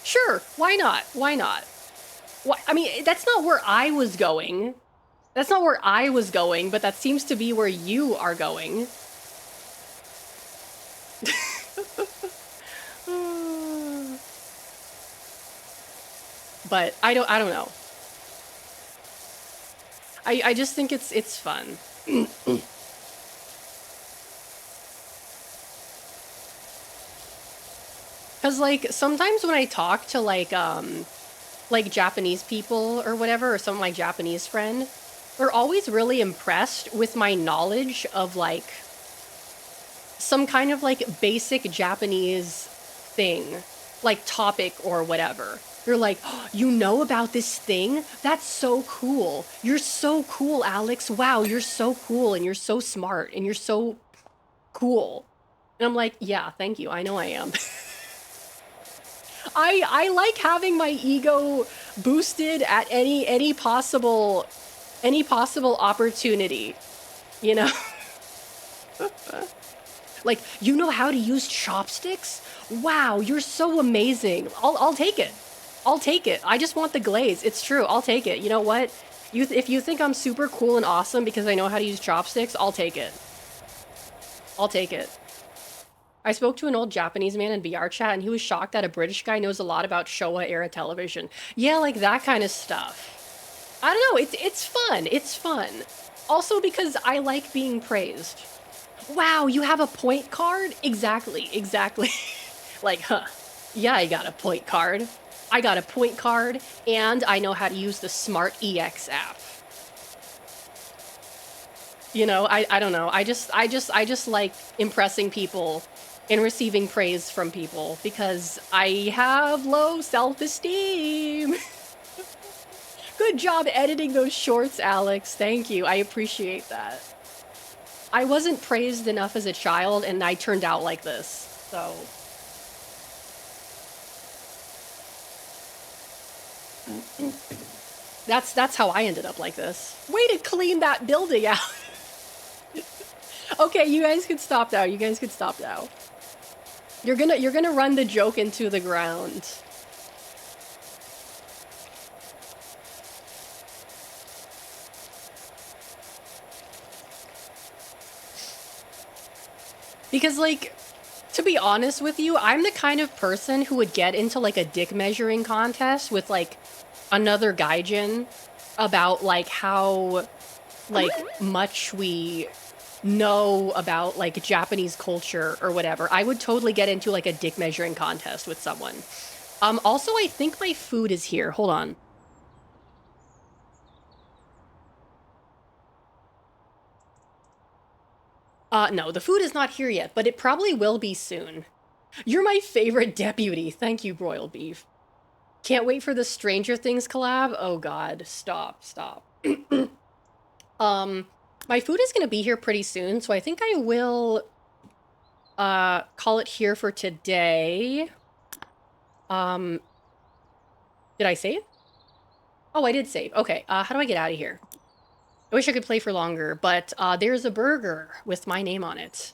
Sure, why not? Why not? I mean, that's not where I was going. That's not where I was going, but that seems to be where you are going. But I don't know. I just think it's fun. Cause like sometimes when I talk to like Japanese people or whatever, or some of my Japanese friend, they're always really impressed with my knowledge of like some kind of like basic Japanese thing, like topic or whatever. They're like, oh, you know about this thing? That's so cool. You're so cool, Alex. Wow, you're so cool and you're so smart and you're so cool. And I'm like, yeah, thank you. I know I am. I like having my ego boosted at any possible opportunity, you know? Like, you know how to use chopsticks? Wow, you're so amazing. I'll take it. I'll take it. I just want the glaze. It's true. I'll take it. You know what? If you think I'm super cool and awesome because I know how to use chopsticks, I'll take it. I'll take it. I spoke to an old Japanese man in VR chat and he was shocked that a British guy knows a lot about Showa era television. Yeah, like that kind of stuff. I don't know, it's fun. It's fun. Also because I like being praised. Wow, you have a point card? Exactly, exactly. Like, huh. Yeah, I got a point card. I got a point card and I know how to use the Smart EX app. You know, I don't know. I just like impressing people and receiving praise from people because I have low self-esteem. Good job editing those shorts, Alex. Thank you. I appreciate that. I wasn't praised enough as a child and I turned out like this. So that's how I ended up like this. Way to clean that building out. Okay, you guys can stop now. You guys can stop now. You're gonna run the joke into the ground. Because like, to be honest with you, I'm the kind of person who would get into like a dick measuring contest with like another gaijin about like how like much we know about like Japanese culture or whatever. I would totally get into like a dick measuring contest with someone. Also, I think my food is here. Hold on. No, the food is not here yet, but it probably will be soon. You're my favorite deputy. Thank you, Broiled Beef. Can't wait for the Stranger Things collab. Oh god, stop. My food is gonna be here pretty soon, so I think I will call it here for today. Did I save? Oh, I did save. Okay, how do I get out of here? I wish I could play for longer, but there's a burger with my name on it.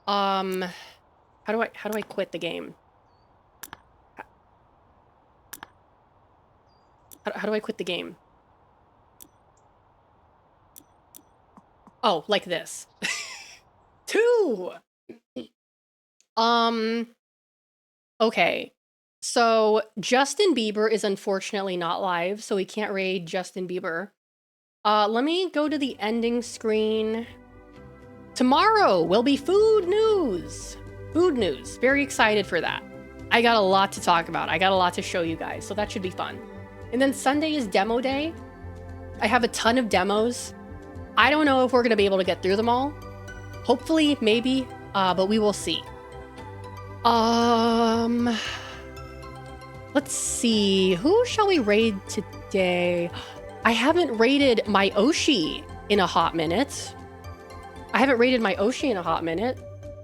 How do I quit the game? How do I quit the game? Oh, like this. 2! Okay. So Justin Bieber is unfortunately not live, so we can't raid Justin Bieber. Let me go to the ending screen. Tomorrow will be food news. Food news. Very excited for that. I got a lot to talk about. I got a lot to show you guys, so that should be fun. And then Sunday is demo day. I have a ton of demos. I don't know if we're going to be able to get through them all. Hopefully, maybe, but we will see. Let's see. Who shall we raid today? I haven't raided my Oshi in a hot minute.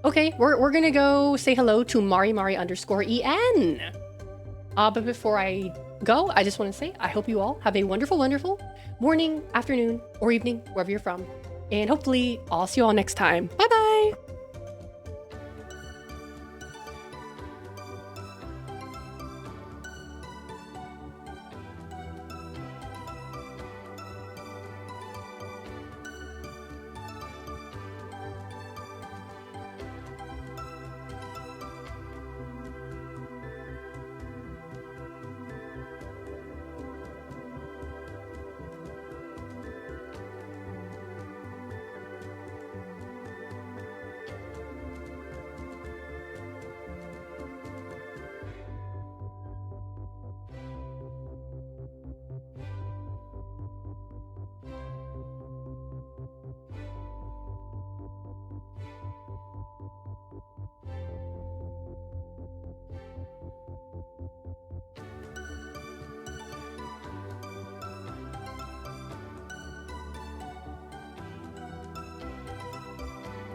Okay, we're gonna go say hello to Mari_EN. But before I go, I just want to say I hope you all have a wonderful, wonderful morning, afternoon, or evening, wherever you're from. And hopefully I'll see you all next time. Bye-bye!